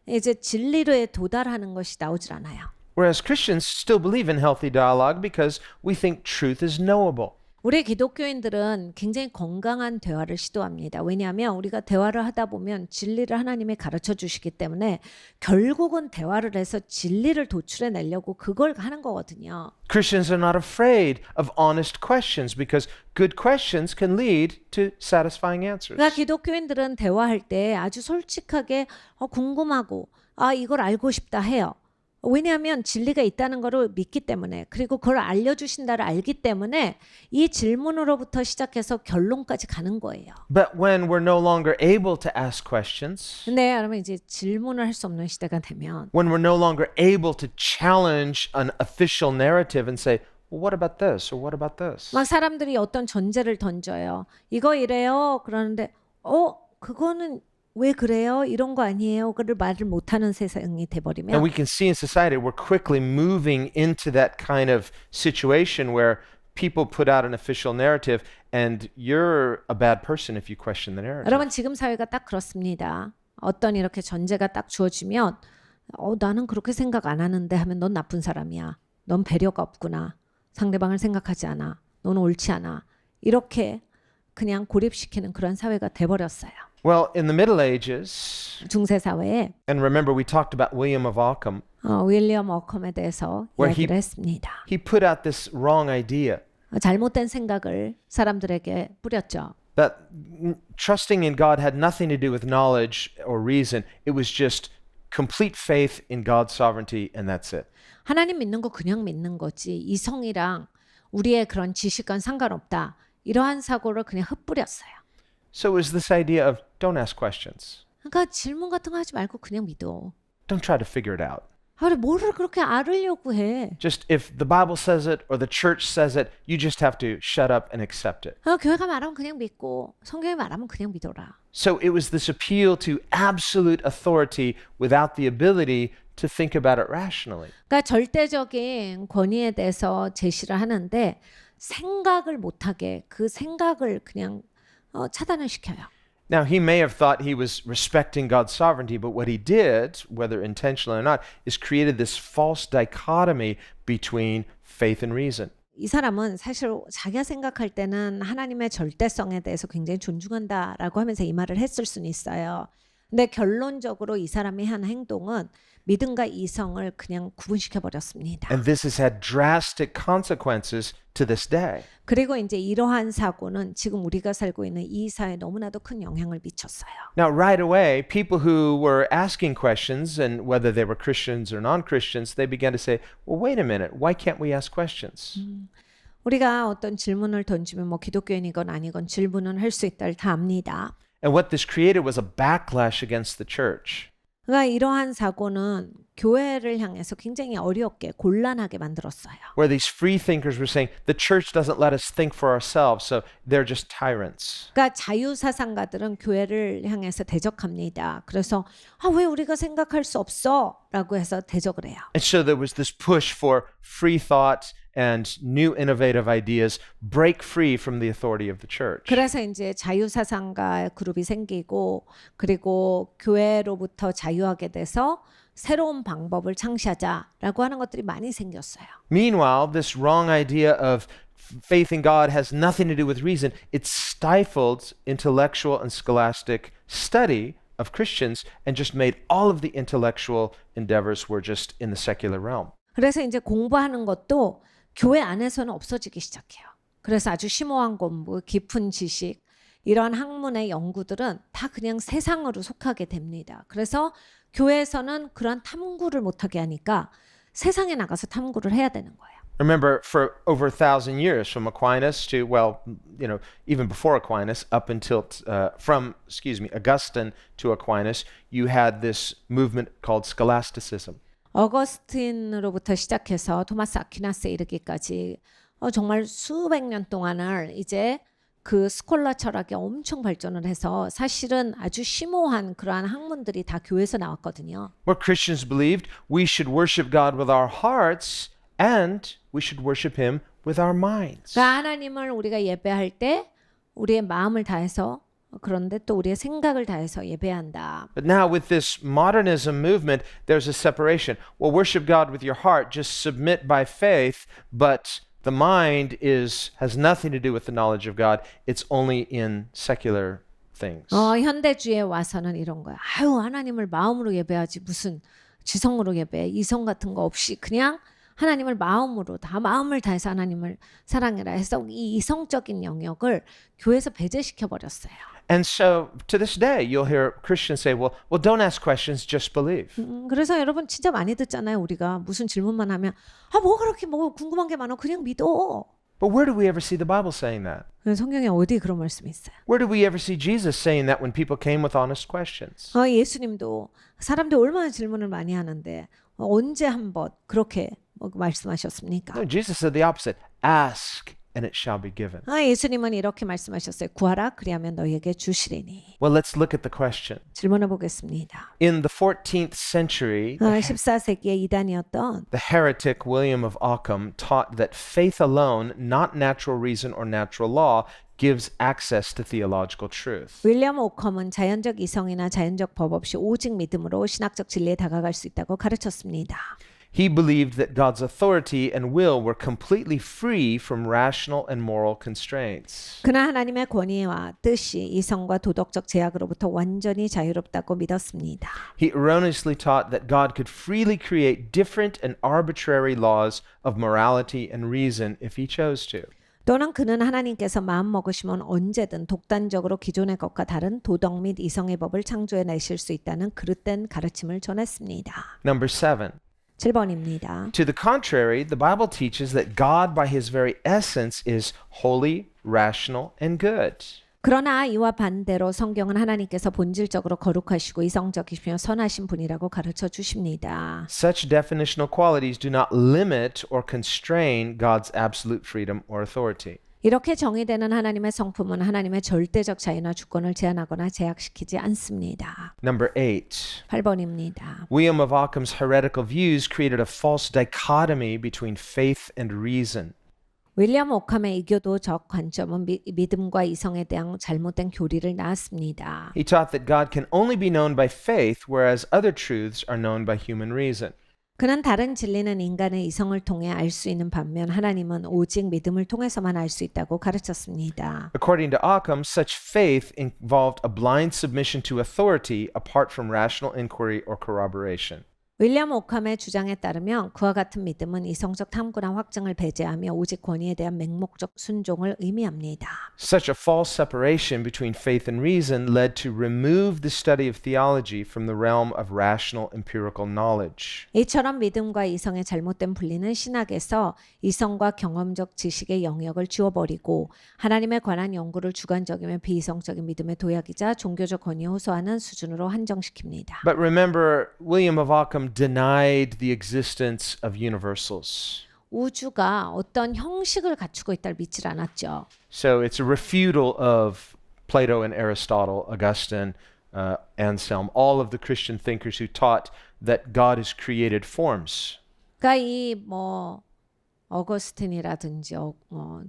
이제 진리에 도달하는 것이 나오질 않아요. Whereas Christians still believe in healthy dialogue because we think truth is knowable. 우리 기독교인들은 굉장히 건강한 대화를 시도합니다. 왜냐하면 우리가 대화를 하다 보면 진리를 하나님이 가르쳐 주시기 때문에 결국은 대화를 해서 진리를 도출해내려고 그걸 하는 거거든요. Christians are not afraid of honest questions because good questions can lead to satisfying answers. 그러니까 기독교인들은 대화할 때 아주 솔직하게 궁금하고 이걸 알고 싶다 해요. 왜냐하면 진리가 있다는 것을 믿기 때문에 그리고 그걸 알려주신다를 알기 때문에 이 질문으로부터 시작해서 결론까지 가는 거예요. But when we're no longer able to ask questions, 근데 여러분 이제 질문을 할 수 없는 시대가 되면 when we're no longer able to challenge an official narrative and say, well, what about this or what about this? 막 사람들이 어떤 전제를 던져요. 이거 이래요. 그러는데 그거는 왜 그래요? 이런 거 아니에요? 그를 말을 못하는 세상이 돼버리면 And we can see in society we're quickly moving into that kind of situation where people put out an official narrative and you're a bad person if you question the narrative. 여러분 지금 사회가 딱 그렇습니다. 어떤 이렇게 전제가 딱 주어지면 나는 그렇게 생각 안 하는데 하면 넌 나쁜 사람이야. 넌 배려가 없구나. 상대방을 생각하지 않아. 넌 옳지 않아. 이렇게 그냥 고립시키는 그런 사회가 돼버렸어요. Well, in the Middle Ages, 중세 사회에 and remember we talked about William of Ockham, 윌리엄 어컴에 대해서 Where 이야기를 했습니다. he put out this wrong idea 잘못된 생각을 사람들에게 뿌렸죠. that trusting in God had nothing to do with knowledge or reason. It was just complete faith in God's sovereignty and that's it. 하나님 믿는 거 그냥 믿는 거지 이성이랑 우리의 그런 지식과는 상관없다. 이러한 사고를 그냥 흩뿌렸어요. So it was this idea of don't ask questions. 그러니까 질문 같은 거 하지 말고 그냥 믿어. Don't try to figure it out. 왜 뭐를 그렇게 알으려고 해? Just if the Bible says it or the church says it, you just have to shut up and accept it. 교회가 말하면 그냥 믿고 성경이 말하면 그냥 믿어라. So it was this appeal to absolute authority without the ability to think about it rationally. 그러니까 절대적인 권위에 대해서 제시를 하는데 생각을 못하게 그 생각을 그냥 차단을 시켜요. Now, he may have thought he was respecting God's sovereignty, but what he did, whether intentionally or not, is created this false dichotomy between faith and reason. 이 사람은 사실 자기가 생각할 때는 하나님의 절대성에 대해서 굉장히 존중한다라고 하면서 이 말을 했을 수는 있어요. 근데 결론적으로 이 사람이 한 행동은 믿음과 이성을 그냥 구분시켜 버렸습니다. And this has had drastic consequences to this day. 그리고 이제 이러한 사고는 지금 우리가 살고 있는 이 사회에 너무나도 큰 영향을 미쳤어요. Now, right away, people who were asking questions, and whether they were Christians or non-Christians, they began to say, well, wait a minute, why can't we ask questions? 우리가 어떤 질문을 던지면 뭐 기독교인이건 아니건 질문은 할 수 있다를 다 압니다. And what this created was a backlash against the church. 그러니까 이러한 사고는 교회를 향해서 굉장히 어렵게 곤란하게 만들었어요. Where these free thinkers were saying, the church doesn't let us think for ourselves, so they're just tyrants. 그러니까 자유사상가들은 교회를 향해서 대적합니다. 그래서 왜 우리가 생각할 수 없어? 라고 해서 대적을 해요. And so there was this push for free thought and new innovative ideas, break free from the authority of the church. 그래서 이제 자유사상가 그룹이 생기고 그리고 교회로부터 자유하게 돼서 새로운 방법을 창시하자라고 하는 것들이 많이 생겼어요. Meanwhile, this wrong idea of faith in God has nothing to do with reason. It stifled intellectual and scholastic study of Christians and just made all of the intellectual endeavors were just in the secular realm. 그래서 이제 공부하는 것도 교회 안에서는 없어지기 시작해요. 그래서 아주 심오한 공부, 깊은 지식, 이런 학문의 연구들은 다 그냥 세상으로 속하게 됩니다. 그래서 교회에서는 그런 탐구를 못하게 하니까 세상에 나가서 탐구를 해야 되는 거예요. Remember, for over 1,000 years, from Aquinas to, well, even before Aquinas, up until, Augustine to Aquinas, you had this movement called scholasticism. 어거스틴으로부터 시작해서 토마스 아퀴나스에 이르기까지 정말 수백 년 동안을 이제 그 스콜라 철학이 엄청 발전을 해서 사실은 아주 심오한 그러한 학문들이 다 교회에서 나왔거든요. Where Christians believed we should worship God with our hearts and we should worship Him with our minds. 그러니까 하나님을 우리가 예배할 때 우리의 마음을 다해서 그런데 또 우리의 생각을 다해서 예배한다. But now with this modernism movement, there's a separation. Well, worship God with your heart, just submit by faith, but the mind has nothing to do with the knowledge of God. It's only in secular things. 현대주의에 와서는 이런 거야. 하나님을 마음으로 예배하지 무슨 지성으로 예배, 이성 같은 거 없이 그냥 하나님을 마음으로 다 마음을 다해서 하나님을 사랑해라 해서 이 이성적인 영역을 교회에서 배제시켜 버렸어요. And so to this day, you'll hear Christians say, well, don't ask questions, just believe. 그래서 여러분 진짜 많이 듣잖아요. 우리가 무슨 질문만 하면 뭐 그렇게 뭐 궁금한 게 많아 그냥 믿어. But where do we ever see the Bible saying that? 성경에 어디 그런 말씀이 있어요? Where do we ever see Jesus saying that when people came with honest questions? 예수님도 사람들이 얼마나 질문을 많이 하는데 언제 한번 그렇게 말씀하셨습니까? No, Jesus said the opposite. Ask and it shall be given. 예수님은 이렇게 말씀하셨어요. 구하라 그리하면 너희에게 주시리니. Well, let's look at the question. 질문해 보겠습니다. In the 14th century, 14세기의 이단이었던 the heretic William of Ockham taught that faith alone, not natural reason or natural law, gives access to theological truth. 윌리엄 오컴은 자연적 이성이나 자연적 법 없이 오직 믿음으로 신학적 진리에 다가갈 수 있다고 가르쳤습니다. He believed that God's authority and will were completely free from rational and moral constraints. 그나 하나님의 권위와 뜻이 이성과 도덕적 제약으로부터 완전히 자유롭다고 믿었습니다. He erroneously taught that God could freely create different and arbitrary laws of morality and reason if he chose to. 또는 그는 하나님께서 마음먹으시면 언제든 독단적으로 기존의 것과 다른 도덕 및 이성의 법을 창조해내실 수 있다는 그릇된 가르침을 전했습니다. Number 7. 7번입니다. To the contrary, the Bible teaches that God by his very essence is holy, rational, and good. 그러나 이와 반대로 성경은 하나님께서 본질적으로 거룩하시고 이성적이시며 선하신 분이라고 가르쳐 주십니다. Such definitional qualities do not limit or constrain God's absolute freedom or authority. 이렇게 정의되는 하나님의 성품은 하나님의 절대적 자유나 주권을 제한하거나 제약시키지 않습니다. Number 8. 8번입니다. William of Ockham's heretical views created a false dichotomy between faith and reason. 윌리엄 오캄의 이교도적 관점은 믿음과 이성에 대한 잘못된 교리를 낳았습니다. He taught that God can only be known by faith, whereas other truths are known by human reason. 그는 다른 진리는 인간의 이성을 통해 알 수 있는 반면 하나님은 오직 믿음을 통해서만 알 수 있다고 가르쳤습니다. According to Occam, such faith involved a blind submission to authority apart from rational inquiry or corroboration. 윌리엄 오캄의 주장에 따르면 그와 같은 믿음은 이성적 탐구나 확증을 배제하며 오직 권위에 대한 맹목적 순종을 의미합니다. Such a false separation between faith and reason led to remove the study of theology from the realm of rational empirical knowledge. 이처럼 믿음과 이성의 잘못된 분리는 신학에서 이성과 경험적 지식의 영역을 지워버리고 하나님에 관한 연구를 주관적이며 비이성적인 믿음의 도약이자 종교적 권위에 호소하는 수준으로 한정시킵니다. But remember, William of Ockham denied the existence of universals. 우주가 어떤 형식을 갖추고 있다를 믿질 않았죠. So it's a refutal of Plato and Aristotle, Augustine, Anselm, all of the Christian thinkers who taught that God has created forms. 그러니까 이 어거스틴이라든지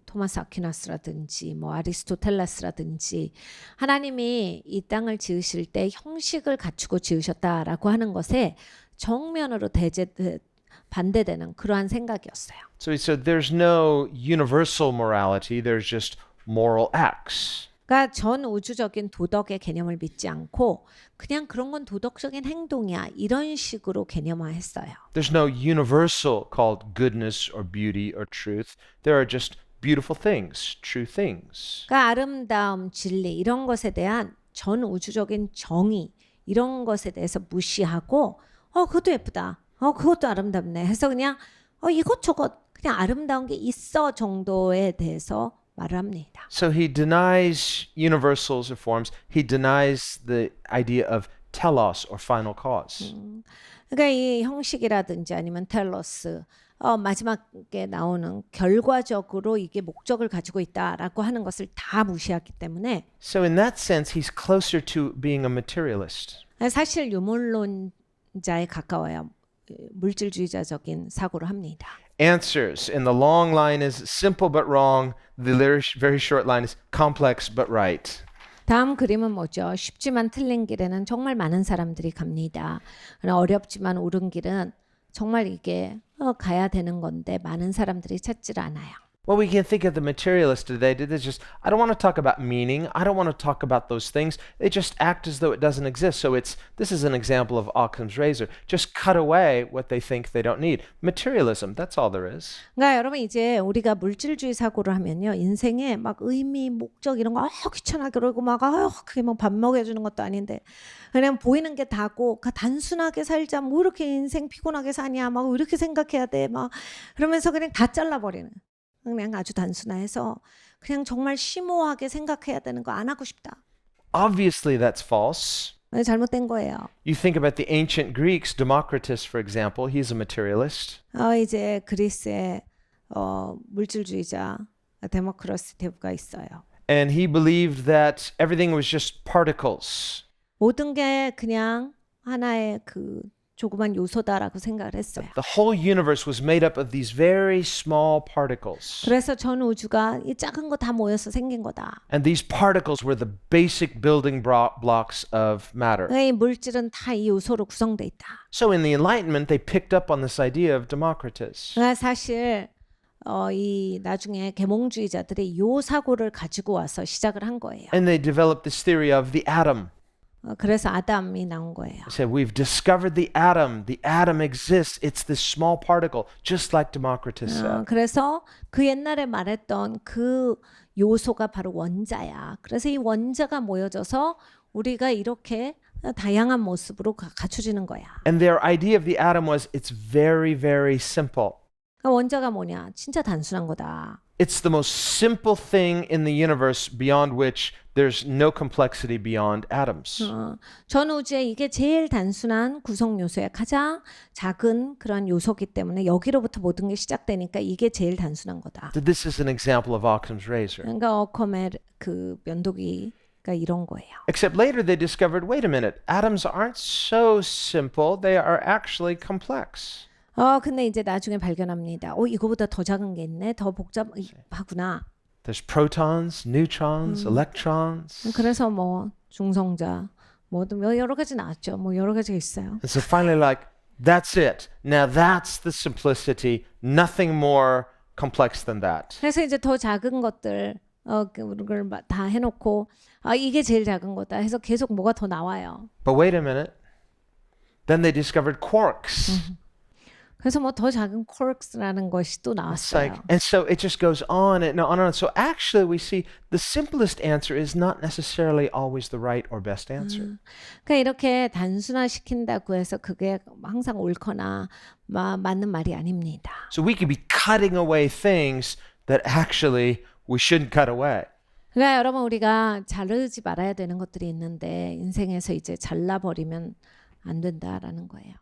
토마스 아퀴나스라든지 아리스토텔레스라든지 하나님이 이 땅을 지으실 때 형식을 갖추고 지으셨다라고 하는 것에 정면으로 반대되는 그러한 생각이었어요. So he said there's no universal morality, there's just moral acts. 그러니까 전 우주적인 도덕의 개념을 믿지 않고 그냥 그런 건 도덕적인 행동이야 이런 식으로 개념화했어요. There's no universal called goodness or beauty or truth. There are just beautiful things, true things. 그러니까 아름다움, 진리 이런 것에 대한 전 우주적인 정의 이런 것에 대해서 무시하고 그것도 예쁘다. 그것도 아름답네 해서 그냥 이것저것 그냥 아름다운 게 있어 정도에 대해서 말을 합니다. So he denies universals or forms. He denies the idea of telos or final cause. 그러니까 이 형식이라든지 아니면 텔러스 마지막에 나오는 결과적으로 이게 목적을 가지고 있다라고 하는 것을 다 무시하기 때문에 So in that sense, he's closer to being a materialist. 사실 유물론자에 가까워요. 물질주의자적인 사고를 합니다. Answers in the long line is simple but wrong. The very short line is complex but right. 다음 그림은 뭐죠? 쉽지만 틀린 길에는 정말 많은 사람들이 갑니다. 그러나 어렵지만 옳은 길은 정말 이게 가야 되는 건데 많은 사람들이 찾질 않아요. Well, we can think of the materialist today. They just, I don't want to talk about meaning. I don't want to talk about those things. They just act as though it doesn't exist. So this is an example of Occam's razor. Just cut away what they think they don't need. Materialism, that's all there is. 그러니까 여러분 이제 우리가 물질주의 사고를 하면요. 인생에 막 의미, 목적 이런 거 귀찮아 그러고 막 그게 막 밥 먹여주는 것도 아닌데 그냥 보이는 게 다고 단순하게 살자 뭐 이렇게 인생 피곤하게 사냐 막 이렇게 생각해야 돼 막 그러면서 그냥 다 잘라버리는 그냥 아주 단순화해서 그냥 정말 심오하게 생각해야 되는 거 안 하고 싶다. Obviously, that's false. 잘못된 거예요. You think about the ancient Greeks, Democritus, for example, he's a materialist. 이제 그리스의 물질주의자 데모크리토스가 있어요. And he believed that everything was just particles. 모든 게 그냥 하나의 그 조그만 요소다라고 생각을 했어요. The whole universe was made up of these very small particles. 그래서 전 우주가 이 작은 거 다 모여서 생긴 거다. And these particles were the basic building blocks of matter. 이 물질은 다 이 요소로 구성돼 있다. So in the Enlightenment, they picked up on this idea of Democritus. 사실 이 나중에 계몽주의자들이 요 사고를 가지고 와서 시작을 한 거예요. And they developed this theory of the atom. 그래서 아담이 나온 거예요. They said, we've discovered the atom. The atom exists. It's this small particle, just like Democritus said. 그래서 그 옛날에 말했던 그 요소가 바로 원자야. 그래서 이 원자가 모여져서 우리가 이렇게 다양한 모습으로 갖춰지는 거야. And their idea of the atom was it's very, very simple. 그러니까 원자가 뭐냐? 진짜 단순한 거다. It's the most simple thing in the universe beyond which there's no complexity beyond atoms. 전 우주에 이게 제일 단순한 구성 요소의 가장 작은 그런 요소기 때문에 여기로부터 모든 게 시작되니까 이게 제일 단순한 거다. So this is an example of Occam's razor. 그러니까 어컴의 그 면도기가 이런 거예요. Except later they discovered, wait a minute, atoms aren't so simple. They are actually complex. 근데 이제 나중에 발견합니다. 이거보다 더 작은 게 있네. 더 복잡하구나. There's protons, neutrons, electrons. 그래서 중성자 여러 가지 나왔죠. 여러 가지가 있어요. And so finally that's it. Now that's the simplicity. Nothing more complex than that. 그래서 이제 더 작은 것들 그걸 다 해놓고 이게 제일 작은 거다 해서 계속 뭐가 더 나와요. But wait a minute. Then they discovered quarks. 그래서 뭐 더 작은 quarks라는 것이 또 It's 나왔어요. like, and so it just goes on and on and on. So actually, we see the simplest answer is not necessarily always the right or best answer. 그러니까 이렇게 단순화시킨다고 해서 그게 항상 옳거나 맞는 말이 아닙니다. So we could be cutting away things that actually we shouldn't cut away. 그러니까 여러분 우리가 자르지 말아야 되는 것들이 있는데 인생에서 이제 잘라버리면 안 된다라는 거예요.